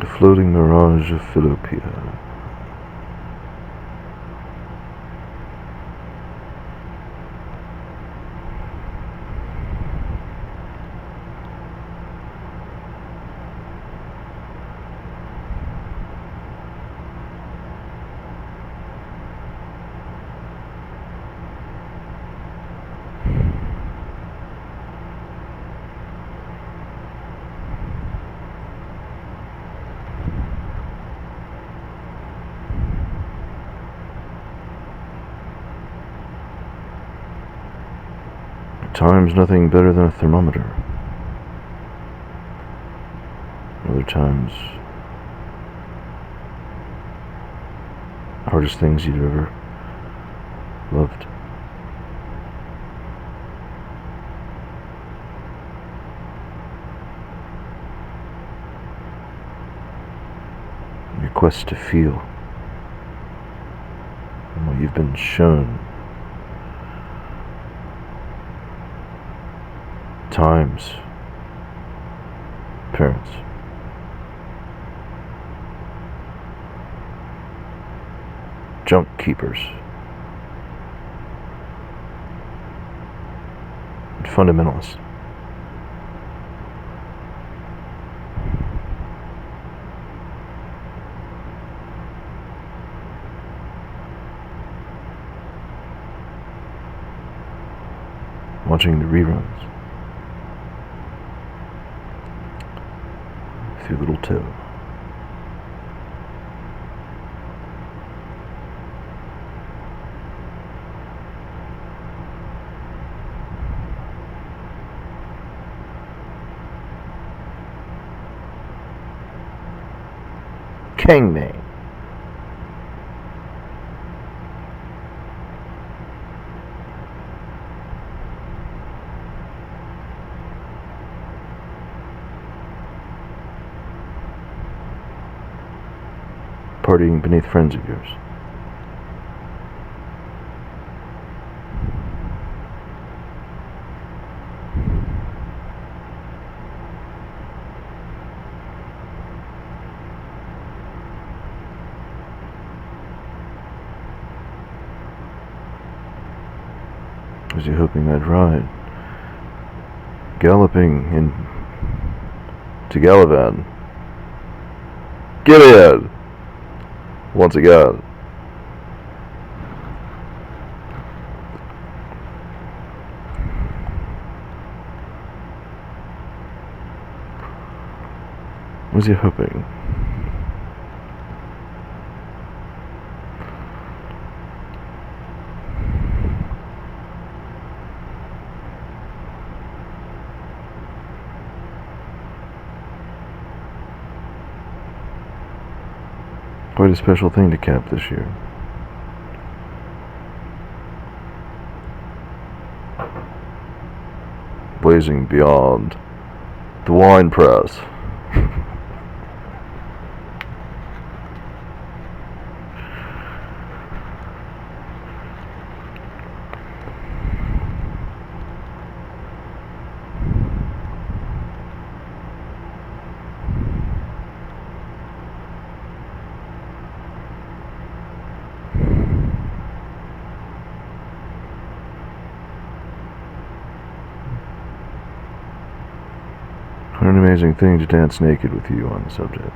A floating mirage of Philopia. At times nothing better than a thermometer. Other times, hardest things you'd ever loved. Your quest to feel, and what you've been shown. Times, parents, junk keepers, and fundamentalists. Watching the reruns through little toe. Kangmei. Partying beneath friends of yours. Was he hoping I'd ride? Galloping in to Gallivant. Gilead! Once again. Was he hoping? Quite a special thing to cap this year. Blazing beyond the wine press. What an amazing thing to dance naked with you on the subject.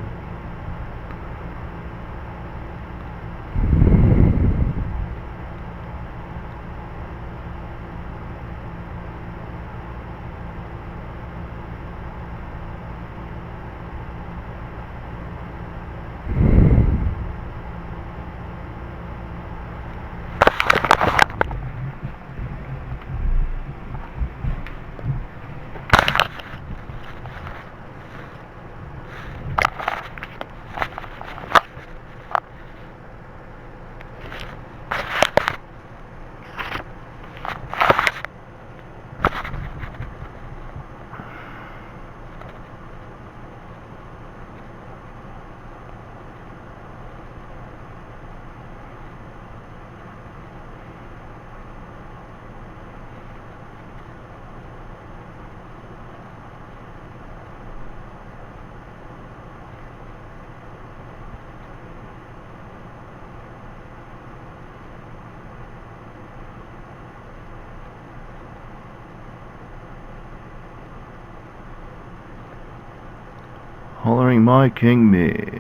Hollering my king me.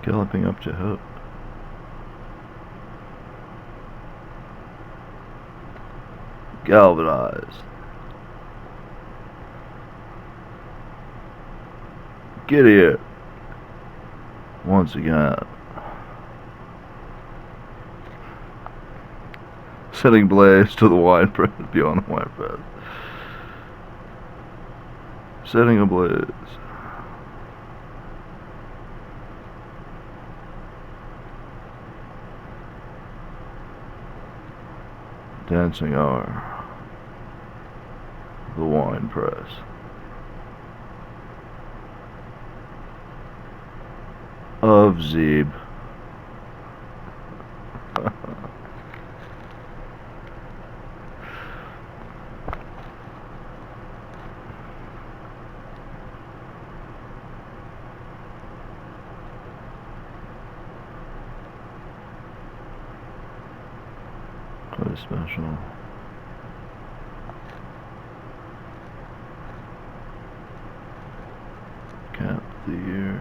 Galloping up to hope. Galvanized. Get here. Once again. Setting blaze to the wine press beyond the wine press. Setting ablaze. Dancing R. The wine press. Of Zeeb. Quite special. Cap the year.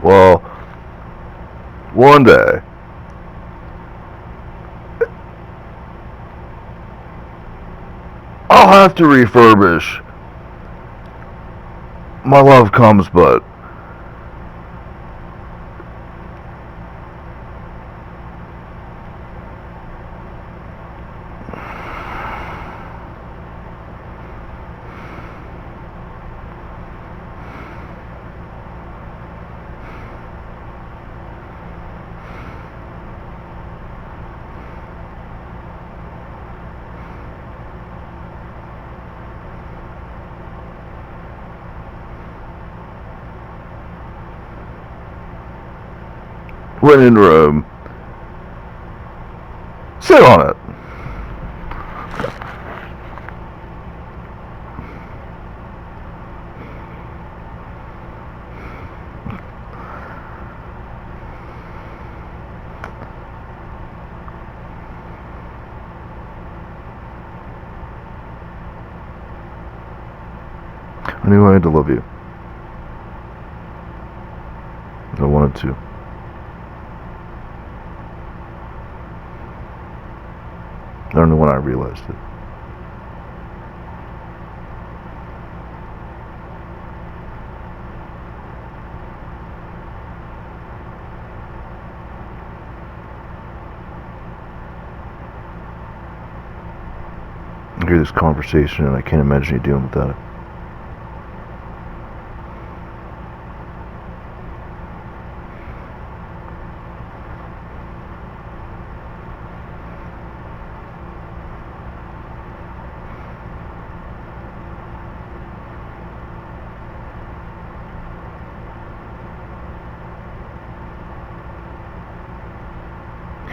Well, one day, I'll have to refurbish my Love Comes But. When in Rome, sit on it. I knew I had to love you. I wanted to. I don't know when I realized it. I hear this conversation and I can't imagine you dealing without it.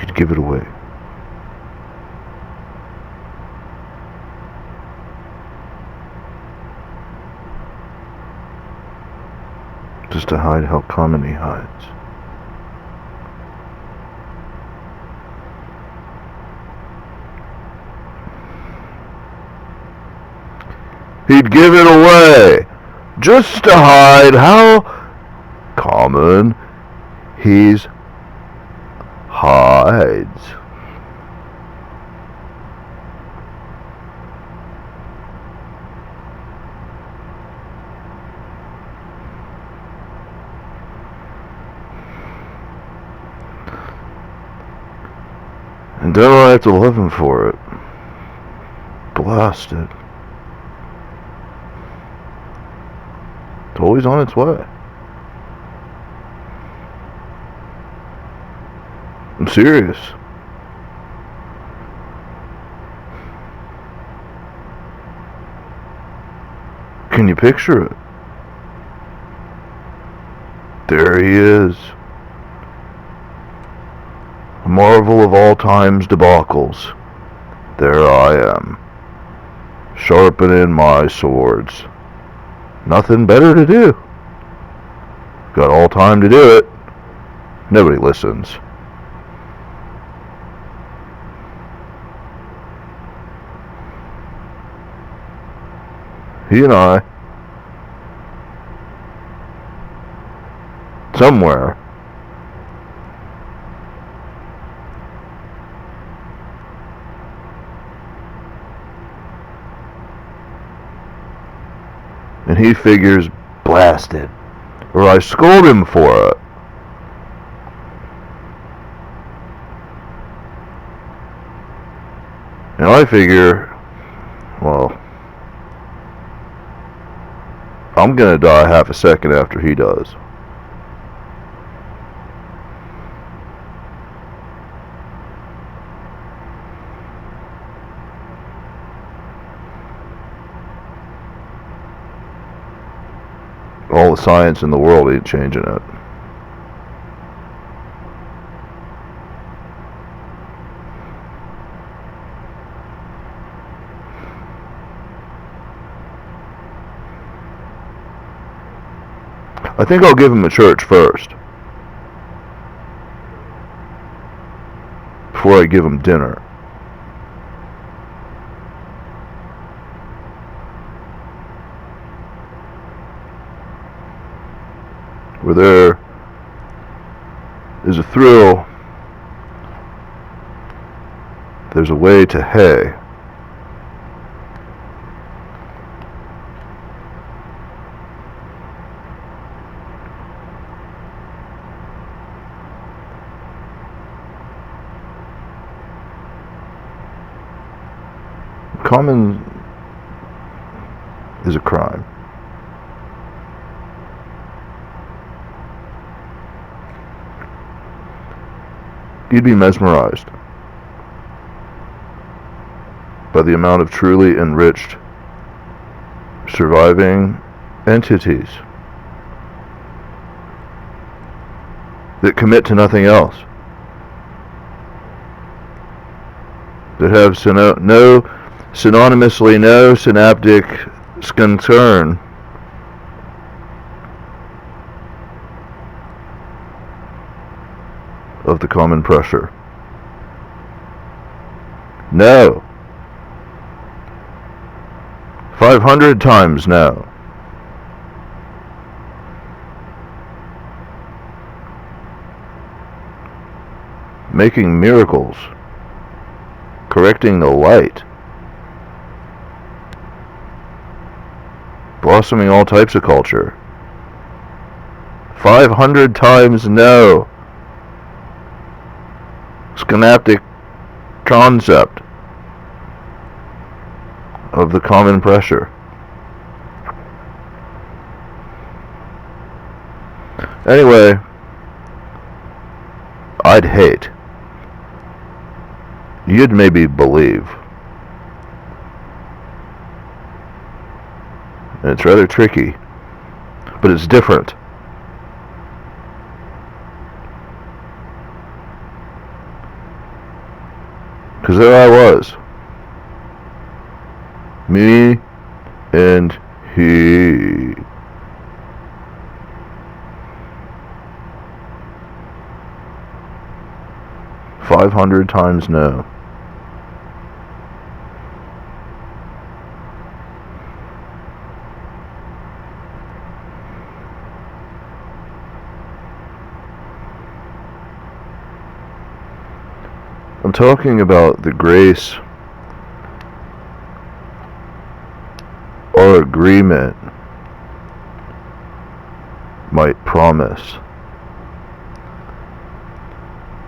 You'd give it away. Just to hide how common he hides. He'd give it away just to hide how common he's hides. And don't I have to love him for it? Blasted. It's always on its way. I'm serious. Can you picture it? There he is. A marvel of all time's debacles. There I am, sharpening my swords. Nothing better to do. Got all time to do it. Nobody listens. He and I, somewhere, and he figures, blasted, or I scold him for it. And I figure, well, I'm gonna die half a second after he does. All the science in the world ain't changing it. I think I'll give him a church first, before I give him dinner. Where they're is a thrill. There's a way to hay. Common is a crime. You'd be mesmerized by the amount of truly enriched surviving entities that commit to nothing else, that have synonymously no synaptic concern of the common pressure. No. 500 times no. Making miracles, correcting the light, blossoming all types of culture. 500 times no. Synaptic concept of the common pressure. Anyway, I'd hate. You'd maybe believe. And it's rather tricky, but it's different. Because there I was. Me and he. $500 times no. I'm talking about the grace our agreement might promise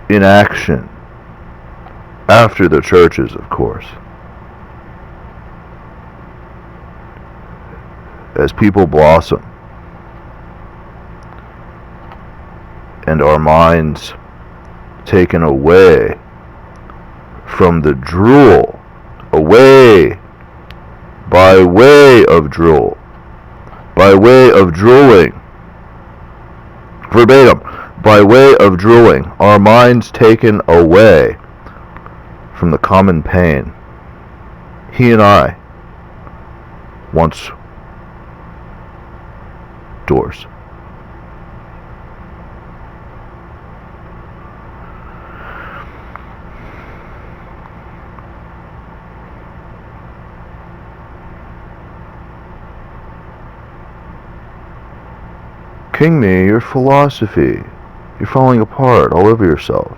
in action after the churches, of course, as people blossom and our minds taken away from the drool, away by way of drool, by way of drooling, verbatim, by way of drooling, our minds taken away from the common pain. He and I once doors. King me, your philosophy. You're falling apart all over yourself.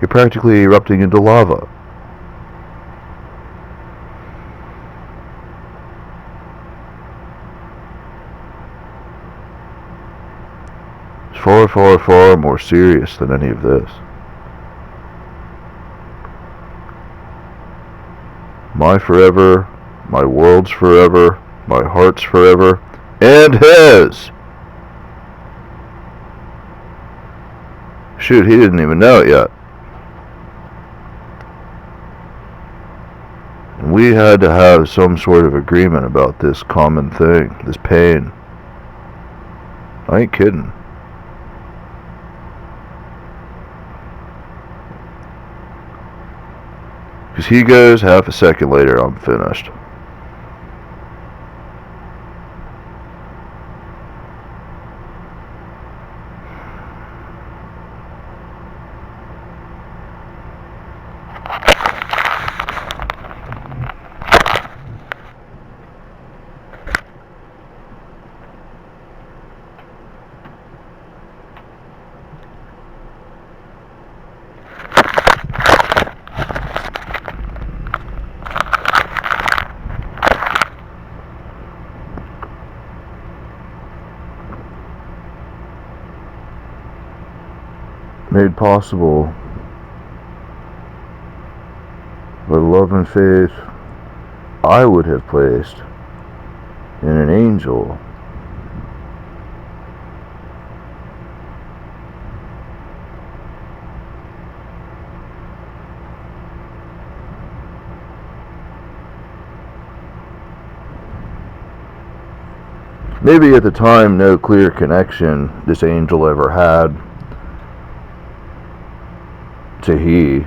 You're practically erupting into lava. It's far, far, far more serious than any of this. My forever, my world's forever, my heart's forever, and his! Shoot, he didn't even know it yet. And we had to have some sort of agreement about this common thing, this pain. I ain't kidding. Because he goes, half a second later, I'm finished. made possible by the love and faith I would have placed in an angel. Maybe at the time no clear connection this angel ever had to he,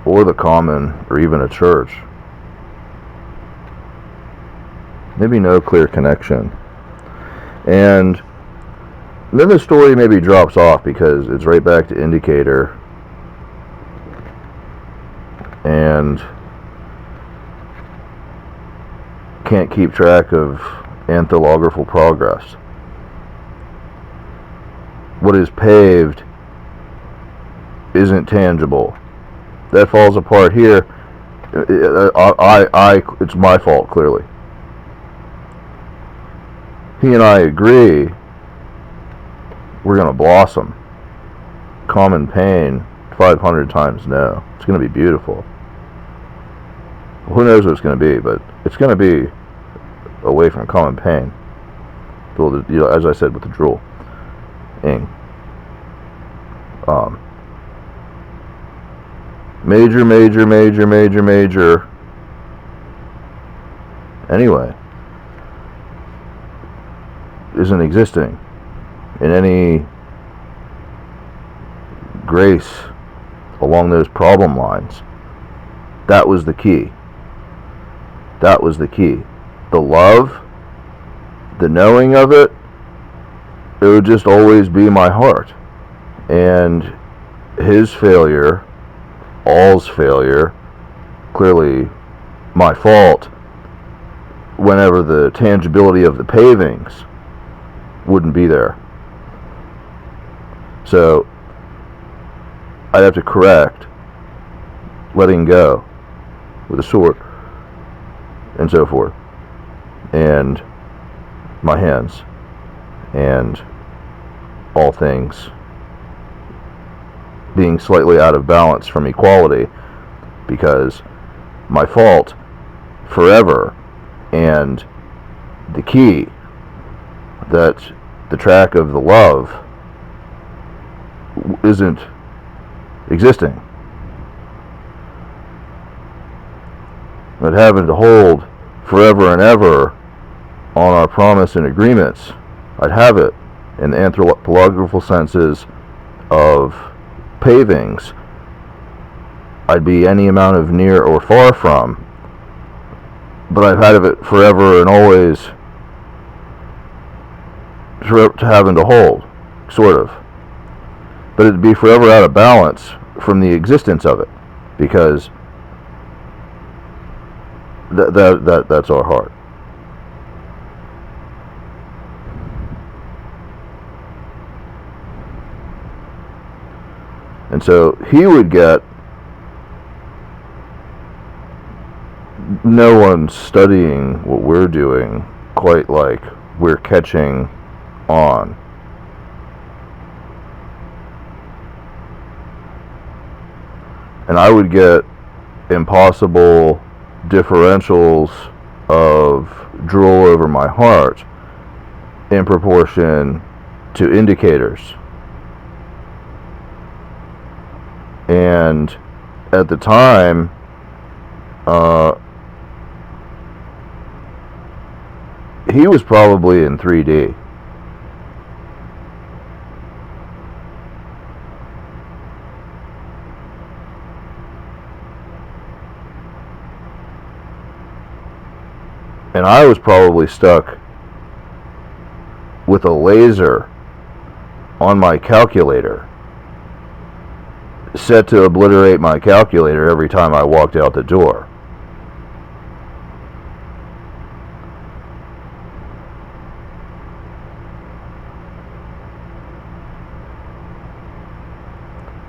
or the common, or even a church. Maybe no clear connection. And then the story maybe drops off because it's right back to indicator and can't keep track of antholographical progress. What is paved isn't tangible. That falls apart here. It's my fault, clearly. He and I agree we're going to blossom. Common pain, 500 times no. It's going to be beautiful. Who knows what it's going to be, but it's going to be away from common pain. You know, as I said with the drool. Ing. Major. Anyway, isn't existing in any grace along those problem lines. That was the key. That was the key. The love, the knowing of it, it would just always be my heart. And his failure, all's failure, clearly my fault, whenever the tangibility of the pavings wouldn't be there. So I'd have to correct, letting go with a sword and so forth, and my hands, and all things being slightly out of balance from equality, because my fault forever, and the key that the track of the love isn't existing. But having to hold forever and ever on our promise and agreements, I'd have it in the anthropological senses of pavings. I'd be any amount of near or far from, but I've had it forever and always to having to hold, sort of. But it'd be forever out of balance from the existence of it, because that's our heart. And so he would get, no one's studying what we're doing quite like we're catching on. And I would get impossible differentials of drool over my heart in proportion to indicators. And at the time, he was probably in 3D. And I was probably stuck with a laser on my calculator, set to obliterate my calculator every time I walked out the door.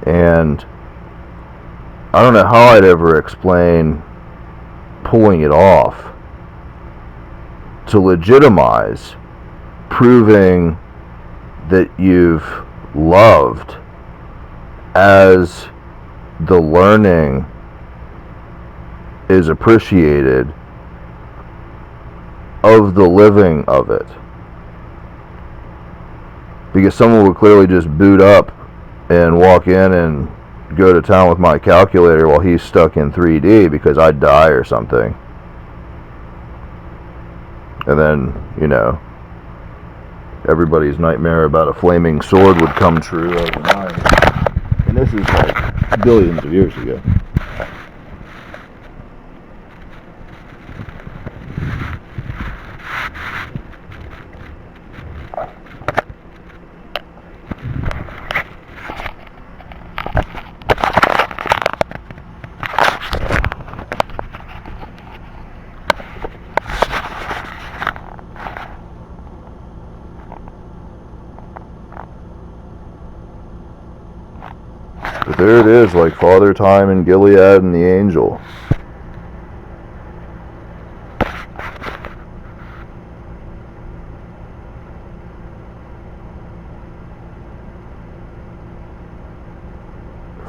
And I don't know how I'd ever explain pulling it off to legitimize proving that you've loved as the learning is appreciated of the living of it. Because someone would clearly just boot up and walk in and go to town with my calculator while he's stuck in 3D because I'd die or something. And then, you know, everybody's nightmare about a flaming sword would come true overnight. And this is like billions of years ago. But there it is, like Father Time and Gilead and the angel.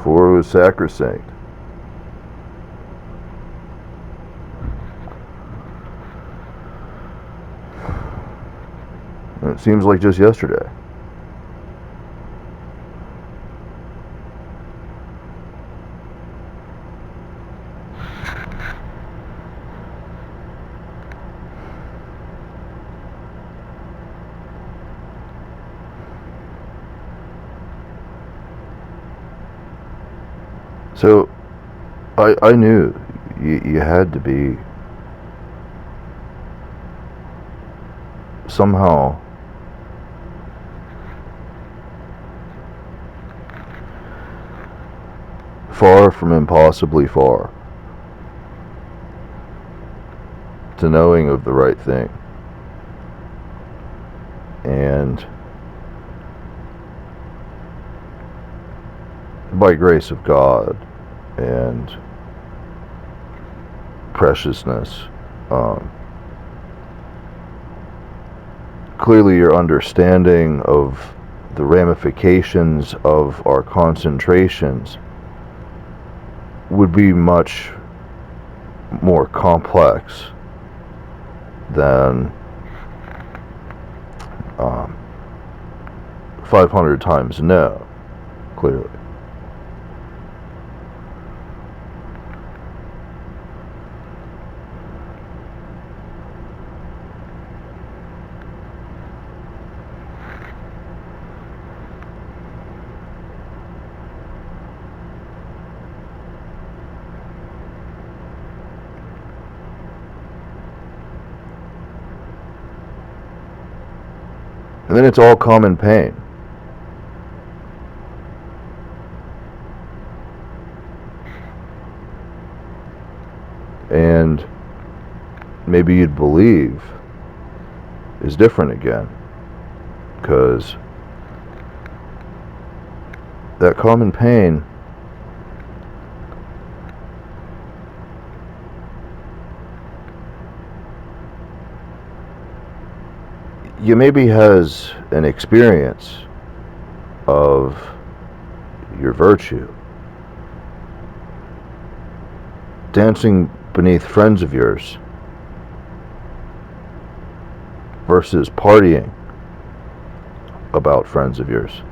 For it was sacrosanct. And it seems like just yesterday. So, I knew you had to be somehow far from impossibly far to knowing of the right thing. And by grace of God and preciousness, clearly your understanding of the ramifications of our concentrations would be much more complex than 500 times no, clearly. And then it's all common pain. And maybe you'd believe is different again, because that common pain you maybe has an experience of your virtue dancing beneath friends of yours versus partying about friends of yours.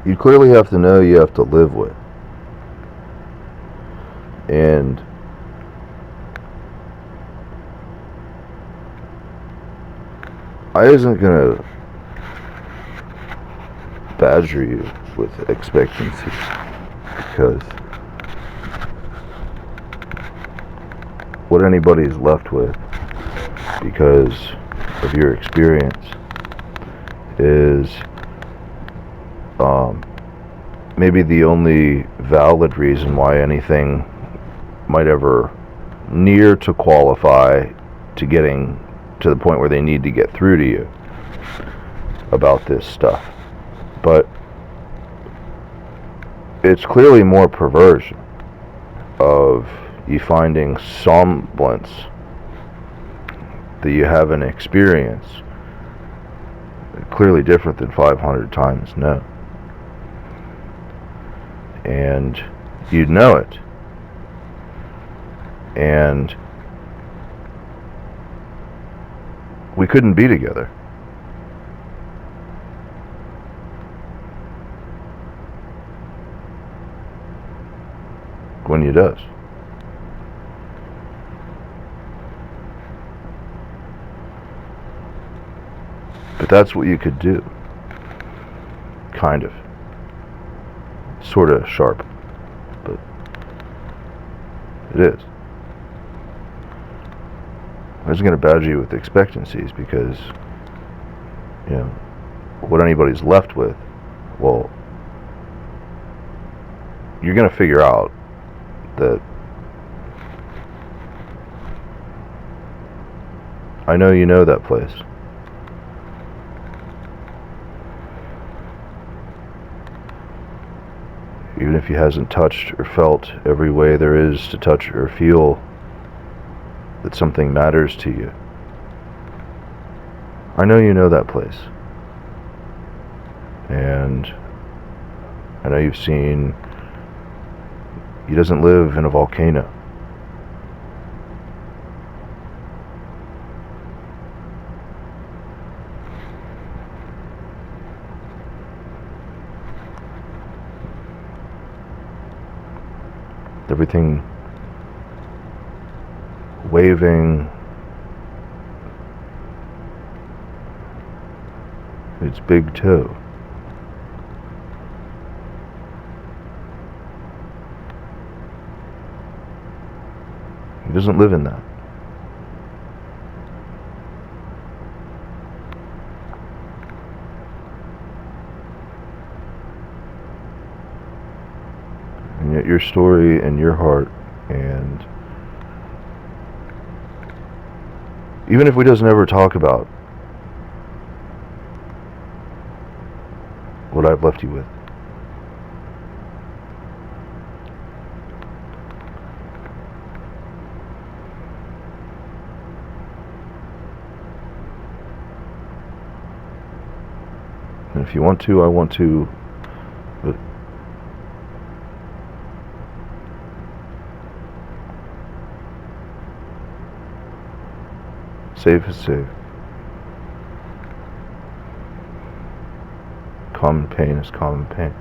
You clearly have to know you have to live with. And I isn't gonna badger you with expectancies, because what anybody's left with because of your experience is maybe the only valid reason why anything might ever near to qualify to getting to the point where they need to get through to you about this stuff. But it's clearly more perversion of you finding semblance that you have an experience clearly different than 500 times no. And you'd know it. And we couldn't be together. When you does. But that's what you could do. Kind of. Sort of sharp. But it is. I was going to badger you with expectancies because, you know, what anybody's left with, well, you're going to figure out that I know you know that place. Even if he hasn't touched or felt every way there is to touch or feel that something matters to you. I know you know that place. And I know you've seen he doesn't live in a volcano. Everything waving, its big toe. He doesn't live in that. And yet your story and your heart, and even if we doesn't ever talk about what I've left you with, and if you want to, I want to, but safe is safe. Common pain is common pain.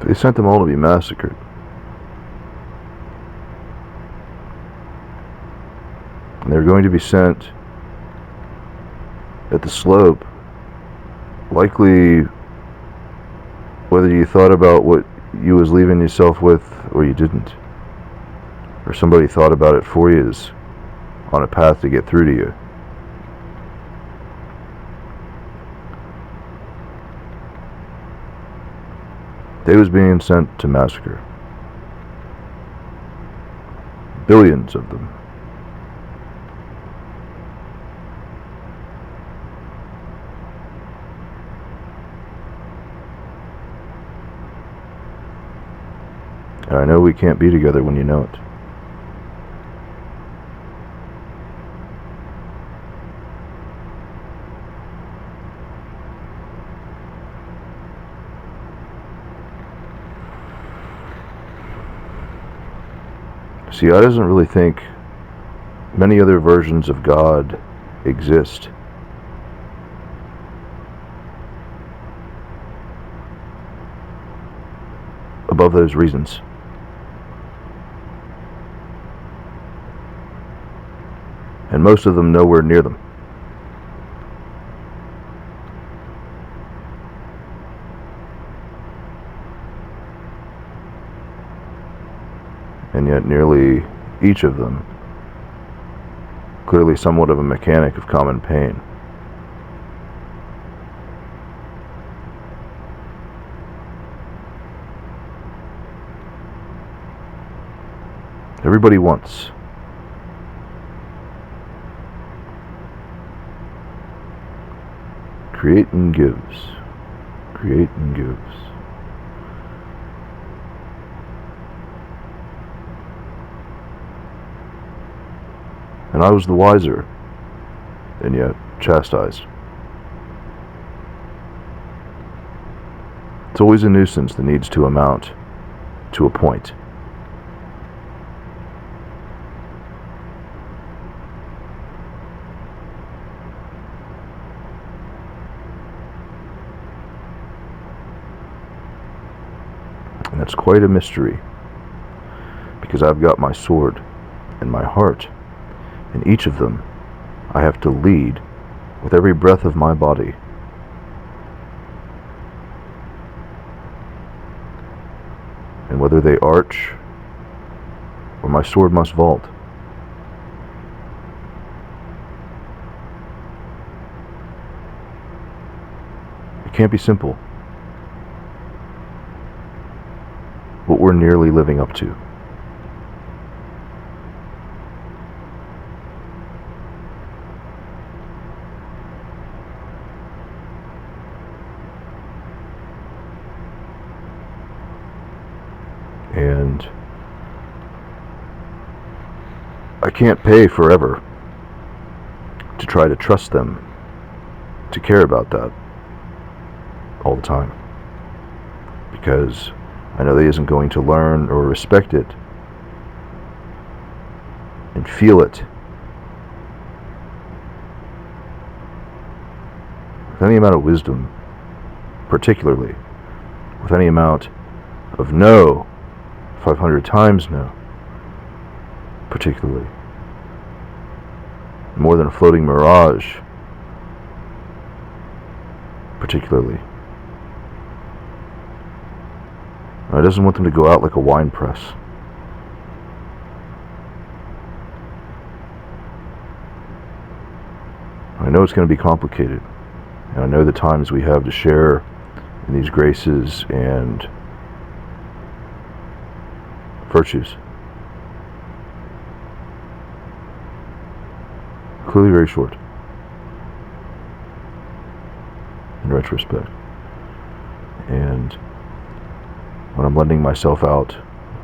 They sent them all to be massacred. And they're going to be sent at the slope, likely whether you thought about what you was leaving yourself with or you didn't, or somebody thought about it for you, is on a path to get through to you. They was being sent to massacre. Billions of them. And I know we can't be together when you know it. See, I doesn't really think many other versions of God exist. of those reasons. And most of them nowhere near them. And yet nearly each of them clearly somewhat of a mechanic of common pain. Everybody wants. Create and gives. Create and gives. And I was the wiser, and yet chastised. It's always a nuisance that needs to amount to a point. And that's quite a mystery, because I've got my sword and my heart, and each of them I have to lead with every breath of my body. And whether they arch or my sword must vault, it can't be simple. What we're nearly living up to. And I can't pay forever to try to trust them to care about that all the time, because I know they isn't going to learn or respect it and feel it with any amount of wisdom, particularly with any amount of no, 500 times no, particularly more than a floating mirage, particularly. I doesn't want them to go out like a wine press. I know it's going to be complicated, and I know the times we have to share in these graces and virtues. Clearly very short, in retrospect. And when I'm lending myself out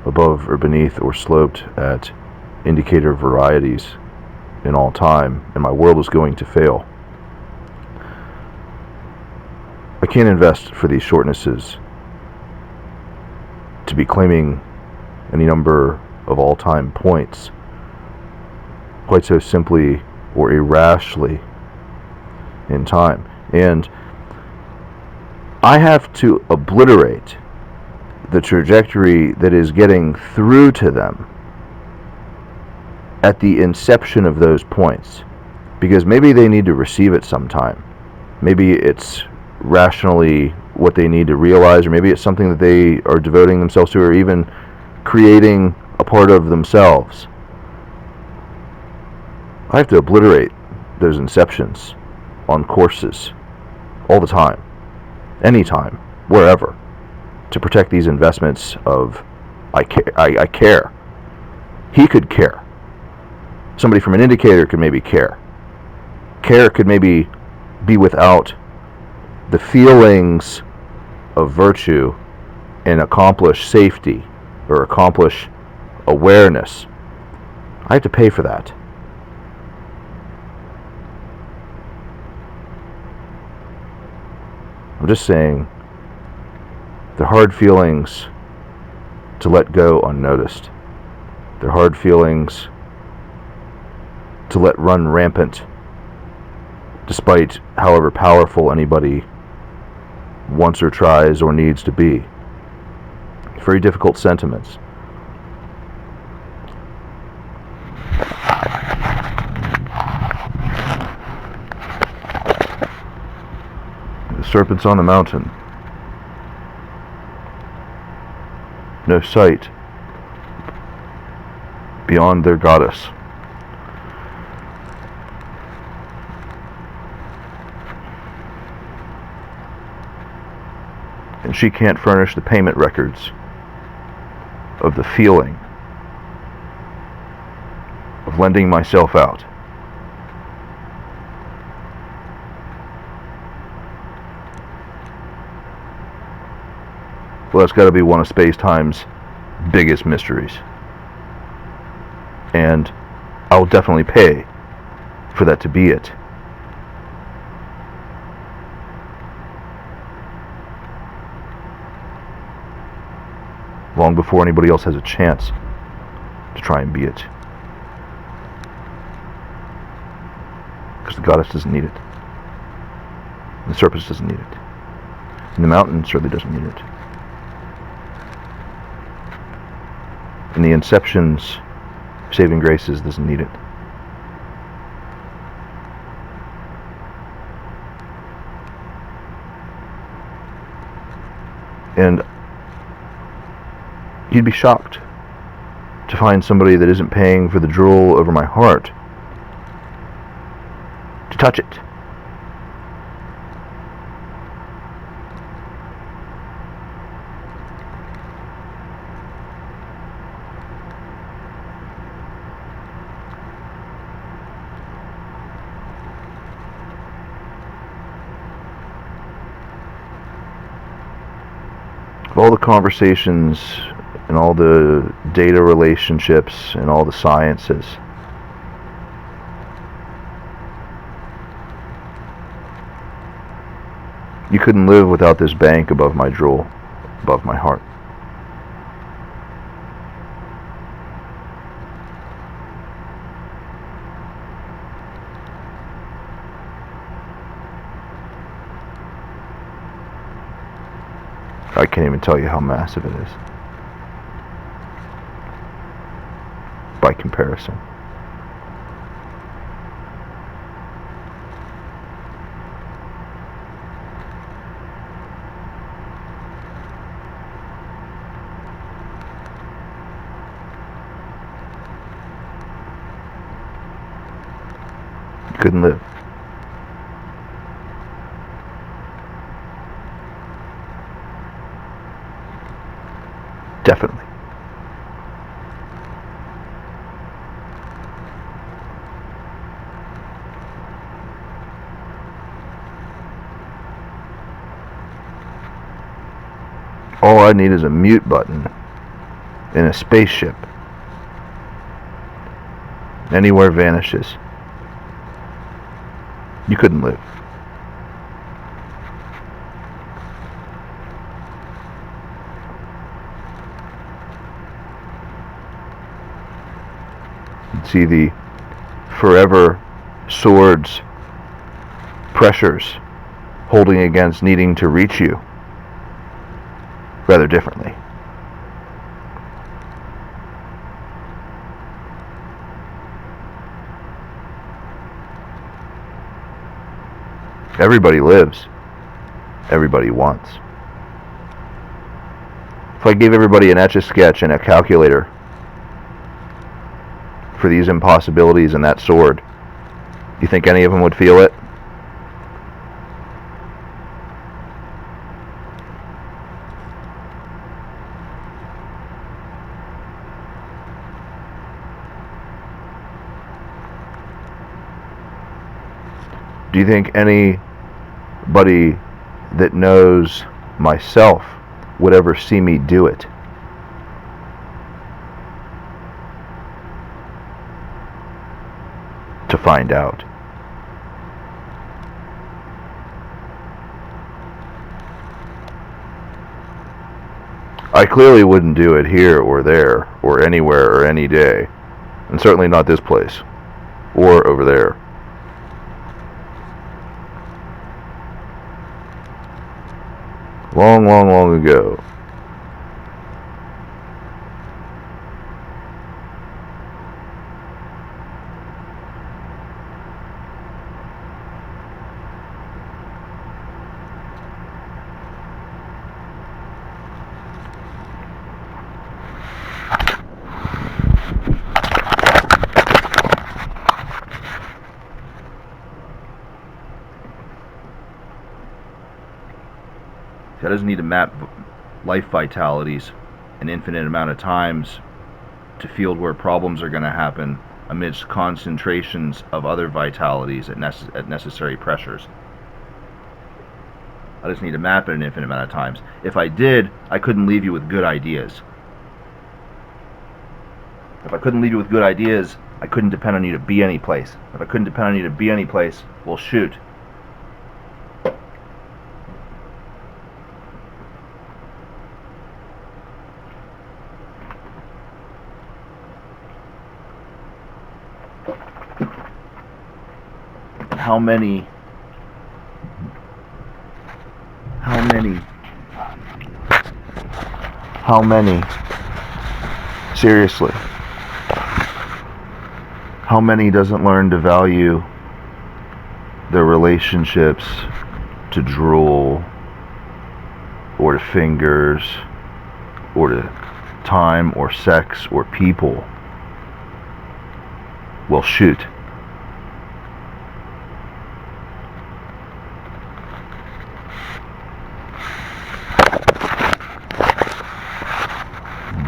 above or beneath or sloped at indicator varieties in all time, and my world is going to fail, I can't invest for these shortnesses to be claiming any number of all-time points quite so simply or irrationally in time. And I have to obliterate the trajectory that is getting through to them at the inception of those points, because maybe they need to receive it sometime. Maybe it's rationally what they need to realize, or maybe it's something that they are devoting themselves to, or even creating a part of themselves. I have to obliterate those inceptions on courses all the time, anytime, wherever, to protect these investments of I care. He could care. Somebody from an indicator could maybe care. Care could maybe be without the feelings of virtue and accomplish safety or accomplish awareness. I have to pay for that. I'm just saying, they're hard feelings to let go unnoticed. They're hard feelings to let run rampant, despite however powerful anybody wants or tries or needs to be. very difficult sentiments. The serpents on the mountain. No sight beyond their goddess. And she can't furnish the payment records of the feeling of lending myself out. Well, that's got to be one of space-time's biggest mysteries. And I'll definitely pay for that to be it. Long before anybody else has a chance to try and be it. Because the goddess doesn't need it. And the serpent doesn't need it. And the mountain certainly doesn't need it. And the Inception's saving graces doesn't need it. And you'd be shocked to find somebody that isn't paying for the drool over my heart to touch it. All the conversations and all the data relationships and all the sciences, you couldn't live without this bank above my drool, above my heart. I can't even tell you how massive it is by comparison. You couldn't live. Definitely. All I need is a mute button in a spaceship. Anywhere vanishes. You couldn't live. See the forever swords, pressures holding against needing to reach you rather differently. Everybody lives. Everybody wants. If I gave everybody an Etch-a-Sketch and a calculator for these impossibilities and that sword, you think any of them would feel it? Do you think anybody that knows myself would ever see me do it? To find out. I clearly wouldn't do it here or there or anywhere or any day, and certainly not this place or over there. Long, long, long ago, That doesn't need to map life vitalities an infinite amount of times to field where problems are going to happen amidst concentrations of other vitalities at necessary pressures. I just need to map it an infinite amount of times. If I did, I couldn't leave you with good ideas. If I couldn't leave you with good ideas, I couldn't depend on you to be any place. If I couldn't depend on you to be any place, well, shoot. How many, seriously, how many doesn't learn to value their relationships to drool, or to fingers, or to time, or sex, or people? Well, shoot.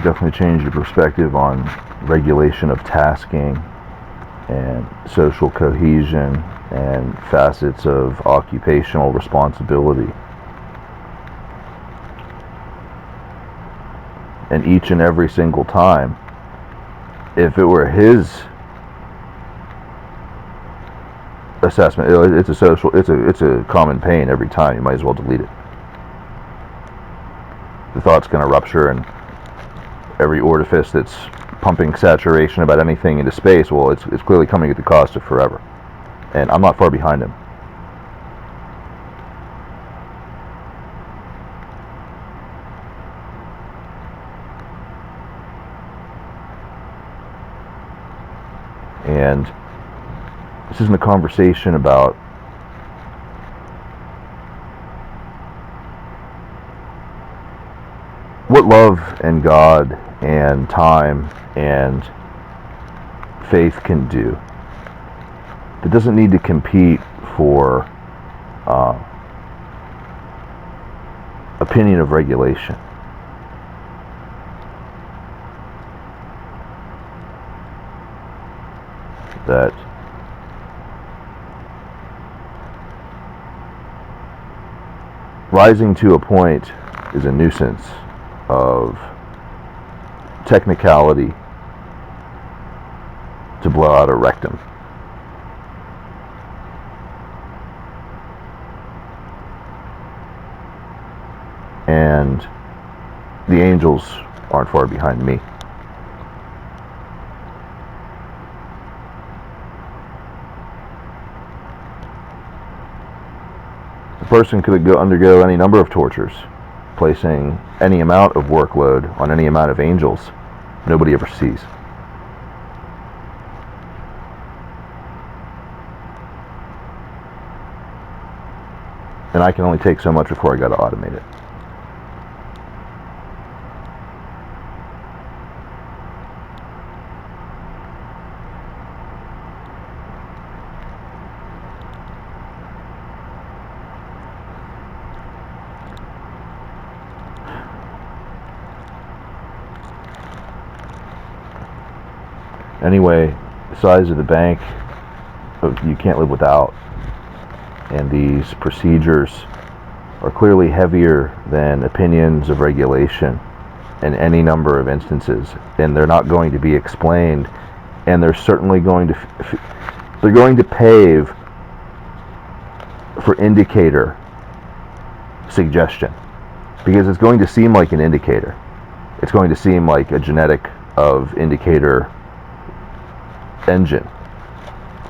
Definitely change your perspective on regulation of tasking and social cohesion and facets of occupational responsibility. And each and every single time, if it were his assessment, it's a common pain every time, you might as well delete it. The thought's going to rupture, and every orifice that's pumping saturation about anything into space, well, it's clearly coming at the cost of Forevr. And I'm not far behind him. And this isn't a conversation about what love and God and time and faith can do. It doesn't need to compete for opinion of regulation. That rising to a point is a nuisance of technicality to blow out a rectum. And the angels aren't far behind me. The person could undergo any number of tortures, placing any amount of workload on any amount of angels nobody ever sees. And I can only take so much before I got to automate it. Anyway, the size of the bank you can't live without, and these procedures are clearly heavier than opinions of regulation in any number of instances, and they're not going to be explained, and they're certainly going to pave for indicator suggestion, because it's going to seem like an indicator. It's going to seem like a genetic of indicator engine,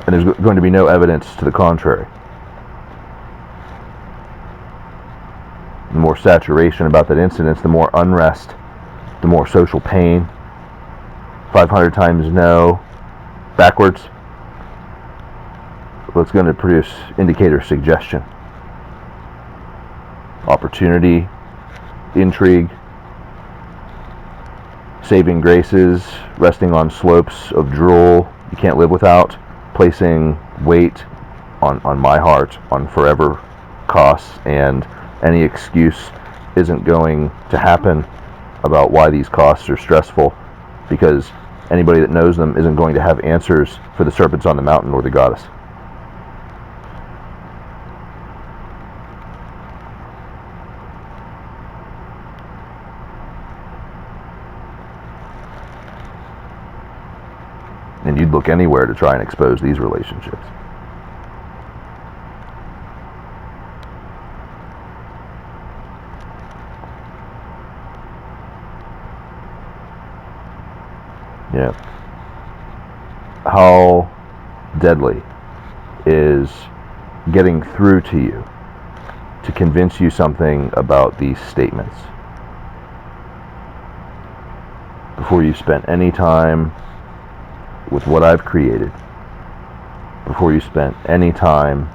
and there's going to be no evidence to the contrary. The more saturation about that incidence, the more unrest, the more social pain. 500 times no, backwards. Well, it's going to produce indicator suggestion, opportunity, intrigue, saving graces, resting on slopes of drool you can't live without, placing weight on my heart, on Forevr costs, and any excuse isn't going to happen about why these costs are stressful, because anybody that knows them isn't going to have answers for the serpents on the mountain or the goddess. And you'd look anywhere to try and expose these relationships. Yeah. How deadly is getting through to you to convince you something about these statements before you spent any time with what I've created, before you spent any time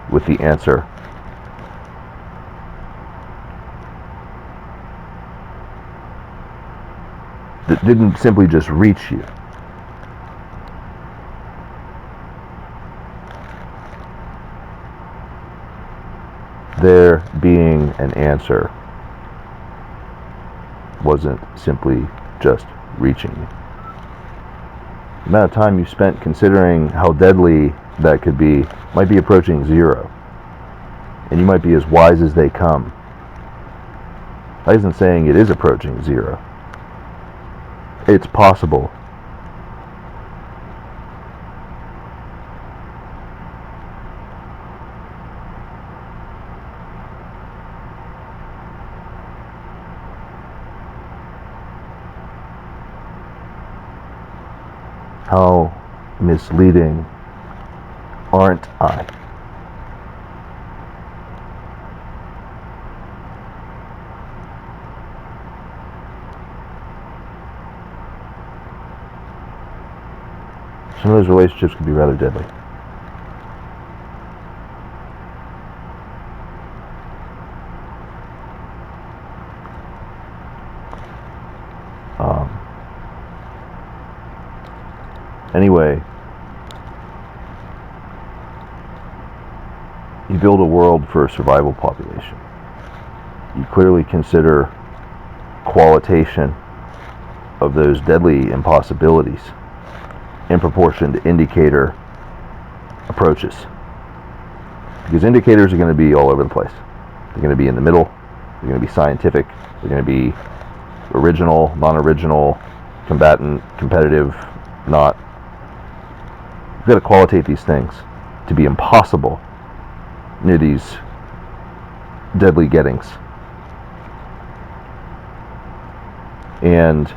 with the answer. That didn't simply just reach you. There being an answer wasn't simply just reaching you. The amount of time you spent considering how deadly that could be might be approaching zero. And you might be as wise as they come. I isn't saying it is approaching zero. It's possible. How misleading aren't I? Some of those relationships can be rather deadly. Anyway, you build a world for a survival population. You clearly consider qualitation of those deadly impossibilities in proportion to indicator approaches. Because indicators are going to be all over the place. They're going to be in the middle, they're going to be scientific, they're going to be original, non-original, combatant, competitive, not. You've got to qualitate these things to be impossible near these deadly gettings. And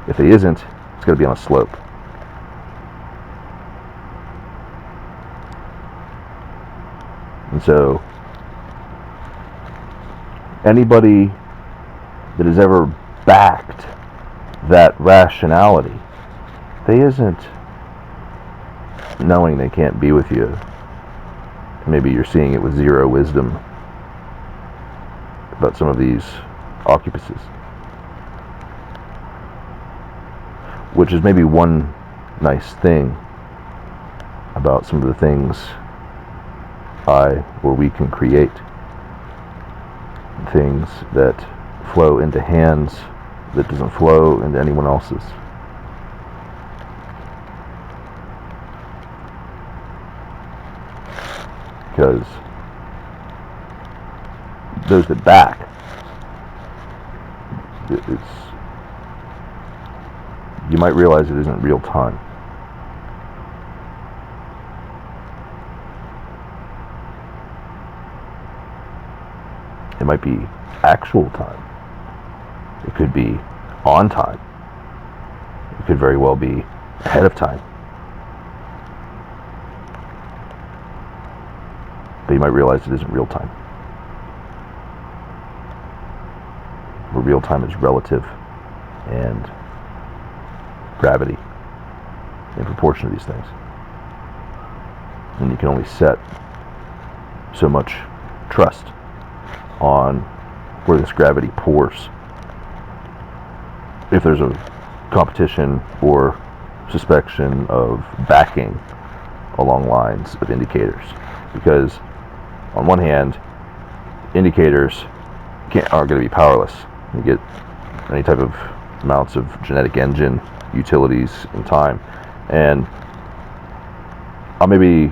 if they isn't, it's got to be on a slope. And so, anybody that has ever backed that rationality, they isn't knowing they can't be with you. Maybe you're seeing it with zero wisdom about some of these occupuses. Which is maybe one nice thing about some of the things we can create. Things that flow into hands that doesn't flow into anyone else's. Because those that back, you might realize it isn't real time. It might be actual time. It could be on time. It could very well be ahead of time. But you might realize it isn't real time. Where real time is relative and gravity in proportion to these things. And you can only set so much trust on where this gravity pours. If there's a competition or suspicion of backing along lines of indicators. Because on one hand, indicators are going to be powerless. You get any type of amounts of genetic engine utilities in time, and I'll maybe,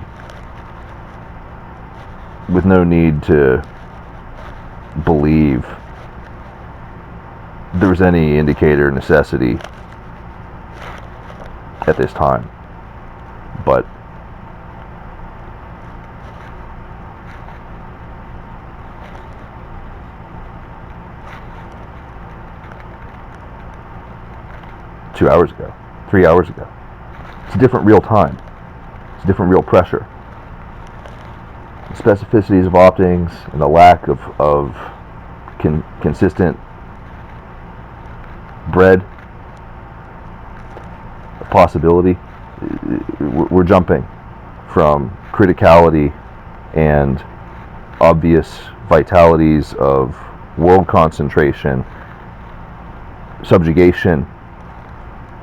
with no need to believe there's any indicator necessity at this time, but two hours ago, 3 hours ago, it's a different real time. It's a different real pressure. The specificities of optings and the lack of consistent bread of possibility. We're jumping from criticality and obvious vitalities of world concentration, subjugation,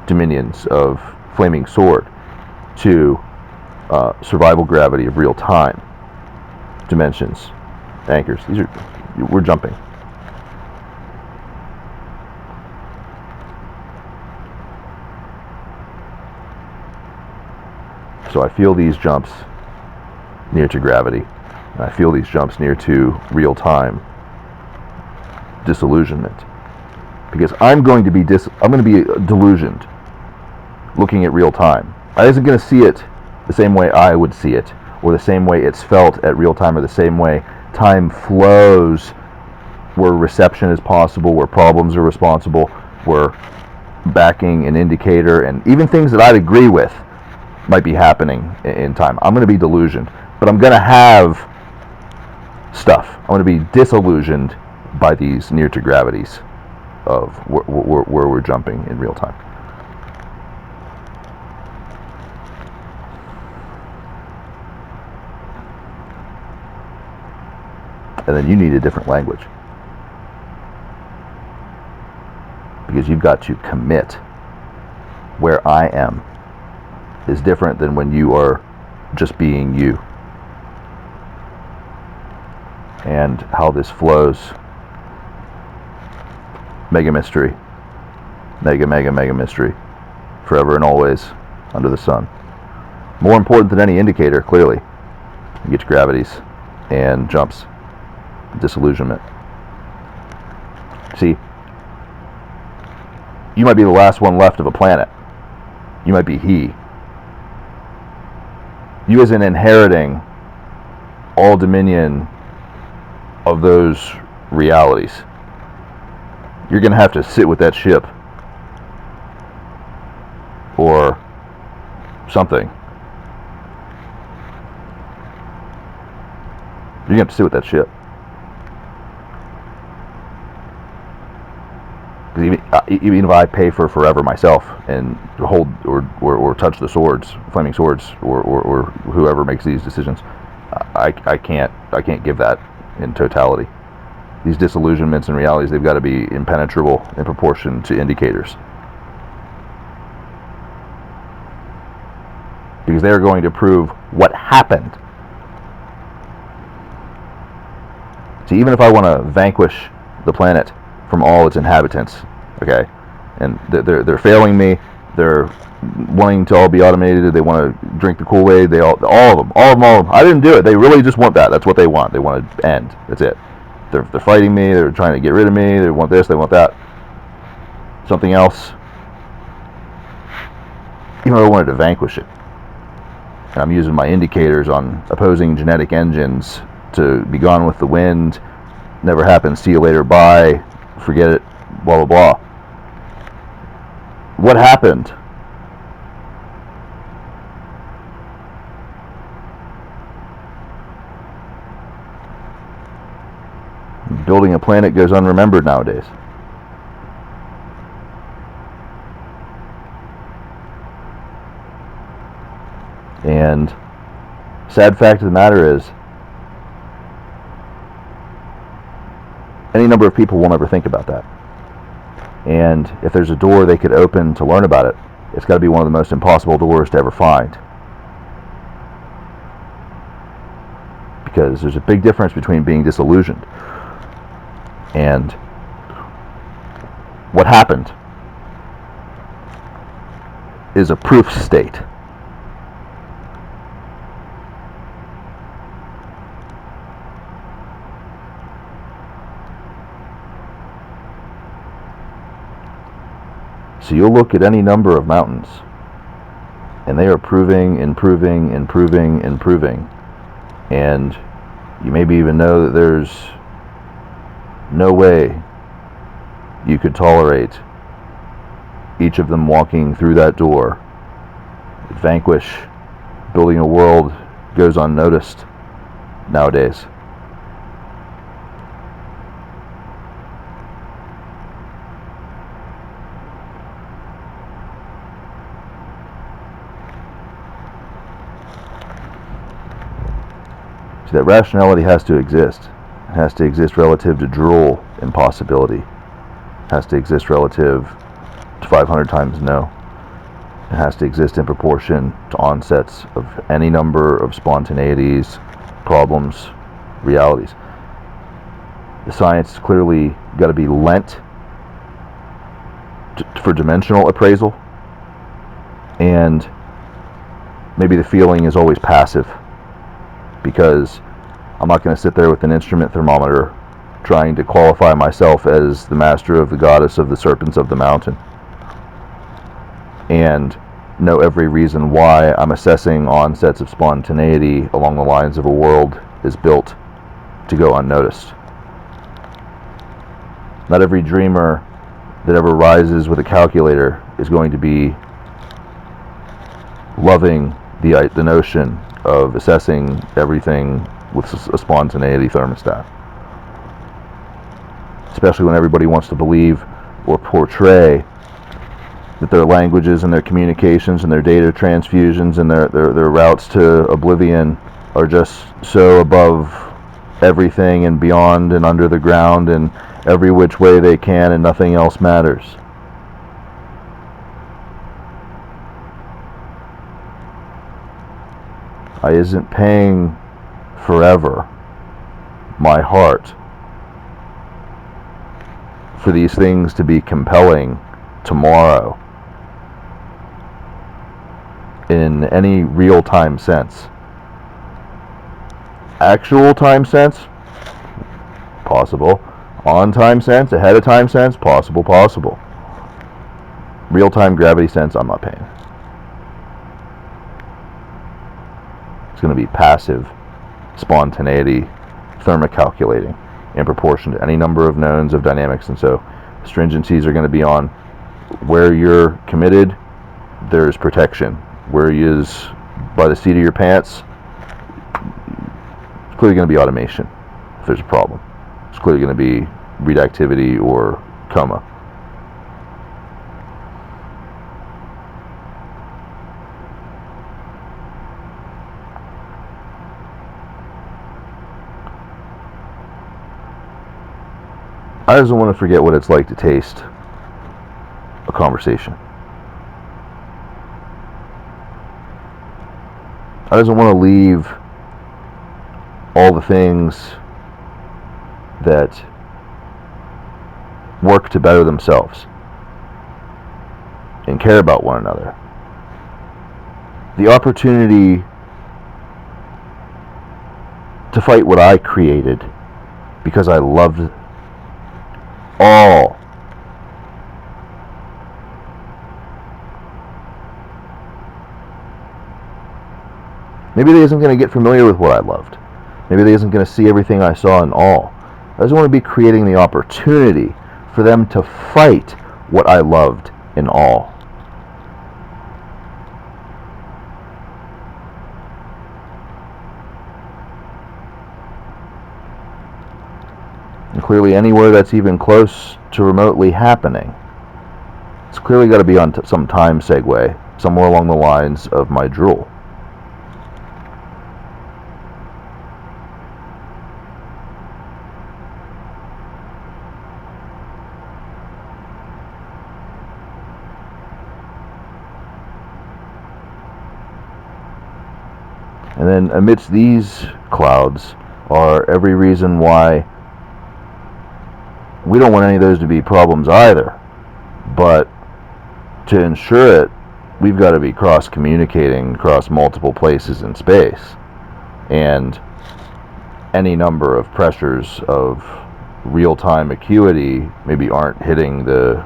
dominions of flaming sword, to survival gravity of real time dimensions, anchors. We're jumping. So I feel these jumps near to gravity, and I feel these jumps near to real time disillusionment, because I'm going to be delusioned looking at real time. I isn't going to see it the same way I would see it, or the same way it's felt at real time, or the same way time flows, where reception is possible, where problems are responsible, where backing an indicator, and even things that I'd agree with might be happening in time. I'm going to be delusioned, but I'm going to have stuff. I'm going to be disillusioned by these near to gravities of where we're jumping in real time. And then you need a different language, because you've got to commit. Where I am is different than when you are just being you. And how this flows, mega mystery, mega mystery, forever and always under the sun. More important than any indicator, clearly. You get your gravities and jumps, disillusionment. See, you might be the last one left of a planet. You might be he. You isn't inheriting all dominion of those realities. You're going to have to sit with that ship, or something. You're going to have to sit with that ship. Even if I pay for Forevr myself and hold or touch the swords, flaming swords, or whoever makes these decisions, I can't give that in totality. These disillusionments and realities, they've got to be impenetrable in proportion to indicators, because they're going to prove what happened. See, even if I want to vanquish the planet from all its inhabitants, okay, and they're failing me, they're wanting to all be automated, they want to drink the Kool-Aid, all of them. I didn't do it. They really just want that. That's what they want. They want to end. That's it. They're fighting me. They're trying to get rid of me. They want this. They want that. Something else. Even though I wanted to vanquish it, and I'm using my indicators on opposing genetic engines to be gone with the wind. Never happened. See you later. Bye. Forget it. Blah blah blah. What happened? Building a planet goes unremembered nowadays. And sad fact of the matter is, any number of people will never think about that. And if there's a door they could open to learn about it, it's got to be one of the most impossible doors to ever find. Because there's a big difference between being disillusioned And what happened is a proof state. So you'll look at any number of mountains, and they are proving, improving, improving, improving. And you maybe even know that there's no way you could tolerate each of them walking through that door. Vanquish, building a world goes unnoticed nowadays. So that rationality has to exist. It has to exist relative to drool impossibility. It has to exist relative to 500 times no. It has to exist in proportion to onsets of any number of spontaneities, problems, realities. The science has clearly got to be lent for dimensional appraisal, and maybe the feeling is always passive, because I'm not going to sit there with an instrument thermometer trying to qualify myself as the master of the goddess of the serpents of the mountain and know every reason why I'm assessing onsets of spontaneity along the lines of a world is built to go unnoticed. Not every dreamer that ever rises with a calculator is going to be loving the notion of assessing everything with a spontaneity thermostat. Especially when everybody wants to believe or portray that their languages and their communications and their data transfusions and their routes to oblivion are just so above everything and beyond and under the ground and every which way they can and nothing else matters. I isn't paying forever my heart for these things to be compelling tomorrow in any real-time sense. Actual time sense? Possible. On-time sense? Ahead-of-time sense? Possible. Real-time gravity sense? I'm not paying. It's going to be passive spontaneity thermocalculating in proportion to any number of knowns of dynamics, and so stringencies are going to be on where you're committed, there's protection. Where you is by the seat of your pants, it's clearly going to be automation if there's a problem. It's clearly going to be readactivity or coma. I just don't want to forget what it's like to taste a conversation. I just want to leave all the things that work to better themselves and care about one another. The opportunity to fight what I created because I loved all. Maybe they isn't going to get familiar with what I loved. Maybe they isn't going to see everything I saw in all. I just want to be creating the opportunity for them to fight what I loved in all. And clearly anywhere that's even close to remotely happening, it's clearly got to be on some time segue, somewhere along the lines of my drool. And then amidst these clouds are every reason why we don't want any of those to be problems either. But to ensure it, we've got to be cross-communicating across multiple places in space. And any number of pressures of real-time acuity maybe aren't hitting the...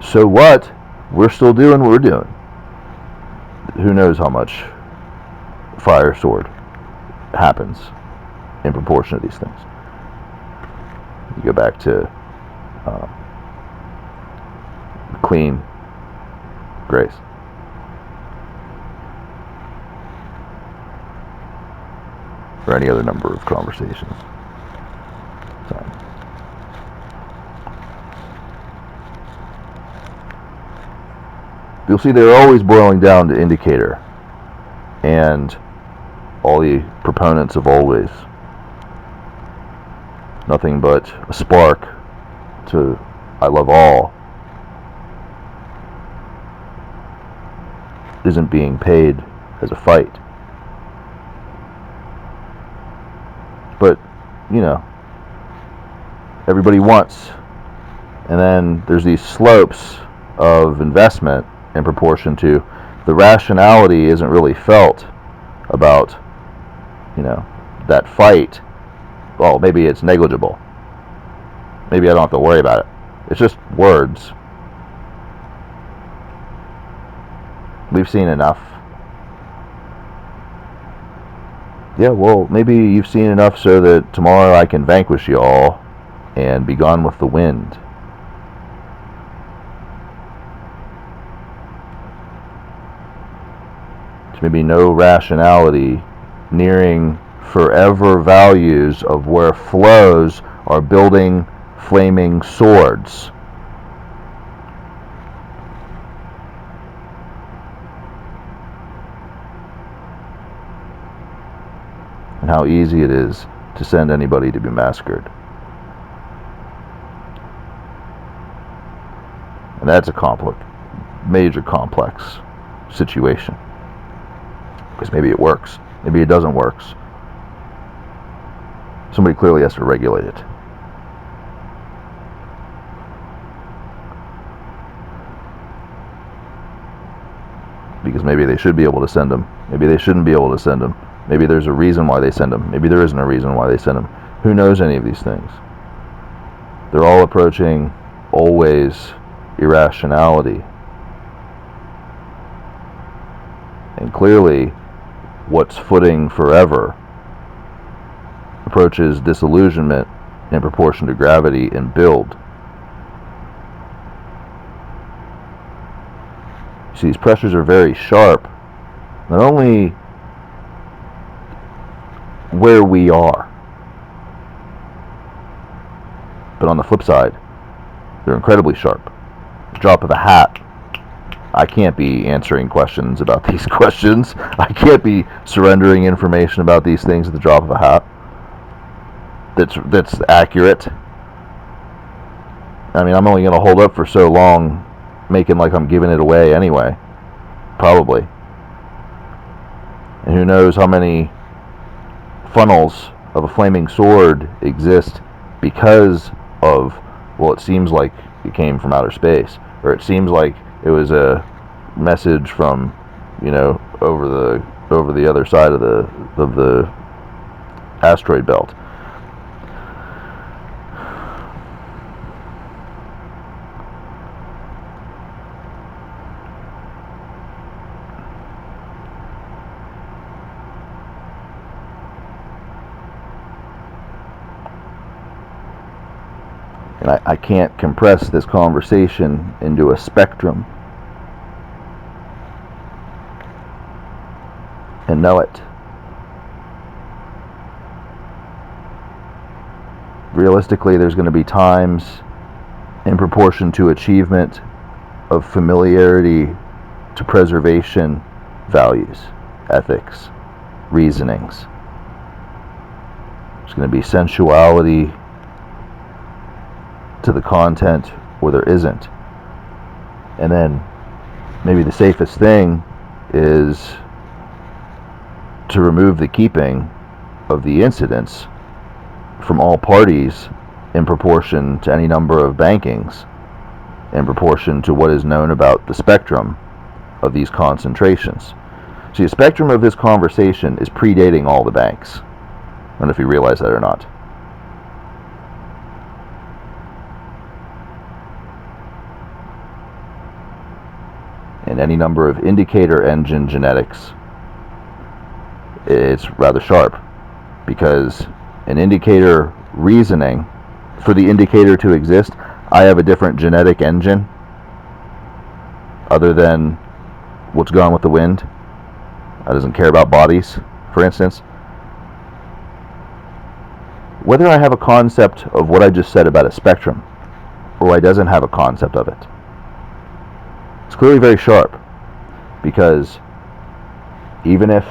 So what? We're still doing what we're doing. Who knows how much fire sword happens in proportion to these things. You go back to clean grace. Or any other number of conversations. So. You'll see they're always boiling down to indicator, and all the proponents of always. Nothing but a spark to I love all isn't being paid as a fight. But, you know, everybody wants, and then there's these slopes of investment in proportion to the rationality isn't really felt about, you know, that fight. Well, maybe it's negligible. Maybe I don't have to worry about it. It's just words. We've seen enough. Yeah, well, maybe you've seen enough so that tomorrow I can vanquish you all and be gone with the wind. There's maybe no rationality nearing forever values of where flows are building flaming swords. And how easy it is to send anybody to be massacred. And that's a major complex situation. Because maybe it works, maybe it doesn't work. Somebody clearly has to regulate it. Because maybe they should be able to send them, maybe they shouldn't be able to send them. Maybe there's a reason why they send them. Maybe there isn't a reason why they send them. Who knows any of these things? They're all approaching always irrationality. And clearly, what's footing forever approaches disillusionment in proportion to gravity and build. You see, these pressures are very sharp. Not only where we are, but on the flip side, they're incredibly sharp. Drop of a hat. I can't be answering questions about these questions. I can't be surrendering information about these things at the drop of a hat. That's accurate. I mean, I'm only going to hold up for so long, making like I'm giving it away anyway. Probably. And who knows how many funnels of a flaming sword exist because of, well, it seems like it came from outer space, or it seems like it was a message from, you know, over the other side of the asteroid belt. And I can't compress this conversation into a spectrum and know it. Realistically, there's going to be times in proportion to achievement of familiarity to preservation values, ethics, reasonings. There's going to be sensuality to the content where there isn't. And then maybe the safest thing is to remove the keeping of the incidents from all parties in proportion to any number of bankings, in proportion to what is known about the spectrum of these concentrations. See, the spectrum of this conversation is predating all the banks. I don't know if you realize that or not. In any number of indicator engine genetics, it's rather sharp, because in indicator reasoning, for the indicator to exist, I have a different genetic engine other than what's gone with the wind. I doesn't care about bodies, for instance. Whether I have a concept of what I just said about a spectrum, or I doesn't have a concept of it, it's clearly very sharp, because even if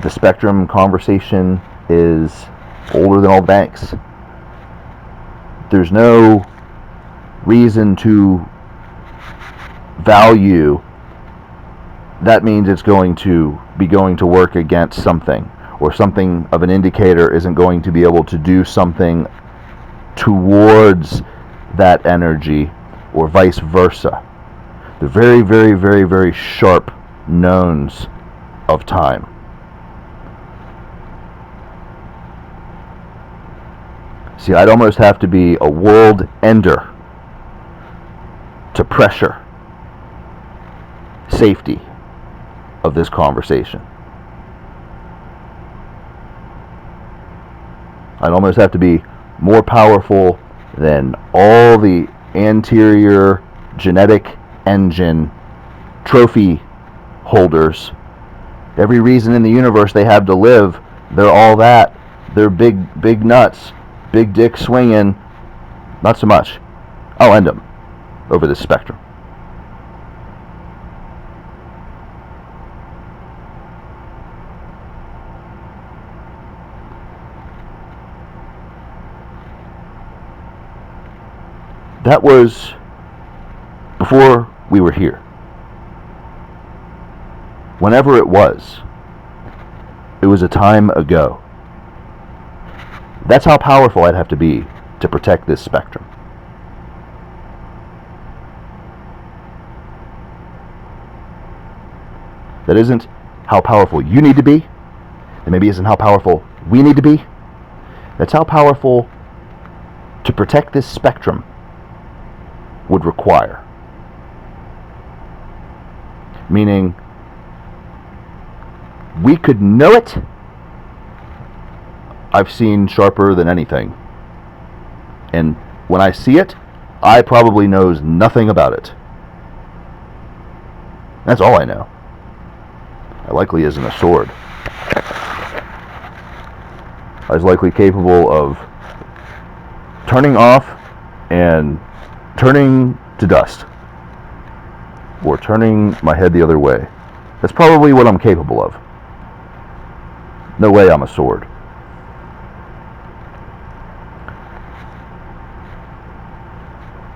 the spectrum conversation is older than all the banks, there's no reason to value that means it's going to work against something, or something of an indicator isn't going to be able to do something towards that energy, or vice versa. The very, very, very, very sharp knowns of time. See, I'd almost have to be a world ender to pressure safety of this conversation. I'd almost have to be more powerful than all the anterior genetic engine trophy holders. Every reason in the universe they have to live, they're all that. They're big nuts, big dick swinging. Not so much. I'll end them over this spectrum. That was before we were here. Whenever it was a time ago. That's how powerful I'd have to be to protect this spectrum. That isn't how powerful you need to be. That maybe isn't how powerful we need to be. That's how powerful to protect this spectrum would require. Meaning, we could know it. I've seen sharper than anything. And when I see it, I probably knows nothing about it. That's all I know. I likely isn't a sword. I was likely capable of turning off and turning to dust, or turning my head the other way. That's probably what I'm capable of. No way I'm a sword.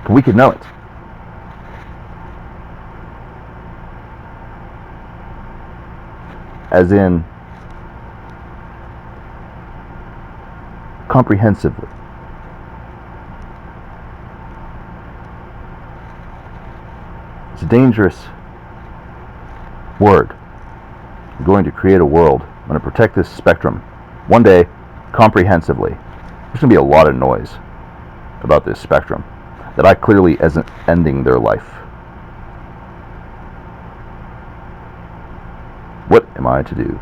But we could know it. As in, comprehensively. It's a dangerous word. I'm going to create a world. I'm going to protect this spectrum. One day, comprehensively. There's going to be a lot of noise about this spectrum that I clearly isn't ending their life. What am I to do?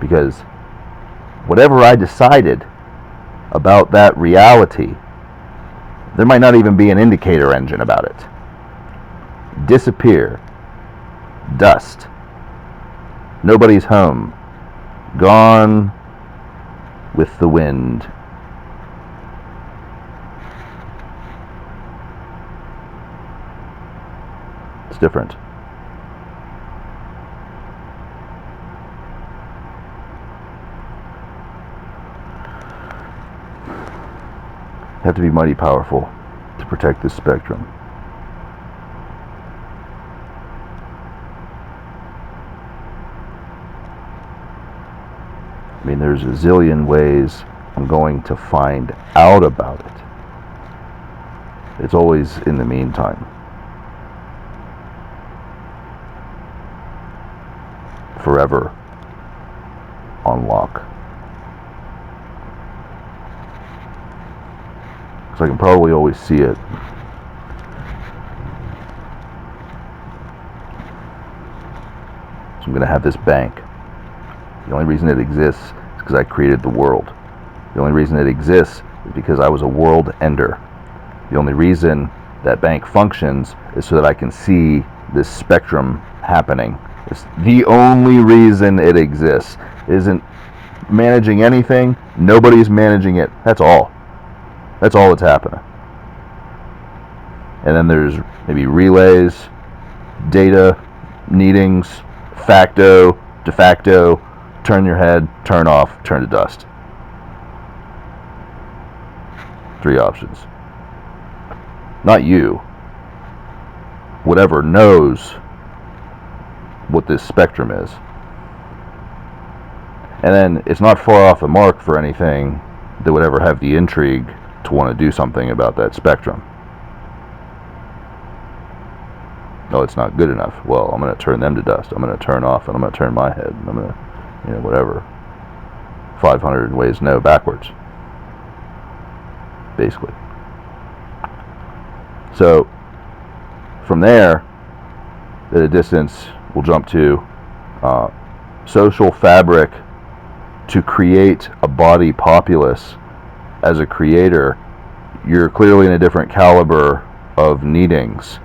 Because whatever I decided about that reality, there might not even be an indicator engine about it. Disappear. Dust. Nobody's home. Gone with the wind. It's different. You have to be mighty powerful to protect this spectrum. I mean, there's a zillion ways I'm going to find out about it. It's always in the meantime. Forever on lock. Because I can probably always see it. So I'm going to have this bank. The only reason it exists is because I created the world. The only reason it exists is because I was a world ender. The only reason that bank functions is so that I can see this spectrum happening. It's the only reason it exists. It isn't managing anything. Nobody's managing it. That's all. That's all that's happening. And then there's maybe relays, data, neatings, facto, de facto, turn your head, turn off, turn to dust. 3 options. Not you. Whatever knows what this spectrum is. And then it's not far off the mark for anything that would ever have the intrigue to want to do something about that spectrum. No, it's not good enough. Well, I'm going to turn them to dust. I'm going to turn off, and I'm going to turn my head, and I'm going to, whatever. 500 ways no backwards. Basically. So, from there, at a distance, we'll jump to social fabric to create a body populace. As a creator, you're clearly in a different caliber of needings.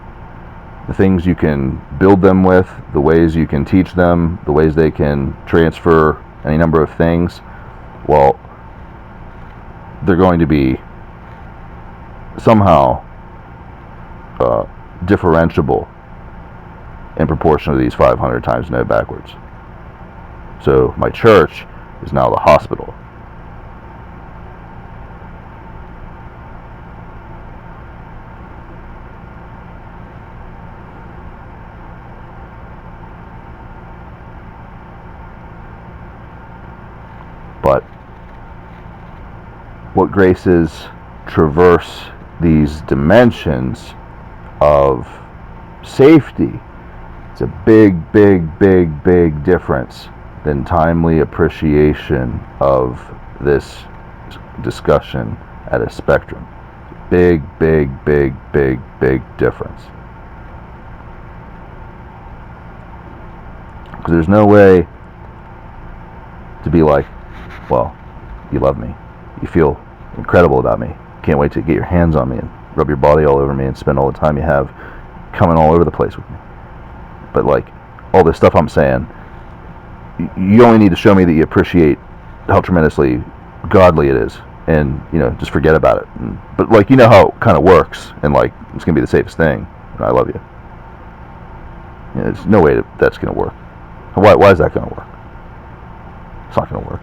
The things you can build them with, the ways you can teach them, the ways they can transfer any number of things, well, they're going to be somehow differentiable in proportion to these 500 times no backwards. So my church is now the hospital. But what graces traverse these dimensions of safety, it's a big, big, big, big difference than timely appreciation of this discussion at a spectrum. Big, big, big, big, big difference. Because there's no way to be like, well, you love me, you feel incredible about me, can't wait to get your hands on me and rub your body all over me and spend all the time you have coming all over the place with me. But like, all this stuff I'm saying, you only need to show me that you appreciate how tremendously godly it is, and just forget about it. But like, how it kind of works, and like, it's gonna be the safest thing, and I love you. There's no way that's gonna work. Why is that gonna work? It's not gonna work.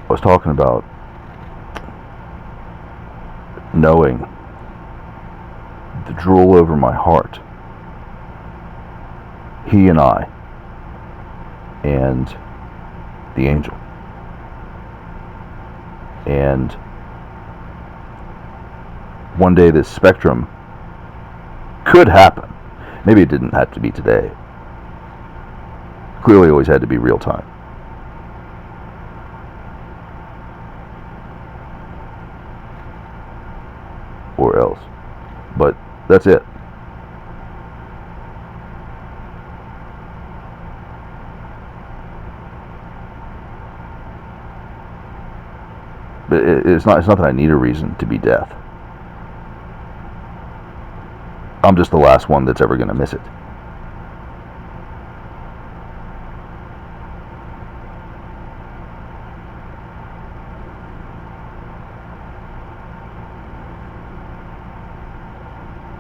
I was talking about knowing the drool over my heart. He and I, and the angel. And one day this spectrum could happen. Maybe it didn't have to be today. Clearly always had to be real time. Or else. But that's it. But it's not that I need a reason to be death. I'm just the last one that's ever going to miss it.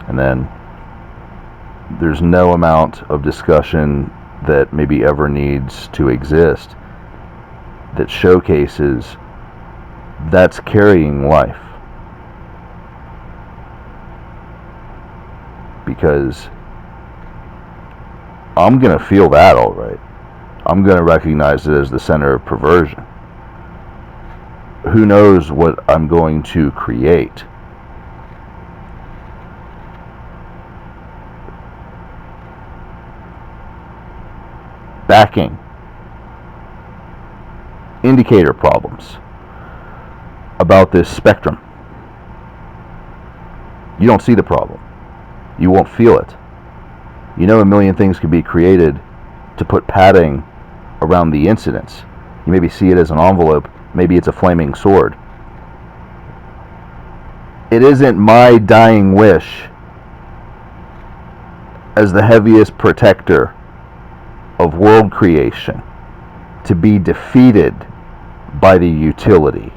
And then there's no amount of discussion that maybe ever needs to exist that showcases that's carrying life. Because I'm going to feel that all right. I'm going to recognize it as the center of perversion. Who knows what I'm going to create? Backing. Indicator problems about this spectrum. You don't see the problem. You won't feel it. You know, a million things can be created to put padding around the incidents. You maybe see it as an envelope. Maybe it's a flaming sword. It isn't my dying wish as the heaviest protector of world creation to be defeated by the utility.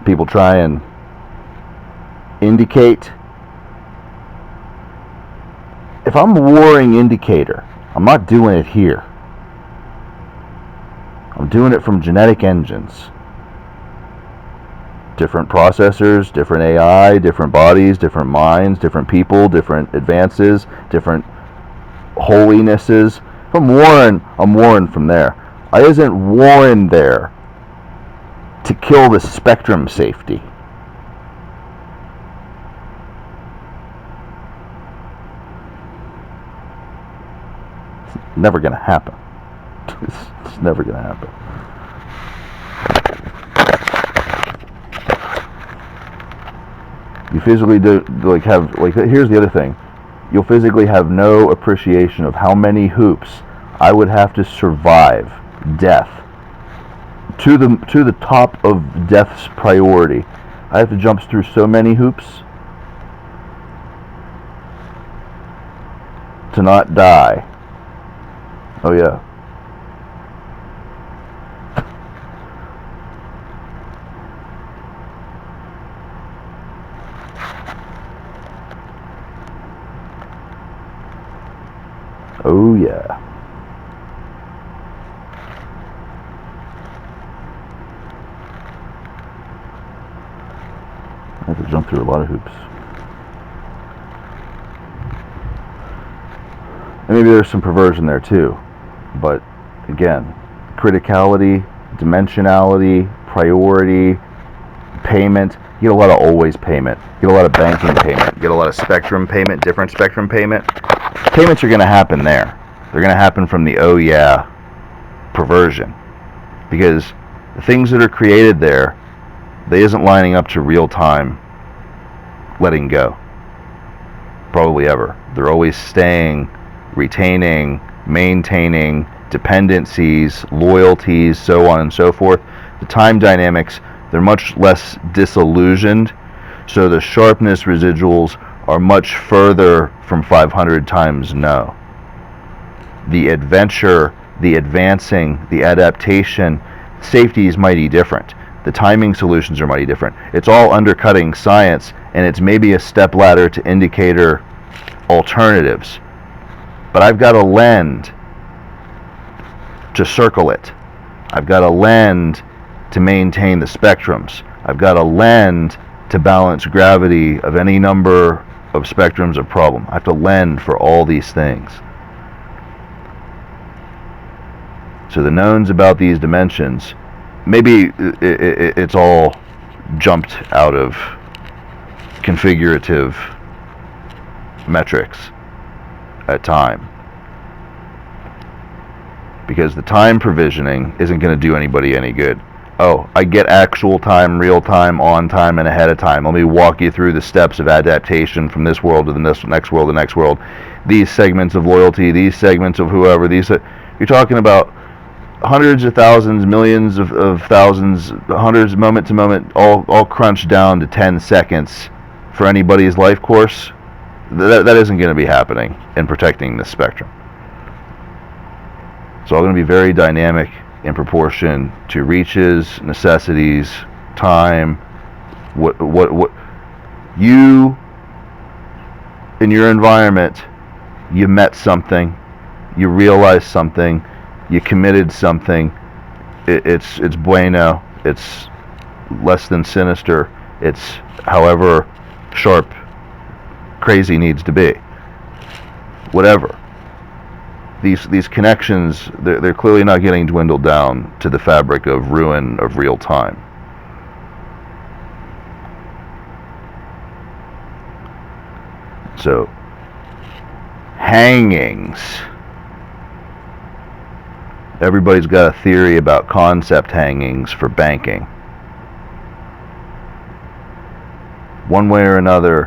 People try and indicate. If I'm a warring indicator, I'm not doing it here. I'm doing it from genetic engines. Different processors, different AI, different bodies, different minds, different people, different advances, different holinesses. If I'm warring from there. I isn't warring there to kill the spectrum safety. It's never going to happen. It's never going to happen. You physically here's the other thing. You'll physically have no appreciation of how many hoops I would have to survive death to the top of death's priority. I have to jump through so many hoops to not die. Oh yeah. Oh yeah. I have to jump through a lot of hoops. And maybe there's some perversion there too. But again, criticality, dimensionality, priority, payment. You get a lot of always payment. You get a lot of banking payment. You get a lot of spectrum payment, different spectrum payment. Payments are going to happen there. They're going to happen from the oh yeah perversion. Because the things that are created there, they isn't lining up to real time letting go. Probably ever. They're always staying, retaining, maintaining dependencies, loyalties, so on and so forth. The time dynamics, they're much less disillusioned, so the sharpness residuals are much further from 500 times no. The adventure, the advancing, the adaptation, safety is mighty different. The timing solutions are mighty different. It's all undercutting science, and it's maybe a step ladder to indicator alternatives. But I've got to lend to circle it. I've got to lend to maintain the spectrums. I've got to lend to balance gravity of any number of spectrums of problem. I have to lend for all these things. So the knowns about these dimensions, maybe it's all jumped out of configurative metrics at time. Because the time provisioning isn't going to do anybody any good. Oh, I get actual time, real time, on time, and ahead of time. Let me walk you through the steps of adaptation from this world to the next world, the next world. These segments of loyalty, these segments of whoever, you're talking about hundreds of thousands, millions of thousands, hundreds moment to moment, all crunched down to 10 seconds for anybody's life course. That isn't going to be happening in protecting this spectrum. It's all going to be very dynamic in proportion to reaches, necessities, time, what you in your environment, you met something, you realized something, you committed something, it's bueno, it's less than sinister, it's however sharp crazy needs to be. Whatever. These connections, they're clearly not getting dwindled down to the fabric of ruin of real time. So, hangings. Everybody's got a theory about concept hangings for banking. One way or another,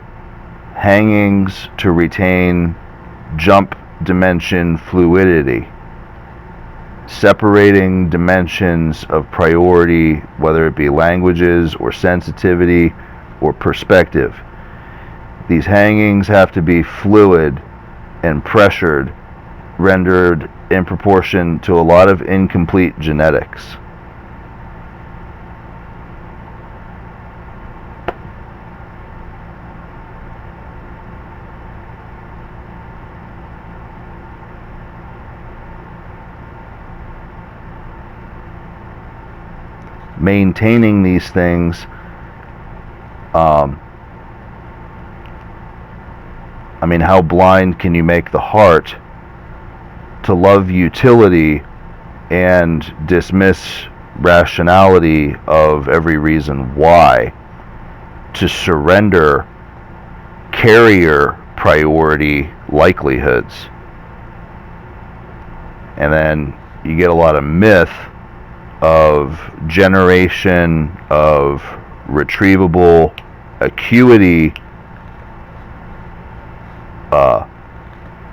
hangings to retain jump dimension fluidity, separating dimensions of priority, whether it be languages or sensitivity or perspective. These hangings have to be fluid and pressured, rendered in proportion to a lot of incomplete genetics. Maintaining these things, I mean, how blind can you make the heart to love utility and dismiss rationality of every reason why, to surrender carrier priority likelihoods? And then you get a lot of myth of generation of retrievable acuity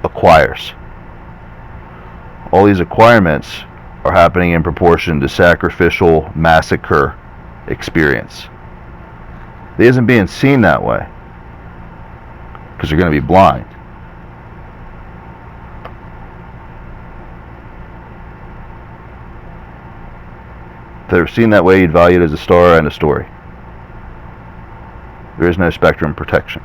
acquires. All these acquirements are happening in proportion to sacrificial massacre experience. It isn't being seen that way because you're going to be blind. If they were seen that way, you'd value it as a star and a story. There is no spectrum protection.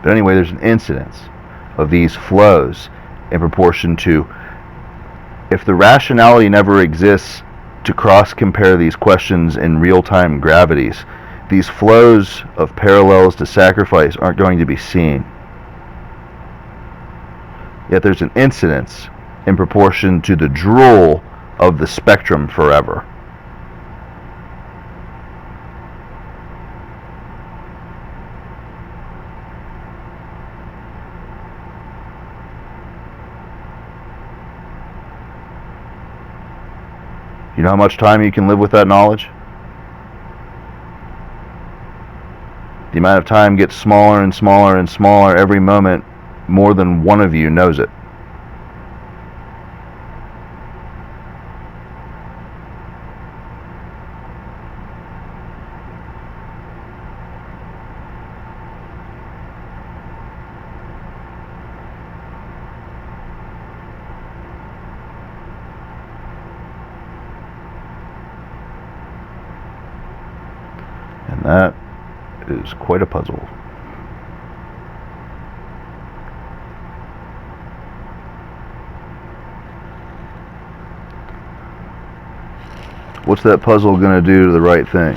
But anyway, there's an incidence of these flows in proportion to, if the rationality never exists to cross-compare these questions in real-time gravities, these flows of parallels to sacrifice aren't going to be seen. Yet there's an incidence in proportion to the drool of the spectrum forever. You know how much time you can live with that knowledge? The amount of time gets smaller and smaller and smaller every moment. More than one of you knows it. And that is quite a puzzle. What's that puzzle going to do to the right thing?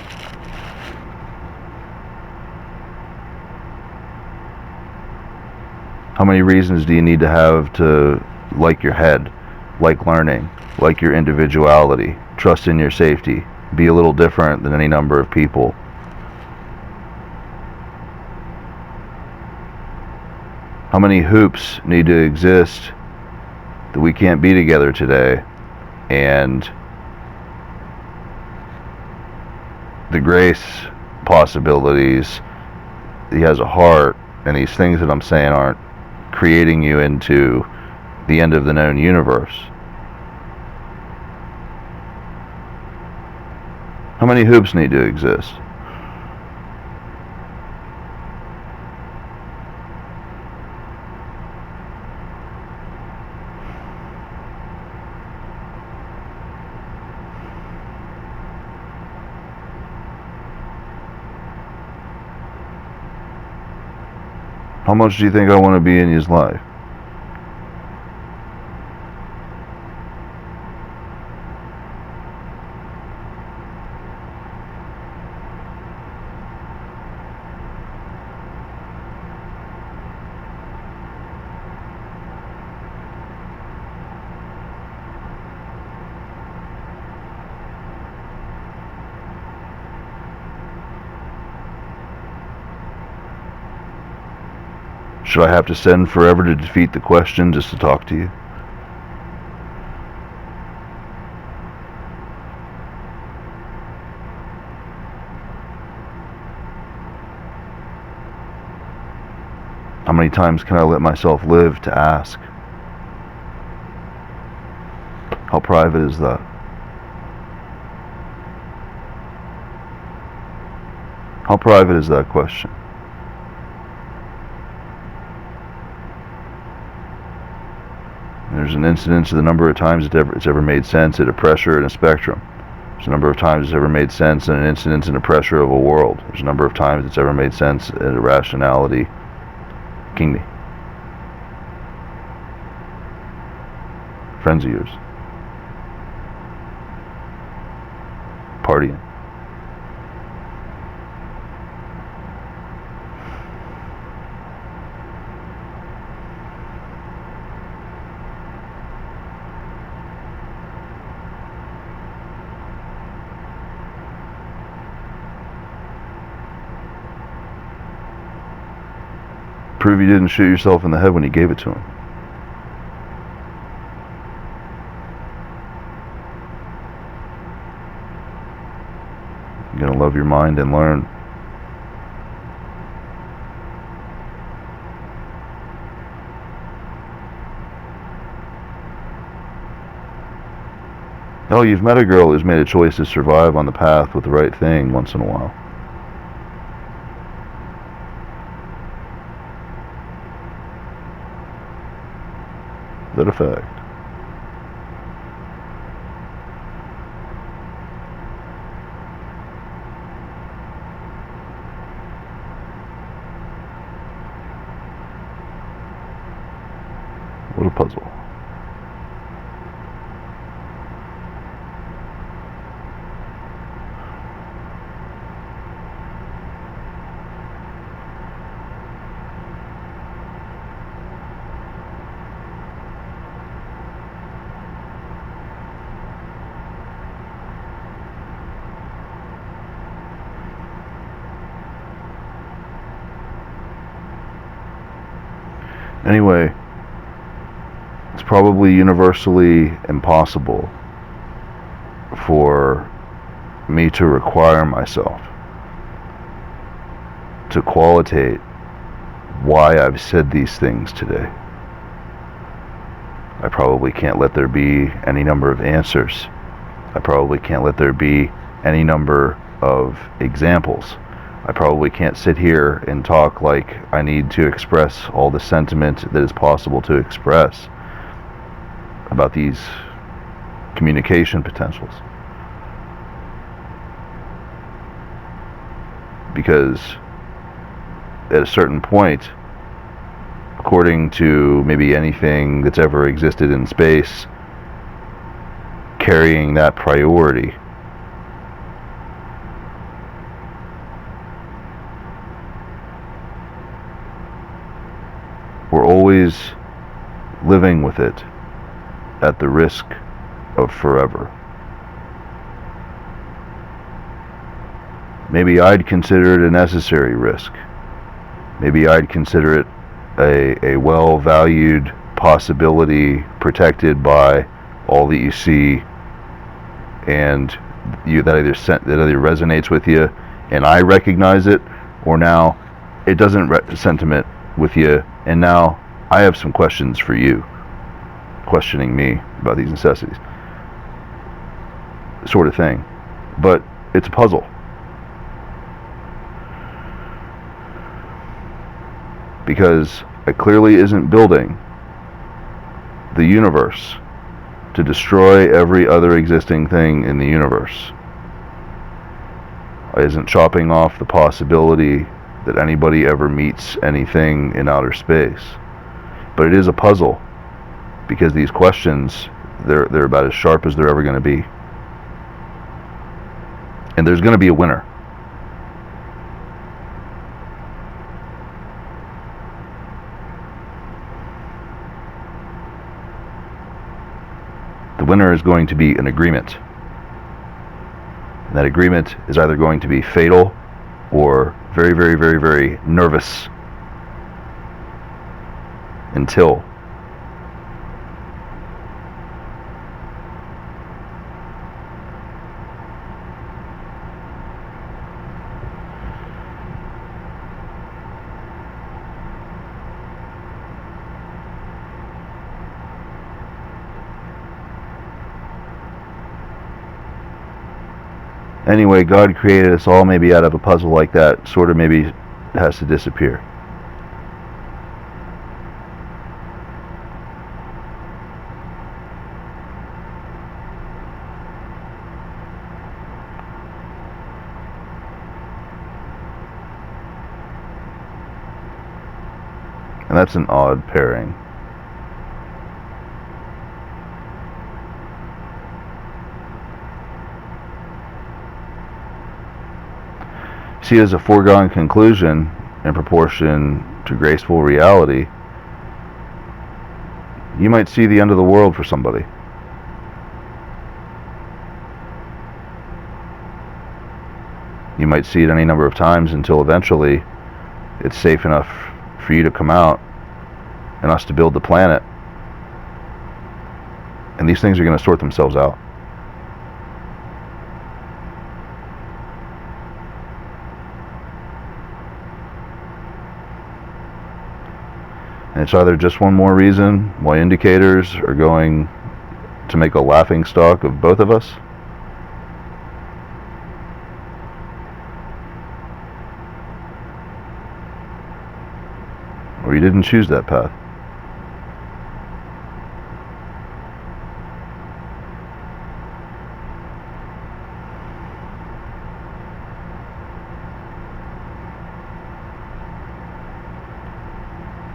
How many reasons do you need to have to like your head, like learning, like your individuality, trust in your safety, be a little different than any number of people? How many hoops need to exist that we can't be together today? And the grace possibilities, he has a heart, and these things that I'm saying aren't creating you into the end of the known universe. How many hoops need to exist? How much do you think I want to be in his life? Should I have to send Forevr to defeat the question just to talk to you? How many times can I let myself live to ask? How private is that? How private is that question? There's an incidence of the number of times it's ever made sense at a pressure and a spectrum. There's a number of times it's ever made sense in an incidence and a pressure of a world. There's a number of times it's ever made sense at a rationality. King me. Friends of yours. Partying. Prove you didn't shoot yourself in the head when you gave it to him. You're gonna love your mind and learn. Oh, you've met a girl who's made a choice to survive on the path with the right thing once in a while. Is that a fact? What a puzzle. Anyway, it's probably universally impossible for me to require myself to qualitate why I've said these things today. I probably can't let there be any number of answers. I probably can't let there be any number of examples. I probably can't sit here and talk like I need to express all the sentiment that is possible to express about these communication potentials. Because at a certain point, according to maybe anything that's ever existed in space, carrying that priority, we're always living with it at the risk of forever. Maybe I'd consider it a necessary risk. Maybe I'd consider it a well-valued possibility protected by all that you see and that either resonates with you and I recognize it, or now it doesn't sentiment with you, and now I have some questions for you, questioning me about these necessities, sort of thing. But it's a puzzle, because I clearly isn't building the universe to destroy every other existing thing in the universe. I isn't chopping off the possibility that anybody ever meets anything in outer space. But it is a puzzle, because these questions, they're about as sharp as they're ever going to be. And there's going to be a winner. The winner is going to be an agreement. And that agreement is either going to be fatal or very, very, very, very nervous until anyway, God created us all maybe out of a puzzle like that, sort of maybe has to disappear. And that's an odd pairing. See it as a foregone conclusion in proportion to graceful reality. You might see the end of the world for somebody. You might see it any number of times until eventually it's safe enough for you to come out and us to build the planet. And these things are going to sort themselves out. And it's either just one more reason why indicators are going to make a laughing stock of both of us, or you didn't choose that path.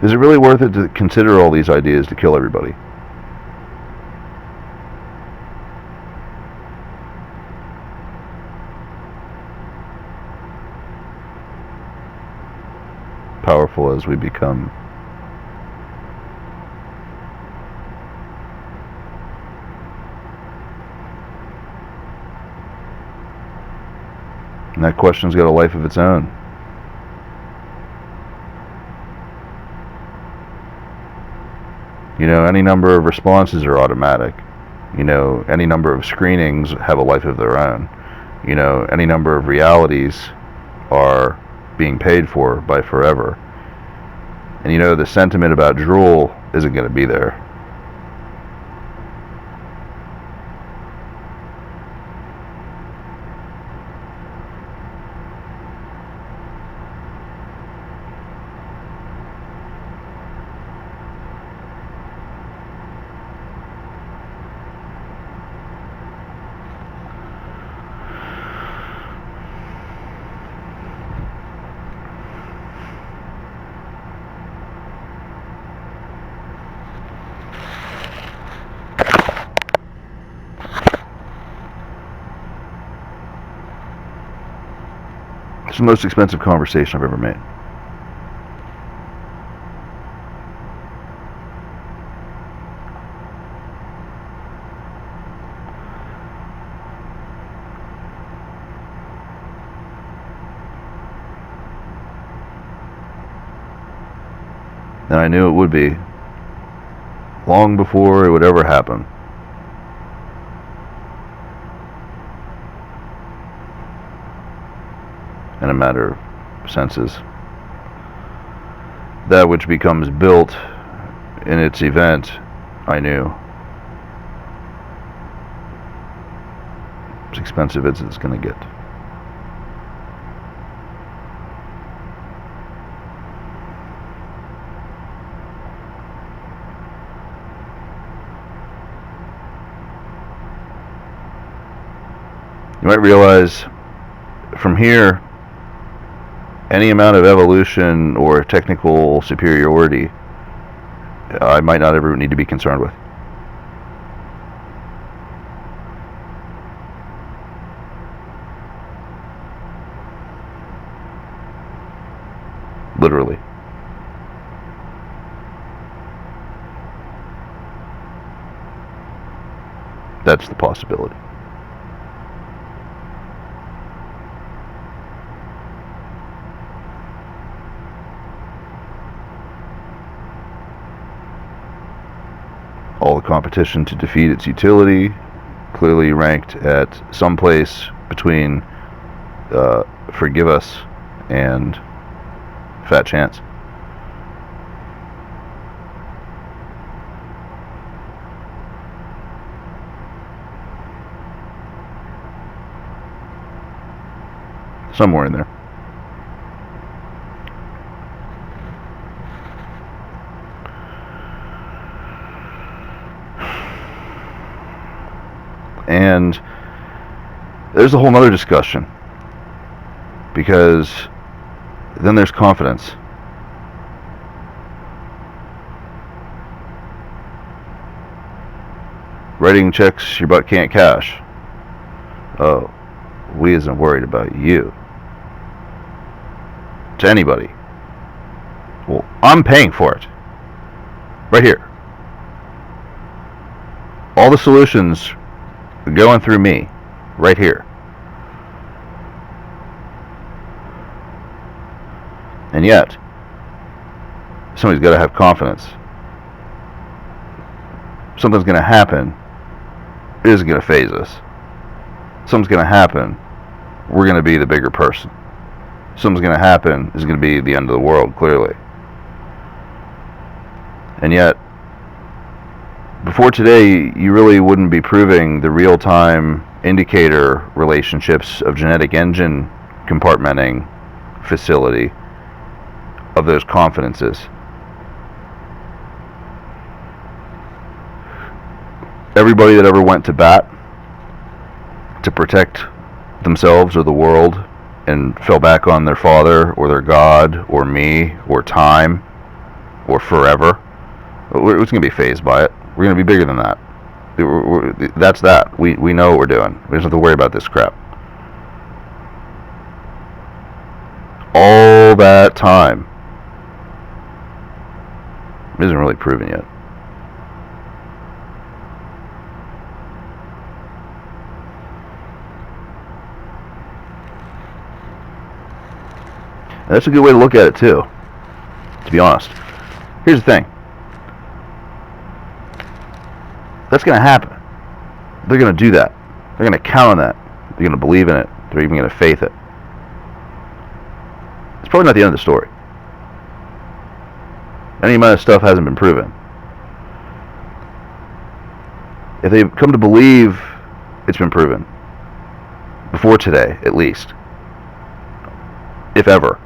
Is it really worth it to consider all these ideas to kill everybody? Powerful as we become. And that question's got a life of its own. You know, any number of responses are automatic. You know, any number of screenings have a life of their own. You know, any number of realities are being paid for by Forevr. And you know, the sentiment about drool isn't going to be there. It's the most expensive conversation I've ever made. And I knew it would be, long before it would ever happen. In a matter of senses. That which becomes built in its event, I knew. As expensive as it's going to get. You might realize from here any amount of evolution or technical superiority I might not ever need to be concerned with. Literally. That's the possibility. All the competition to defeat its utility, clearly ranked at some place between Forgive Us and Fat Chance. Somewhere in there. And there's a whole nother discussion, because then there's confidence. Writing checks your butt can't cash. Oh, we isn't worried about you. To anybody. Well, I'm paying for it. Right here. All the solutions are going through me. Right here. And yet, somebody's got to have confidence. Something's going to happen. It isn't going to phase us. Something's going to happen. We're going to be the bigger person. Something's going to happen. Is going to be the end of the world, clearly. And yet, before today, you really wouldn't be proving the real-time indicator relationships of genetic engine compartmenting facility of those confidences. Everybody that ever went to bat to protect themselves or the world and fell back on their father or their God or me or time or forever, it's going to be phased by it. We're going to be bigger than that. That's that. We know what we're doing. We don't have to worry about this crap. All that time isn't really proven yet. And that's a good way to look at it too, to be honest. Here's the thing. That's going to happen. They're going to do that. They're going to count on that. They're going to believe in it. They're even going to faith it. It's probably not the end of the story. Any amount of stuff hasn't been proven. If they come to believe it's been proven, before today, at least, if ever,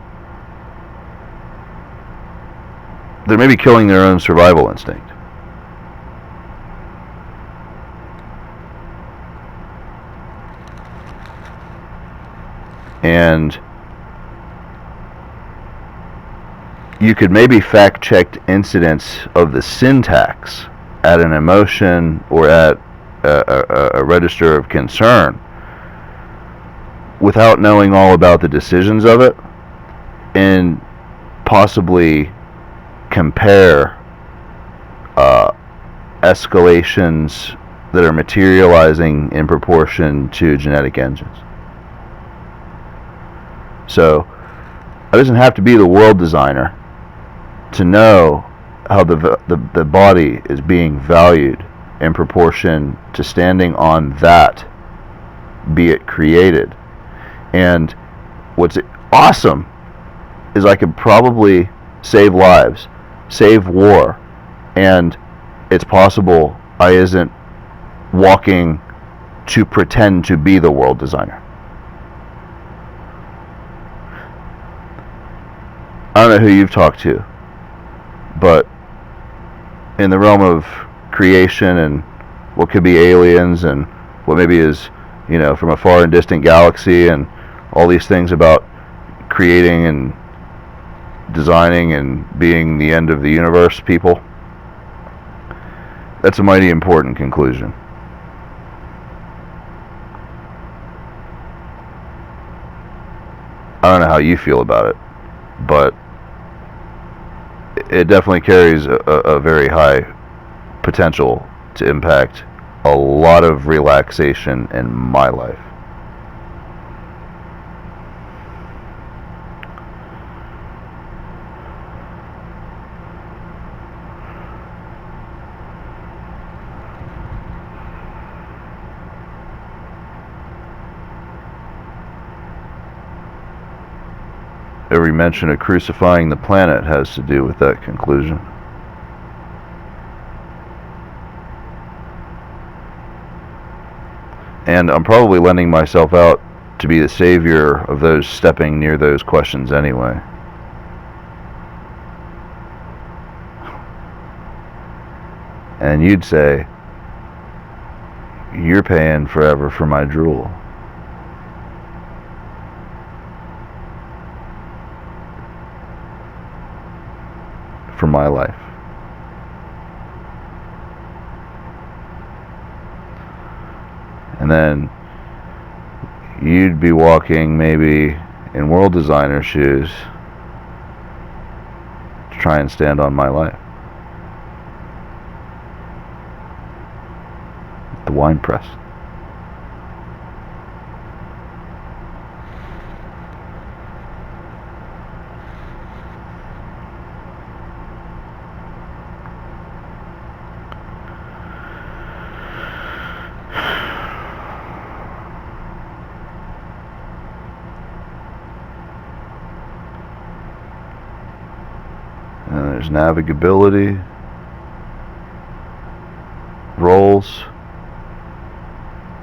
they're maybe killing their own survival instinct. And you could maybe fact-check incidents of the syntax at an emotion or at a register of concern without knowing all about the decisions of it, and possibly compare escalations that are materializing in proportion to genetic engines. So, it doesn't have to be the world designer to know how the body is being valued in proportion to standing on that, be it created. And what's awesome is I could probably save lives, save war, and it's possible I isn't walking to pretend to be the world designer. I don't know who you've talked to, but in the realm of creation and what could be aliens and what maybe is, from a far and distant galaxy and all these things about creating and designing and being the end of the universe people. That's a mighty important conclusion. I don't know how you feel about it, but it definitely carries a very high potential to impact a lot of relaxation in my life. Every mention of crucifying the planet has to do with that conclusion. And I'm probably lending myself out to be the savior of those stepping near those questions anyway. And you'd say, you're paying forever for my drool. For my life. And then you'd be walking maybe in world designer shoes to try and stand on my life. The wine press. And there's navigability, roles,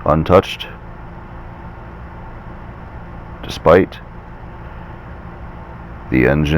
untouched, despite the engine